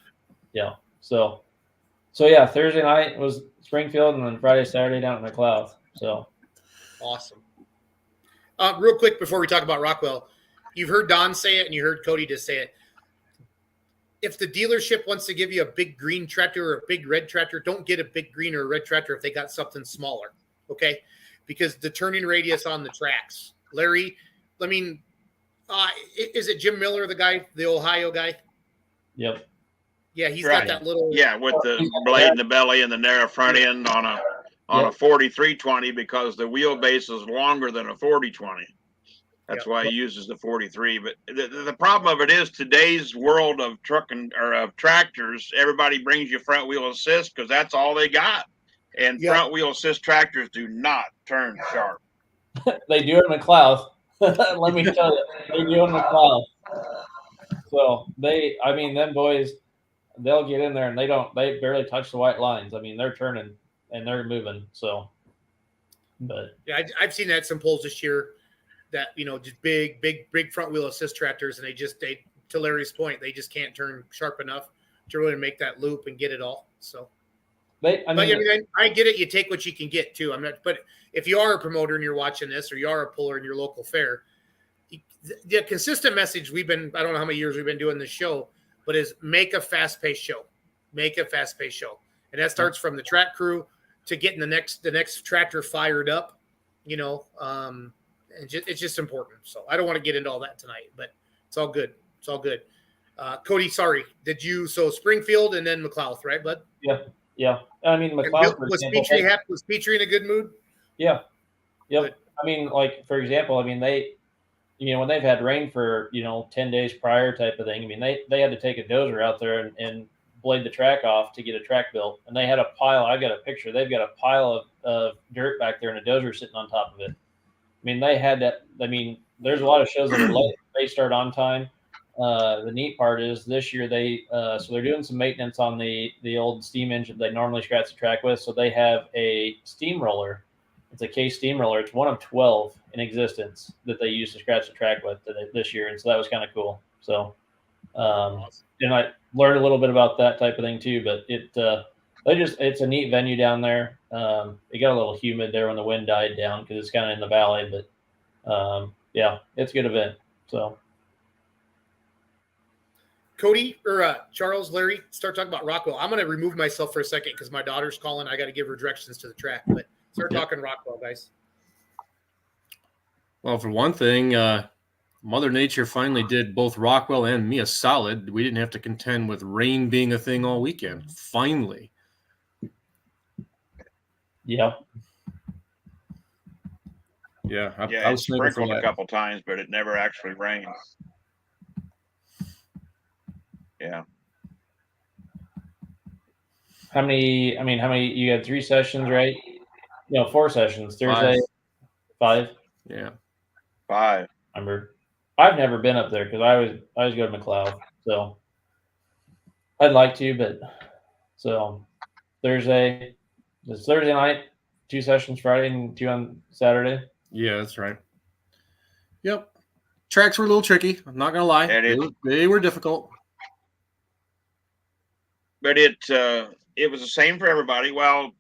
So yeah, Thursday night was Springfield, and then Friday, Saturday down at McLeod. So awesome. Real quick before we talk about Rockwell, you've heard Don say it, and you heard Cody just say it. If the dealership wants to give you a big green tractor or a big red tractor, don't get a big green or a red tractor if they got something smaller, okay? Because the turning radius on the tracks. Larry, I mean, is it Jim Miller, the guy, the Ohio guy? Yep. Yeah, he's got that little. Yeah, with the blade in the belly and the narrow front end on a 4320 because the wheelbase is longer than a 4020. That's why he uses the 43. But the problem of it is today's world of trucking or of tractors, everybody brings you front wheel assist because that's all they got. And front wheel assist tractors do not turn sharp. They do it in McLeod. Let me tell you, they do it in McLeod. So them boys, they'll get in there and they barely touch the white lines. I mean, they're turning and they're moving. So, but yeah, I've seen that some polls this year. That just big front wheel assist tractors, and they to Larry's point, they just can't turn sharp enough to really make that loop and get it all. So, I get it. You take what you can get too. But if you are a promoter and you're watching this, or you are a puller in your local fair, the consistent message I don't know how many years we've been doing this show, but is make a fast-paced show. Make a fast-paced show, and that starts from the track crew to getting the next tractor fired up. It's just important. So I don't want to get into all that tonight, but it's all good. It's all good. Cody, sorry. So Springfield and then McLeod, right, bud? Yeah. I mean, McLeod, was Petrie in a good mood? Yeah. Yep. Good. I mean, like, for example, when they've had rain for, 10 days prior type of thing, I mean, they had to take a dozer out there and blade the track off to get a track built. And they had a pile. I got a picture. They've got a pile of dirt back there and a dozer sitting on top of it. I mean, they had that. I mean, there's a lot of shows that are late. They start on time. The neat part is this year so they're doing some maintenance on the old steam engine they normally scratch the track with. So they have a steamroller. It's a case steamroller. It's one of 12 in existence that they use to scratch the track with this year, and so that was kind of cool. So, and I learned a little bit about that type of thing too. But it's a neat venue down there. It got a little humid there when the wind died down because it's kind of in the valley, but it's a good event. So, Cody or Charles, Larry, start talking about Rockwell. I'm going to remove myself for a second because my daughter's calling. I got to give her directions to the track, but start talking Rockwell, guys. Well, for one thing, Mother Nature finally did both Rockwell and me a solid. We didn't have to contend with rain being a thing all weekend. Finally. Yeah. Yeah. I was sprinkled a couple times, but it never actually rained. Yeah. How many, you had 3 sessions, right? 4 sessions. Thursday, 5. Yeah. 5. Remember, I've never been up there because I always go to McLeod. So I'd like to, but so Thursday night, 2 sessions Friday and 2 on Saturday. Yeah, that's right. Yep. Tracks were a little tricky. I'm not going to lie. They were difficult. But it was the same for everybody. Well,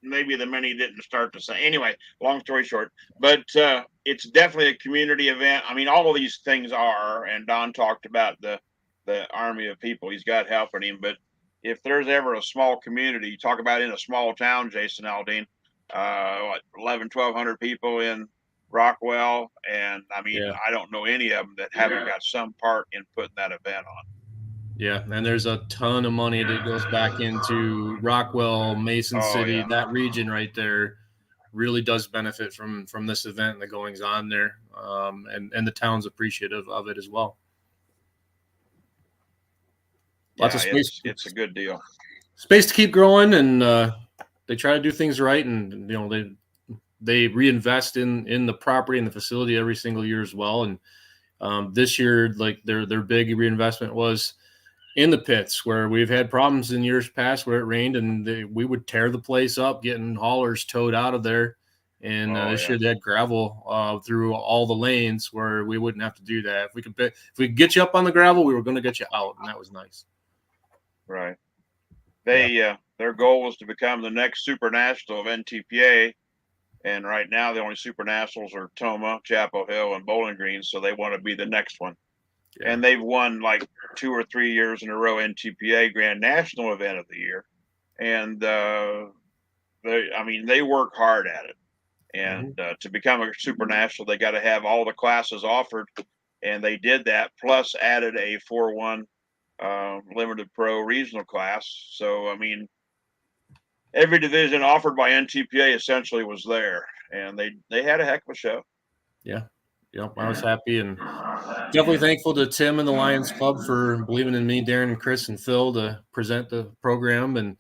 maybe the many didn't start the same. Anyway, long story short, but it's definitely a community event. I mean, all of these things are, and Don talked about the army of people he's got helping him. But if there's ever a small community, you talk about in a small town, Jason Aldean, 1,100 people in Rockwell. And I mean, I don't know any of them that haven't got some part in putting that event on. Yeah, and there's a ton of money that goes back into Rockwell, Mason City, that region right there really does benefit from this event and the goings on there, and the town's appreciative of it as well. Lots of space. It's a good deal. Space to keep growing, and they try to do things right, and they reinvest in the property and the facility every single year as well. And this year, like their big reinvestment was in the pits, where we've had problems in years past where it rained and we would tear the place up, getting haulers towed out of there And this year they had gravel through all the lanes where we wouldn't have to do that. If we could get you up on the gravel, we were going to get you out, and that was nice. Right. Their goal was to become the next Super National of NTPA, and right now the only Super Nationals are Toma, Chapel Hill, and Bowling Green. So they want to be the next one. Yeah. And they've won like 2 or 3 years in a row NTPA Grand National Event of the Year, and they work hard at it. And to become a Super National, they got to have all the classes offered, and they did that. Plus, added a 4-1 limited pro regional class. So, I mean, every division offered by NTPA essentially was there, and they had a heck of a show. Yeah. Yep. I was happy and definitely thankful to Tim and the Lions Club for believing in me, Darren and Chris and Phil to present the program. And,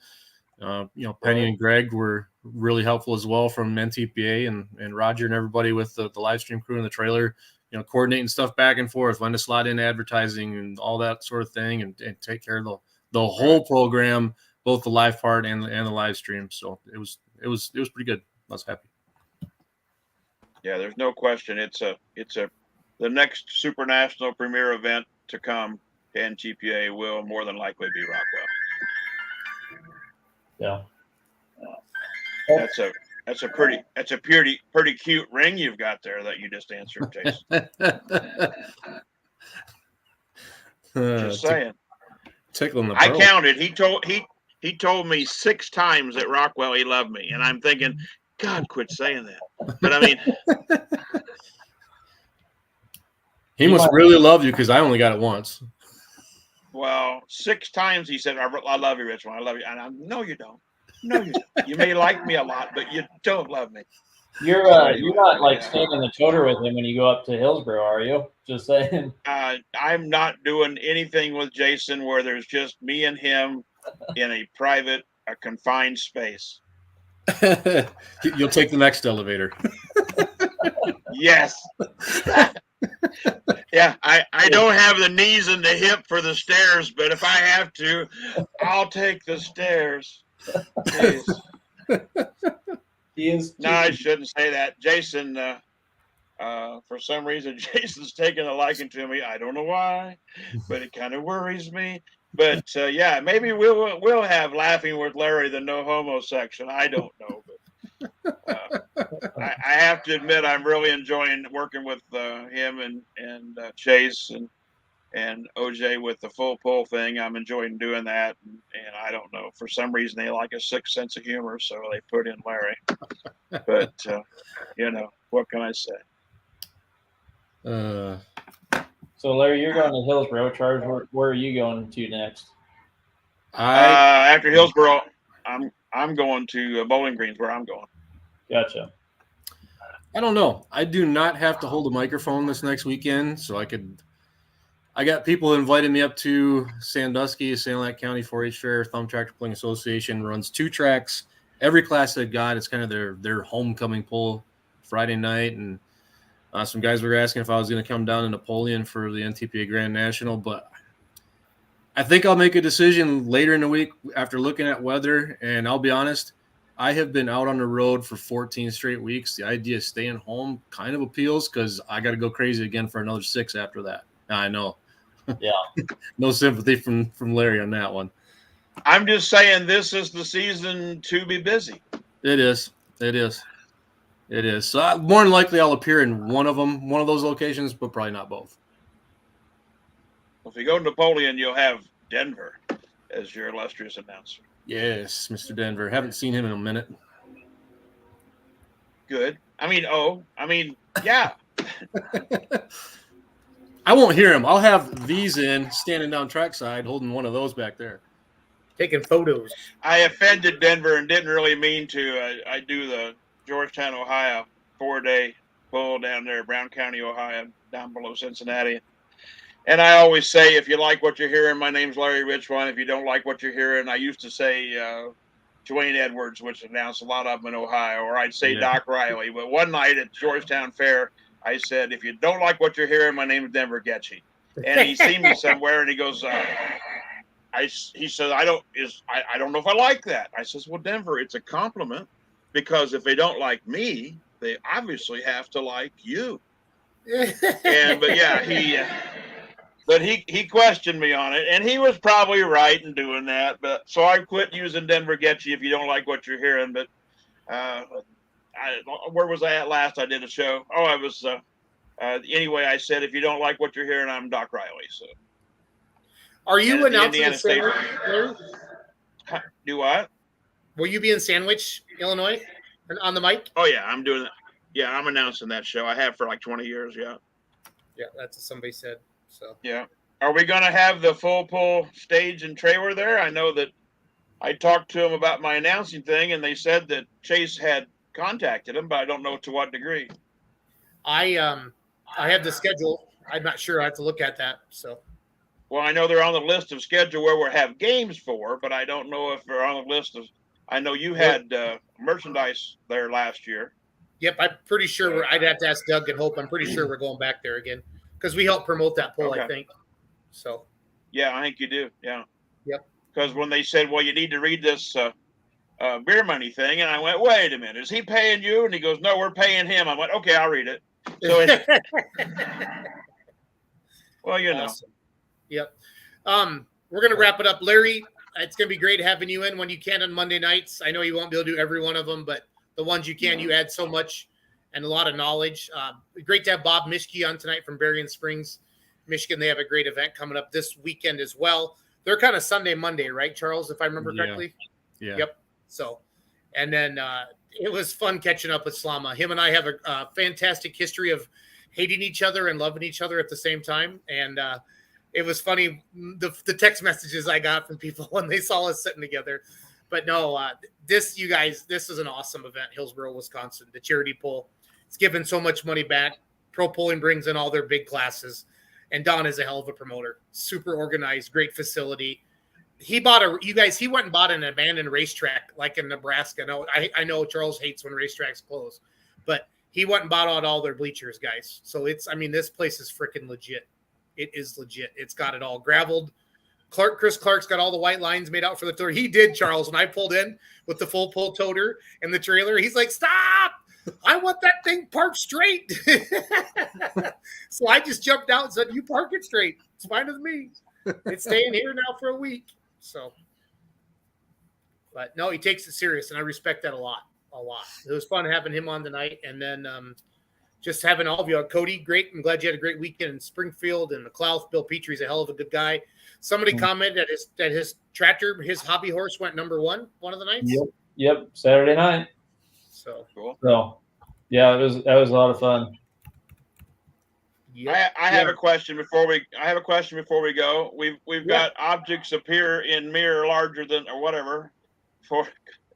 Penny and Greg were really helpful as well from NTPA and Roger and everybody with the live stream crew and the trailer, coordinating stuff back and forth, when to slot in advertising and all that sort of thing and take care of the whole program, both the live part and the live stream. So it was pretty good. I was happy. Yeah, there's no question. It's the next Super National premier event to come to NTPA will more than likely be Rockwell. Yeah. That's a pretty cute ring you've got there that you just answered, Jason. Just saying. Tickling the I counted. He told me 6 times at Rockwell he loved me, and I'm thinking, God, quit saying that. But I mean, he must really love you because I only got it once. Well, 6 times he said, "I love you, Richmond. I love you." And no, you don't. No, you don't. You may like me a lot, but you don't love me. You're not like staying in the toter with him when you go up to Hillsboro, are you? Just saying. I'm not doing anything with Jason where there's just me and him in a private, confined space. You'll take the next elevator. Yes. Yeah, I don't have the knees and the hip for the stairs, but if I have to, I'll take the stairs. No, I shouldn't say that. Jason, for some reason, Jason's taken a liking to me. I don't know why, but it kind of worries me. But yeah, maybe we'll have Laughing with Larry, the no homo section. I don't know, but I have to admit I'm really enjoying working with him and Chase and OJ with the full pull thing. I'm enjoying doing that, and I don't know, for some reason they like a 6 sense of humor, so they put in Larry. But what can I say? So Larry, you're going to Hillsboro. Charles, where are you going to next? After Hillsboro, I'm going to Bowling Green's where I'm going. Gotcha. I don't know. I do not have to hold a microphone this next weekend, so I got people inviting me up to Sandusky, Sanilac County 4-H Fair. Thumb Tractor Pulling Association runs 2 tracks. Every class they've got, it's kind of their homecoming pull Friday night. And some guys were asking if I was going to come down to Napoleon for the NTPA Grand National, but I think I'll make a decision later in the week after looking at weather. And I'll be honest, I have been out on the road for 14 straight weeks. The idea of staying home kind of appeals because I got to go crazy again for another 6 after that. I know. Yeah. No sympathy from Larry on that one. I'm just saying this is the season to be busy. It is. So more than likely I'll appear in one of those locations, but probably not both. If you go to Napoleon, you'll have Denver as your illustrious announcer. Yes, Mr. Denver. Haven't seen him in a minute. Good. Yeah. I won't hear him. I'll have these in, standing down trackside, holding one of those back there. Taking photos. I offended Denver and didn't really mean to. I do the Georgetown, Ohio 4-day pull down there, Brown County, Ohio, down below Cincinnati. And I always say, if you like what you're hearing, my name's Larry Richmond. If you don't like what you're hearing, I used to say Dwayne Edwards, which announced a lot of them in Ohio, or I'd say Doc Riley. But one night at Georgetown Fair, I said, if you don't like what you're hearing, my name is Denver Getchy. And he seen me somewhere, and he goes, he said, I don't know if I like that. I says, well, Denver, it's a compliment, because if they don't like me, they obviously have to like you. But he questioned me on it, and he was probably right in doing that. But so I quit using Denver Gets You if you don't like what you're hearing. But where was I at last? I did a show. Oh, I was anyway. I said if you don't like what you're hearing, I'm Doc Riley. So are you announcing Indiana State? Do what? Will you be in Sandwich, Illinois, on the mic? Oh yeah, I'm doing that. Yeah, I'm announcing that show. I have for like 20 years. Yeah. Yeah, that's what somebody said. So yeah, are we going to have the full pull stage and trailer there? I know that I talked to them about my announcing thing, and they said that Chase had contacted him, but I don't know to what degree. I have the schedule. I'm not sure. I have to look at that. So. Well, I know they're on the list of schedule where we have games for, but I don't know if they're on the list of. I know you had merchandise there last year. Yep, I'm pretty sure. I'd have to ask Doug and Hope. I'm pretty sure we're going back there again because we helped promote that poll. Okay. I think. So. Yeah, I think you do. Yeah. Yep. Because when they said, "Well, you need to read this beer money thing," and I went, "Wait a minute, is he paying you?" And he goes, "No, we're paying him." I went, "Okay, I'll read it." So. Well, you know. Awesome. Yep. We're going to wrap it up. Larry, it's going to be great having you in when you can on Monday nights. I know you won't be able to do every one of them, but the ones you can, you add so much and a lot of knowledge. Great to have Bob Mischke on tonight from Berrien Springs, Michigan. They have a great event coming up this weekend as well. They're kind of Sunday, Monday, right, Charles, if I remember correctly? Yeah. Yep. So, and then it was fun catching up with Slama. Him and I have a fantastic history of hating each other and loving each other at the same time. And it was funny, the text messages I got from people when they saw us sitting together. But no, this is an awesome event, Hillsboro, Wisconsin, the charity poll. It's given so much money back. Pro Polling brings in all their big classes. And Don is a hell of a promoter. Super organized, great facility. He went and bought an abandoned racetrack like in Nebraska. No, I know Charles hates when racetracks close, but he went and bought out all their bleachers, guys. So this place is freaking legit. It is legit. It's got it all graveled. Chris Clark's got all the white lines made out for the tour. He did, Charles. When I pulled in with the full pull toter and the trailer, he's like, "Stop! I want that thing parked straight." So I just jumped out and said, "You park it straight. It's fine with me. It's staying here now for a week." So, but no, he takes it serious, and I respect that a lot. It was fun having him on tonight, and then just having all of you. Cody, great. I'm glad you had a great weekend in Springfield and McLeod. Bill Petrie's a hell of a good guy. Somebody commented that his tractor, his hobby horse, went number one of the nights. Yep. Saturday night. So cool. So, yeah, that was a lot of fun. Yep. I have a question before we go. We've got objects appear in mirror larger than or whatever,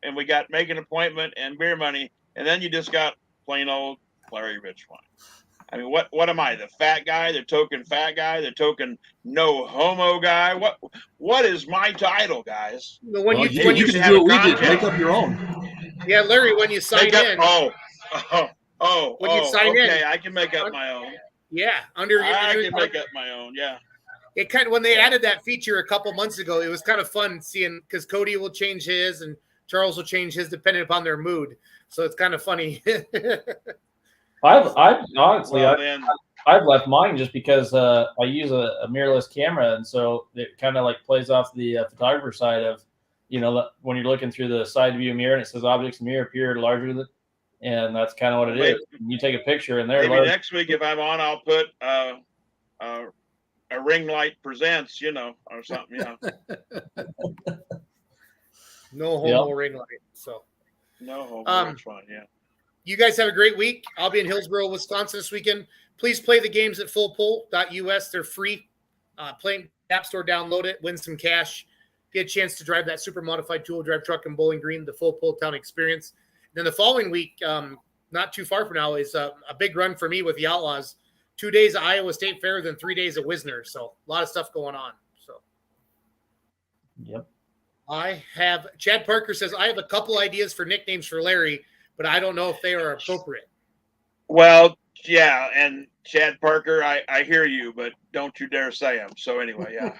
and we got make an appointment and beer money, and then you just got plain old Larry Richwine. I mean, what am I? The fat guy, the token fat guy, the token no homo guy? What is my title, guys? When you can do what we did, make up your own. Yeah, Larry, when you sign in. When you sign in, I can make up my own. Yeah, I can make up my own. Yeah. It kind of when they added that feature a couple months ago, it was kind of fun seeing because Cody will change his and Charles will change his depending upon their mood. So it's kind of funny. I've honestly, I've left mine just because I use a mirrorless camera, and so it kind of like plays off the photographer side of, when you're looking through the side view mirror and it says objects in mirror appear larger than, and that's kind of what it is. You take a picture and they're maybe next week if I'm on, I'll put a ring light presents, or something, No homo ring light. So no homo. That's fine. Yeah. You guys have a great week. I'll be in Hillsboro, Wisconsin this weekend. Please play the games at FullPull.us. They're free. Play App Store, download it, win some cash, get a chance to drive that super modified two-wheel drive truck in Bowling Green, the FullPullTown Experience. Then the following week, not too far from now, is a big run for me with the Outlaws. 2 days of Iowa State Fair, then 3 days of Wisner. So a lot of stuff going on. So, yep. Chad Parker says, I have a couple ideas for nicknames for Larry, but I don't know if they are appropriate. Well, yeah, and Chad Parker, I hear you, but don't you dare say them. So anyway, yeah.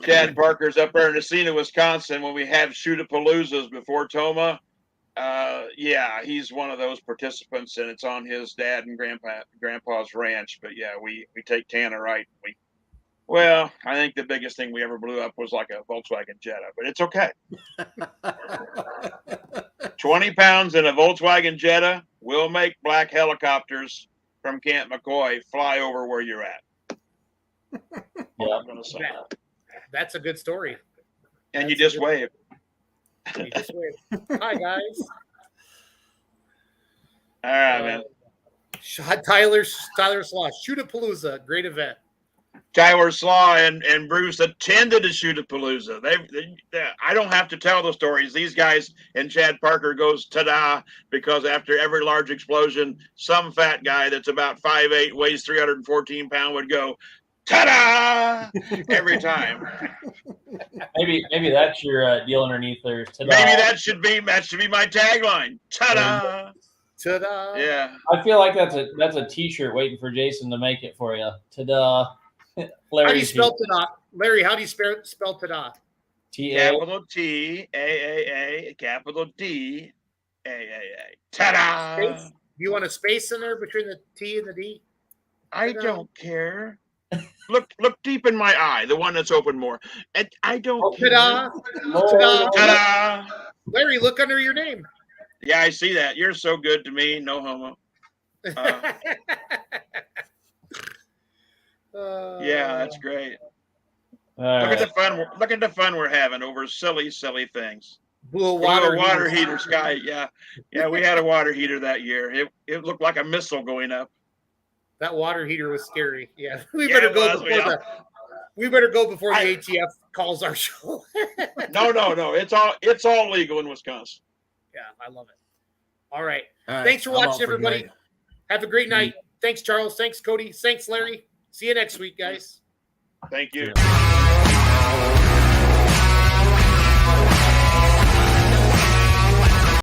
Chad Parker's up there in Nacina, Wisconsin, when we have shoot-a-paloozas before Toma. Yeah, he's one of those participants, and it's on his dad and grandpa's ranch. But yeah, we take Tannerite. Well, I think the biggest thing we ever blew up was like a Volkswagen Jetta, but it's okay. 20 pounds in a Volkswagen Jetta will make black helicopters from Camp McCoy fly over where you're at. Yeah. I'm gonna say that. That's a good story. And you just wave. You just wave. Hi, guys. All right, man. Tyler Slaw, Shoot-A-Palooza, great event. Tyler Slaw and Bruce attended to Shoot-A-Palooza. I don't have to tell the stories. These guys and Chad Parker goes ta-da because after every large explosion, some fat guy that's about 5'8", weighs 314 pounds would go ta-da every time. Maybe that's your deal underneath there. Ta-da. Maybe that should be my tagline. Ta-da. Ta-da. Yeah. I feel like that's a T-shirt waiting for Jason to make it for you. Ta-da. Larry, How do you spell ta-da? Larry, how do you spell ta-da? T-A. Capital T, A, capital D, A. Ta-da. Space? Do you want a space in there between the T and the D? I don't care. Look deep in my eye, the one that's open more. And I don't care. Ta-da. Ta-da. Ta-da. Larry, look under your name. Yeah, I see that. You're so good to me. No homo. Yeah, that's great. Look at the fun we're having over silly things. Blue water heater sky. Yeah, we had a water heater that year. It looked like a missile going up. That water heater was scary. Yeah, we better go before the ATF calls our show. No. It's all legal in Wisconsin. Yeah, I love it. All right. All Thanks for right, I'm watching, out for everybody. tonight. Have a great night. Thanks, Charles. Thanks, Cody. Thanks, Larry. See you next week, guys. Thank you. Yeah.